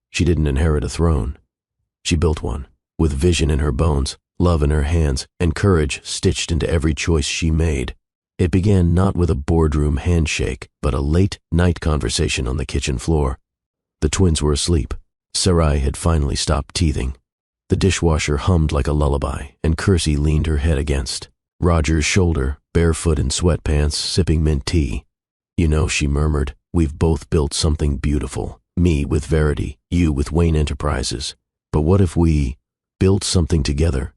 She didn't inherit a throne. She built one, with vision in her bones, love in her hands, and courage stitched into every choice she made. It began not with a boardroom handshake, but a late-night conversation on the kitchen floor. The twins were asleep. Sarai had finally stopped teething. The dishwasher hummed like a lullaby, and Kersey leaned her head against Roger's shoulder, barefoot in sweatpants, sipping mint tea. You know, she murmured, we've both built something beautiful. Me with Verity, you with Wayne Enterprises. But what if we built something together?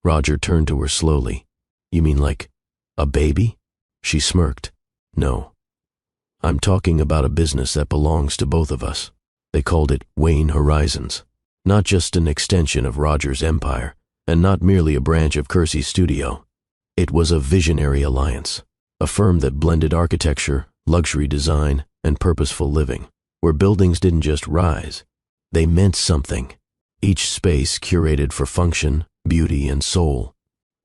Roger turned to her slowly. You mean like a baby? She smirked. No. I'm talking about a business that belongs to both of us. They called it Wayne Horizons. Not just an extension of Roger's empire, and not merely a branch of Kersey's studio. It was a visionary alliance, a firm that blended architecture, luxury design, and purposeful living, where buildings didn't just rise, they meant something. Each space curated for function, beauty, and soul.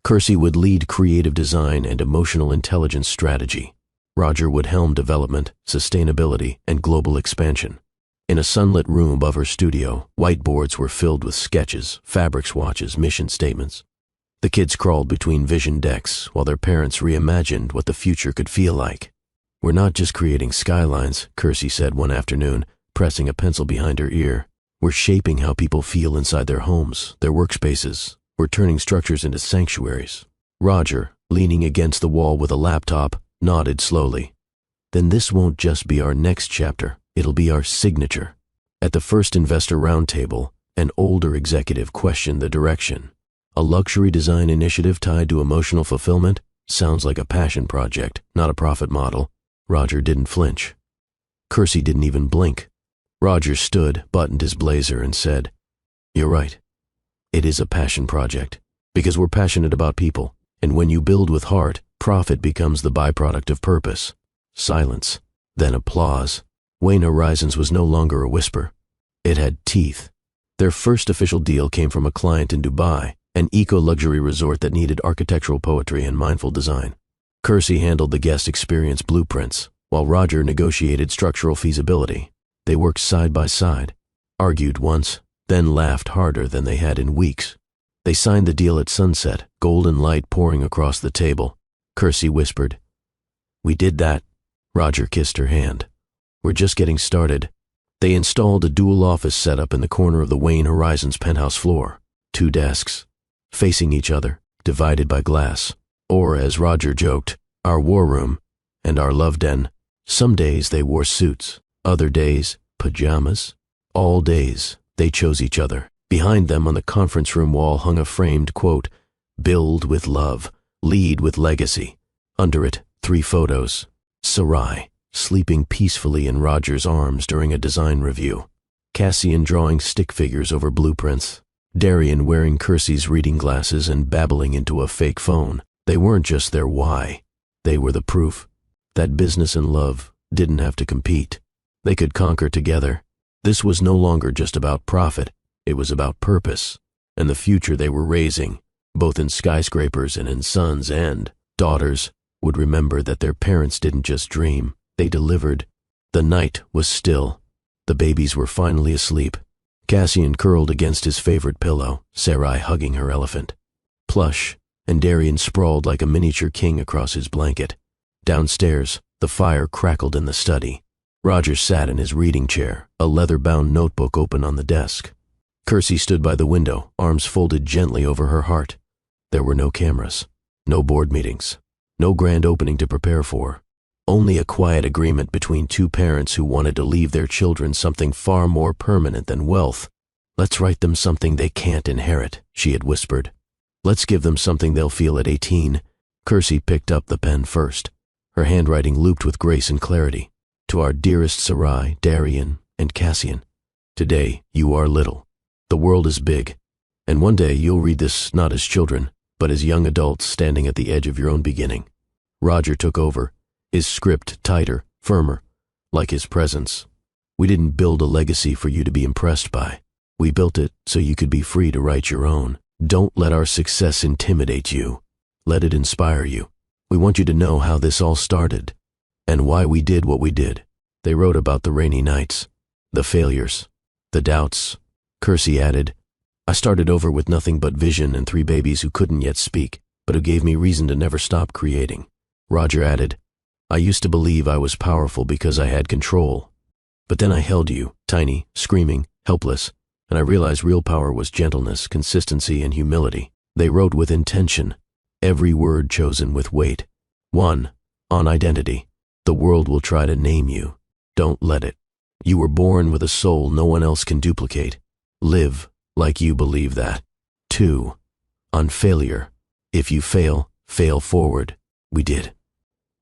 Kersey would lead creative design and emotional intelligence strategy. Roger would helm development, sustainability, and global expansion. In a sunlit room above her studio, whiteboards were filled with sketches, fabric swatches, mission statements. The kids crawled between vision decks while their parents reimagined what the future could feel like. We're not just creating skylines, Kersey said one afternoon, pressing a pencil behind her ear. We're shaping how people feel inside their homes, their workspaces. We're turning structures into sanctuaries. Roger, leaning against the wall with a laptop, nodded slowly. Then this won't just be our next chapter. It'll be our signature. At the first investor roundtable, an older executive questioned the direction. A luxury design initiative tied to emotional fulfillment sounds like a passion project, not a profit model. Roger didn't flinch. Kersey didn't even blink. Roger stood, buttoned his blazer, and said, You're right. It is a passion project, because we're passionate about people, and when you build with heart, profit becomes the byproduct of purpose. Silence, then applause. Wayne Horizons was no longer a whisper. It had teeth. Their first official deal came from a client in Dubai, an eco-luxury resort that needed architectural poetry and mindful design. Kersey handled the guest experience blueprints, while Roger negotiated structural feasibility. They worked side by side, argued once, then laughed harder than they had in weeks. They signed the deal at sunset, golden light pouring across the table. Kersey whispered, We did that. Roger kissed her hand. We're just getting started. They installed a dual office setup in the corner of the Wayne Horizons penthouse floor. 2 desks, facing each other, divided by glass. Or, as Roger joked, our war room and our love den. Some days they wore suits, other days, pajamas. All days, they chose each other. Behind them on the conference room wall hung a framed quote, Build with love, lead with legacy. Under it, 3 photos. Sarai, sleeping peacefully in Roger's arms during a design review. Cassian drawing stick figures over blueprints. Darian wearing Kersey's reading glasses and babbling into a fake phone. They weren't just their why. They were the proof that business and love didn't have to compete. They could conquer together. This was no longer just about profit. It was about purpose and the future they were raising, both in skyscrapers and in sons and daughters, would remember that their parents didn't just dream, they delivered. The night was still. The babies were finally asleep. Cassian curled against his favorite pillow, Sarai hugging her elephant. Plush, and Darian sprawled like a miniature king across his blanket. Downstairs, the fire crackled in the study. Roger sat in his reading chair, a leather-bound notebook open on the desk. Kersey stood by the window, arms folded gently over her heart. There were no cameras, no board meetings, no grand opening to prepare for. Only a quiet agreement between two parents who wanted to leave their children something far more permanent than wealth. "Let's write them something they can't inherit," she had whispered. "Let's give them something they'll feel at 18. Kersey picked up the pen first, her handwriting looped with grace and clarity. "To our dearest Sarai, Darian, and Cassian, today you are little. The world is big, and one day you'll read this not as children, but as young adults standing at the edge of your own beginning." Roger took over, his script tighter, firmer, like his presence. "We didn't build a legacy for you to be impressed by. We built it so you could be free to write your own. Don't let our success intimidate you. Let it inspire you. We want you to know how this all started, and why we did what we did." They wrote about the rainy nights, the failures, the doubts. Kersey added, "I started over with nothing but vision and 3 babies who couldn't yet speak, but who gave me reason to never stop creating." Roger added, "I used to believe I was powerful because I had control. But then I held you, tiny, screaming, helpless, and I realized real power was gentleness, consistency, and humility." They wrote with intention, every word chosen with weight. 1. On identity. "The world will try to name you. Don't let it. You were born with a soul no one else can duplicate. Live like you believe that." 2. On failure. "If you fail, fail forward." We did.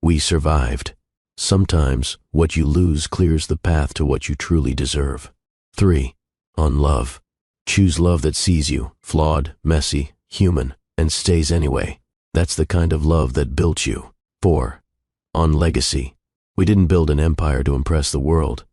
We survived. Sometimes what you lose clears the path to what you truly deserve. 3. On love. "Choose love that sees you, flawed, messy, human, and stays anyway. That's the kind of love that built you." 4. On legacy. "We didn't build an empire to impress the world.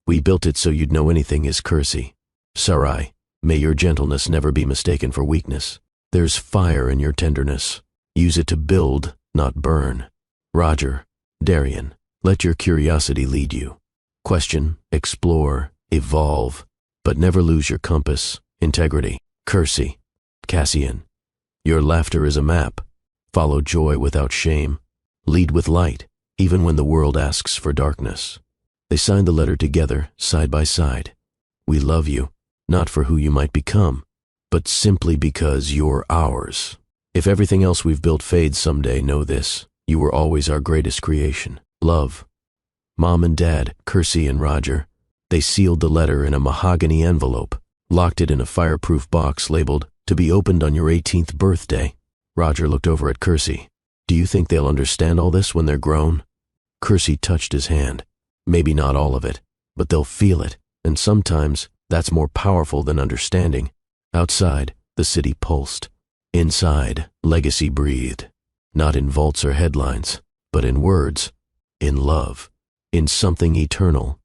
We built it so you'd know anything is Kersey. Sarai, may your gentleness never be mistaken for weakness. There's fire in your tenderness. Use it to build, not burn." Roger, Darian, let your curiosity lead you. Question, explore, evolve, but never lose your compass, integrity. Kersey, Cassian, your laughter is a map. Follow joy without shame. Lead with light, even when the world asks for darkness. They signed the letter together, side by side. "We love you, not for who you might become, but simply because you're ours. If everything else we've built fades someday, know this: you were always our greatest creation. Love." Mom and Dad, Kersey and Roger, they sealed the letter in a mahogany envelope, locked it in a fireproof box labeled, "To be opened on your 18th birthday." Roger looked over at Kersey. "Do you think they'll understand all this when they're grown?" Kersey touched his hand. "Maybe not all of it, but they'll feel it, and sometimes that's more powerful than understanding." Outside, the city pulsed. Inside, legacy breathed. Not in vaults or headlines, but in words, in love, in something eternal.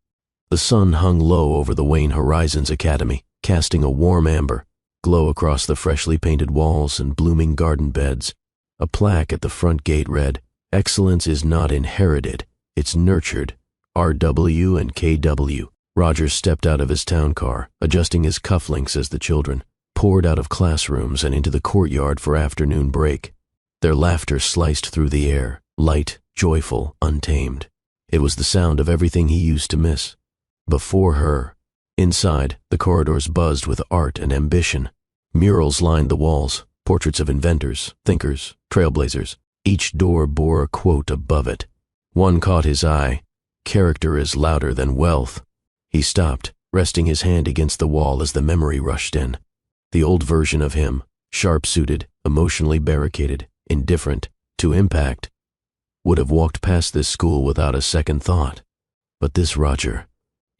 The sun hung low over the Wayne Horizons Academy, casting a warm amber glow across the freshly painted walls and blooming garden beds. A plaque at the front gate read, "Excellence is not inherited, it's nurtured. R.W. and K.W." Roger stepped out of his town car, adjusting his cufflinks as the children poured out of classrooms and into the courtyard for afternoon break. Their laughter sliced through the air, light, joyful, untamed. It was the sound of everything he used to miss. Before her, inside, the corridors buzzed with art and ambition. Murals lined the walls, portraits of inventors, thinkers, trailblazers. Each door bore a quote above it. One caught his eye, "Character is louder than wealth." He stopped, resting his hand against the wall as the memory rushed in. The old version of him, sharp-suited, emotionally barricaded, indifferent to impact. would have walked past this school without a second thought. But this Roger,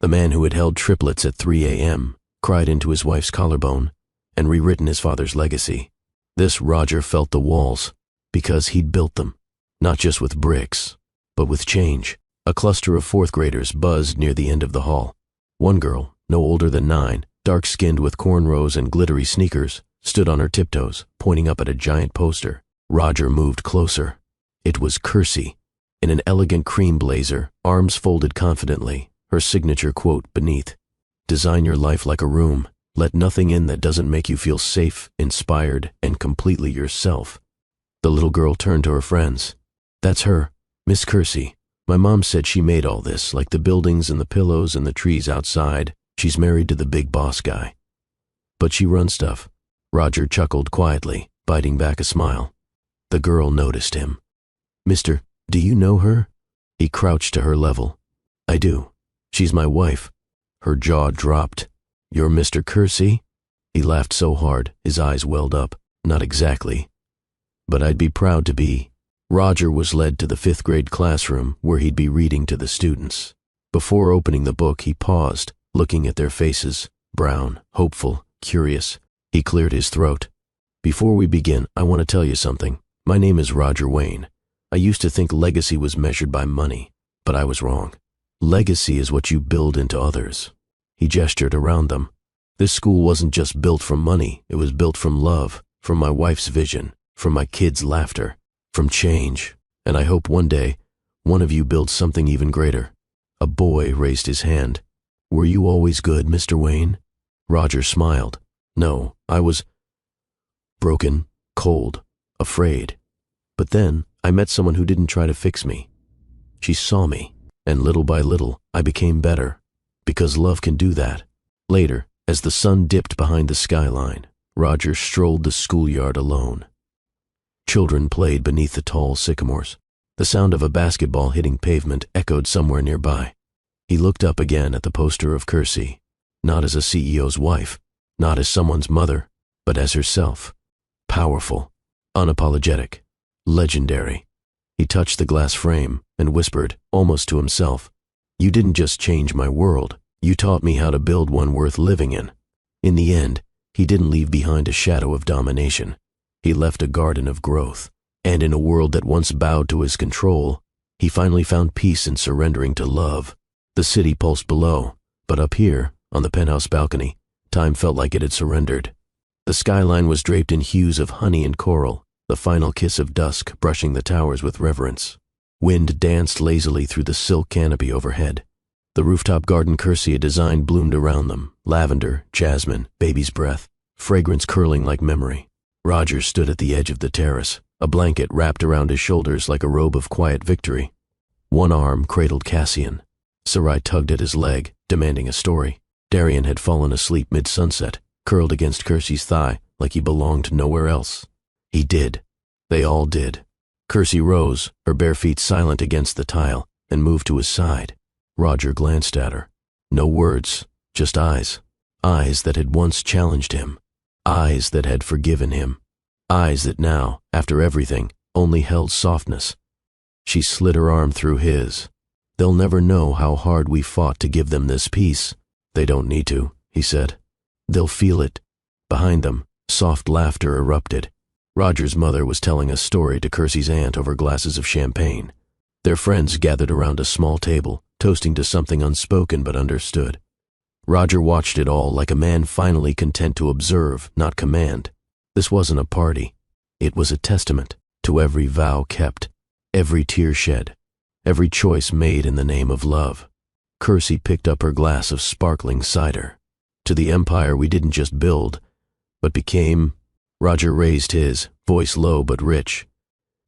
the man who had held triplets at 3 a.m., cried into his wife's collarbone, and rewritten his father's legacy. This Roger felt the walls, because he'd built them, not just with bricks, but with change. A cluster of fourth graders buzzed near the end of the hall. One girl, no older than 9, dark-skinned with cornrows and glittery sneakers, stood on her tiptoes, pointing up at a giant poster. Roger moved closer. It was Kersey, in an elegant cream blazer, arms folded confidently, her signature quote beneath. "Design your life like a room. Let nothing in that doesn't make you feel safe, inspired, and completely yourself." The little girl turned to her friends. "That's her, Miss Kersey. My mom said she made all this, like the buildings and the pillows and the trees outside. She's married to the big boss guy. But she runs stuff." Roger chuckled quietly, biting back a smile. The girl noticed him. "Mister, do you know her?" He crouched to her level. "I do. She's my wife." Her jaw dropped. "You're Mr. Kersey?" He laughed so hard, his eyes welled up. "Not exactly. But I'd be proud to be." Roger was led to the 5th grade classroom where he'd be reading to the students. Before opening the book, he paused, looking at their faces, brown, hopeful, curious. He cleared his throat. "Before we begin, I want to tell you something. My name is Roger Wayne. I used to think legacy was measured by money, but I was wrong. Legacy is what you build into others." He gestured around them. "This school wasn't just built from money, it was built from love, from my wife's vision, from my kids' laughter, from change. And I hope one day, one of you builds something even greater." A boy raised his hand. "Were you always good, Mr. Wayne?" Roger smiled. "No, I was broken, cold, afraid. But then I met someone who didn't try to fix me. She saw me, and little by little I became better. Because love can do that." Later, as the sun dipped behind the skyline, Roger strolled the schoolyard alone. Children played beneath the tall sycamores. The sound of a basketball hitting pavement echoed somewhere nearby. He looked up again at the poster of Kersey, not as a CEO's wife, not as someone's mother, but as herself. Powerful, unapologetic, legendary. He touched the glass frame and whispered, almost to himself, "You didn't just change my world, you taught me how to build one worth living in." In the end, he didn't leave behind a shadow of domination. He left a garden of growth, and in a world that once bowed to his control, he finally found peace in surrendering to love. The city pulsed below, but up here, on the penthouse balcony, time felt like it had surrendered. The skyline was draped in hues of honey and coral, the final kiss of dusk brushing the towers with reverence. Wind danced lazily through the silk canopy overhead. The rooftop garden Kersey had designed bloomed around them, lavender, jasmine, baby's breath, fragrance curling like memory. Roger stood at the edge of the terrace, a blanket wrapped around his shoulders like a robe of quiet victory. One arm cradled Cassian. Sarai tugged at his leg, demanding a story. Darian had fallen asleep mid-sunset, curled against Kersey's thigh like he belonged nowhere else. He did. They all did. Kersey rose, her bare feet silent against the tile, and moved to his side. Roger glanced at her. No words, just eyes. Eyes that had once challenged him. Eyes that had forgiven him. Eyes that now, after everything, only held softness. She slid her arm through his. "They'll never know how hard we fought to give them this peace." "They don't need to," he said. "They'll feel it." Behind them, soft laughter erupted. Roger's mother was telling a story to Kersey's aunt over glasses of champagne. Their friends gathered around a small table, toasting to something unspoken but understood. Roger watched it all like a man finally content to observe, not command. This wasn't a party. It was a testament to every vow kept, every tear shed, every choice made in the name of love. Kersey picked up her glass of sparkling cider. "To the empire we didn't just build, but became..." Roger raised his, voice low but rich.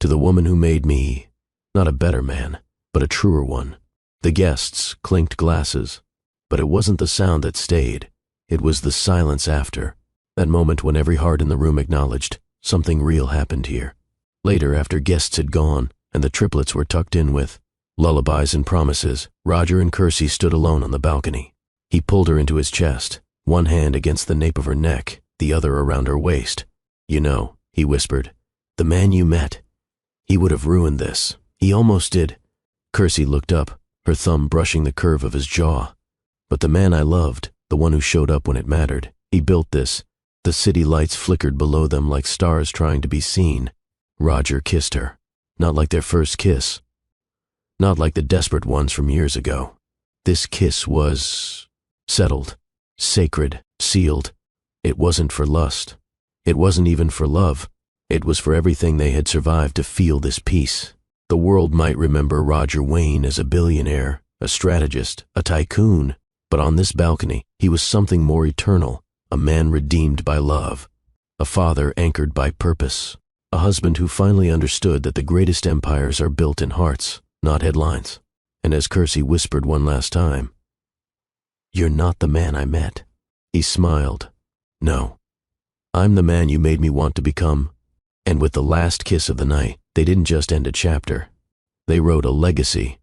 "To the woman who made me, not a better man, but a truer one." The guests clinked glasses, but it wasn't the sound that stayed. It was the silence after, that moment when every heart in the room acknowledged something real happened here. Later, after guests had gone and the triplets were tucked in with lullabies and promises, Roger and Kersey stood alone on the balcony. He pulled her into his chest, one hand against the nape of her neck, the other around her waist. "You know," he whispered, "the man you met, he would have ruined this. He almost did. Kersey looked up, her thumb brushing the curve of his jaw. But the man I loved, the one who showed up when it mattered, he built this. The city lights flickered below them like stars trying to be seen. Roger kissed her. Not like their first kiss. Not like the desperate ones from years ago. This kiss was settled, sacred, sealed. It wasn't for lust. It wasn't even for love. It was for everything they had survived to feel this peace. The world might remember Roger Wayne as a billionaire, a strategist, a tycoon, but on this balcony, he was something more eternal, a man redeemed by love, a father anchored by purpose, a husband who finally understood that the greatest empires are built in hearts, not headlines. And as Kersey whispered one last time, "You're not the man I met," he smiled. "No, I'm the man you made me want to become." And with the last kiss of the night, they didn't just end a chapter. They wrote a legacy.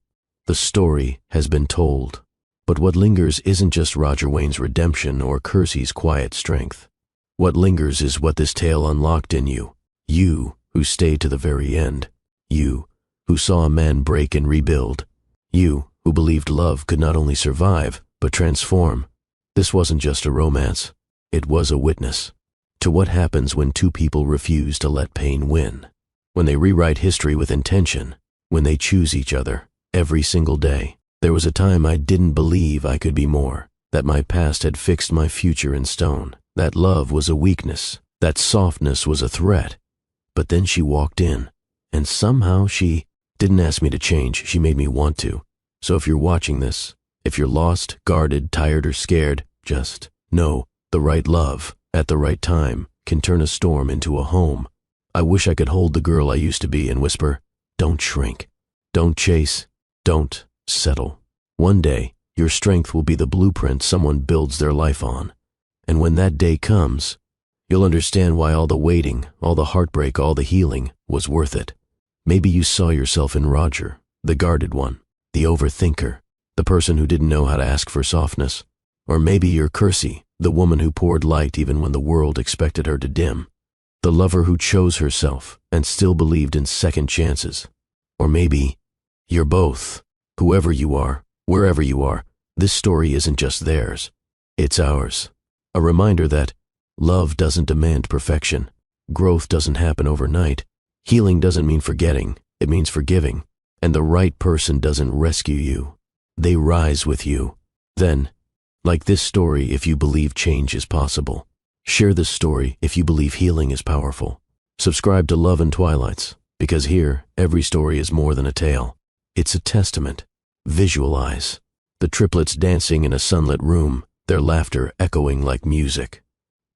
The story has been told. But what lingers isn't just Roger Wayne's redemption or Kersey's quiet strength. What lingers is what this tale unlocked in you. You who stayed to the very end. You who saw a man break and rebuild. You who believed love could not only survive, but transform. This wasn't just a romance. It was a witness to what happens when two people refuse to let pain win. When they rewrite history with intention. When they choose each other every single day. There was a time I didn't believe I could be more, that my past had fixed my future in stone, that love was a weakness, that softness was a threat. But then she walked in, and somehow she didn't ask me to change, she made me want to. So if you're watching this, if you're lost, guarded, tired, or scared, just know the right love, at the right time, can turn a storm into a home. I wish I could hold the girl I used to be and whisper, "Don't shrink, don't chase, don't settle." One day, your strength will be the blueprint someone builds their life on. And when that day comes, you'll understand why all the waiting, all the heartbreak, all the healing was worth it. Maybe you saw yourself in Roger, the guarded one, the overthinker, the person who didn't know how to ask for softness. Or maybe you're Kersey, the woman who poured light even when the world expected her to dim. The lover who chose herself and still believed in second chances. Or maybe you're both. Whoever you are, wherever you are, this story isn't just theirs. It's ours. A reminder that love doesn't demand perfection. Growth doesn't happen overnight. Healing doesn't mean forgetting. It means forgiving. And the right person doesn't rescue you. They rise with you. Then, like this story, if you believe change is possible. Share this story if you believe healing is powerful. Subscribe to Love and Twilights, because here, every story is more than a tale. It's a testament. Visualize. The triplets dancing in a sunlit room, their laughter echoing like music.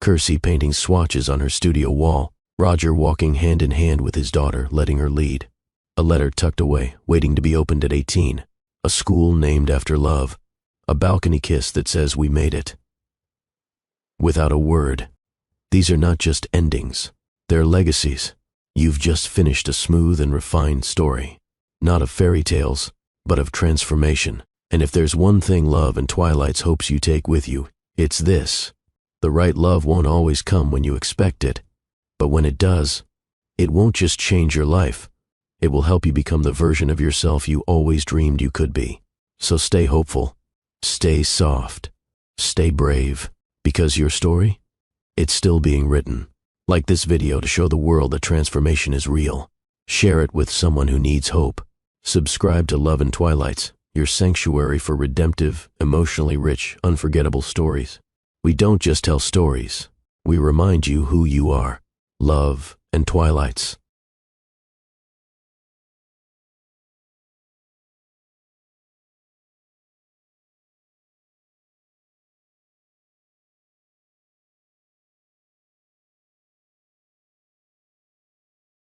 Kersey painting swatches on her studio wall, Roger walking hand in hand with his daughter, letting her lead. A letter tucked away, waiting to be opened at 18. A school named after love. A balcony kiss that says we made it. Without a word. These are not just endings. They're legacies. You've just finished a smooth and refined story. Not of fairy tales, but of transformation. And if there's one thing Love and Twilight's hopes you take with you, it's this. The right love won't always come when you expect it. But when it does, it won't just change your life. It will help you become the version of yourself you always dreamed you could be. So stay hopeful. Stay soft. Stay brave. Because your story? It's still being written. Like this video to show the world that transformation is real. Share it with someone who needs hope. Subscribe to Love and Twilights, your sanctuary for redemptive, emotionally rich, unforgettable stories. We don't just tell stories. We remind you who you are. Love and Twilights.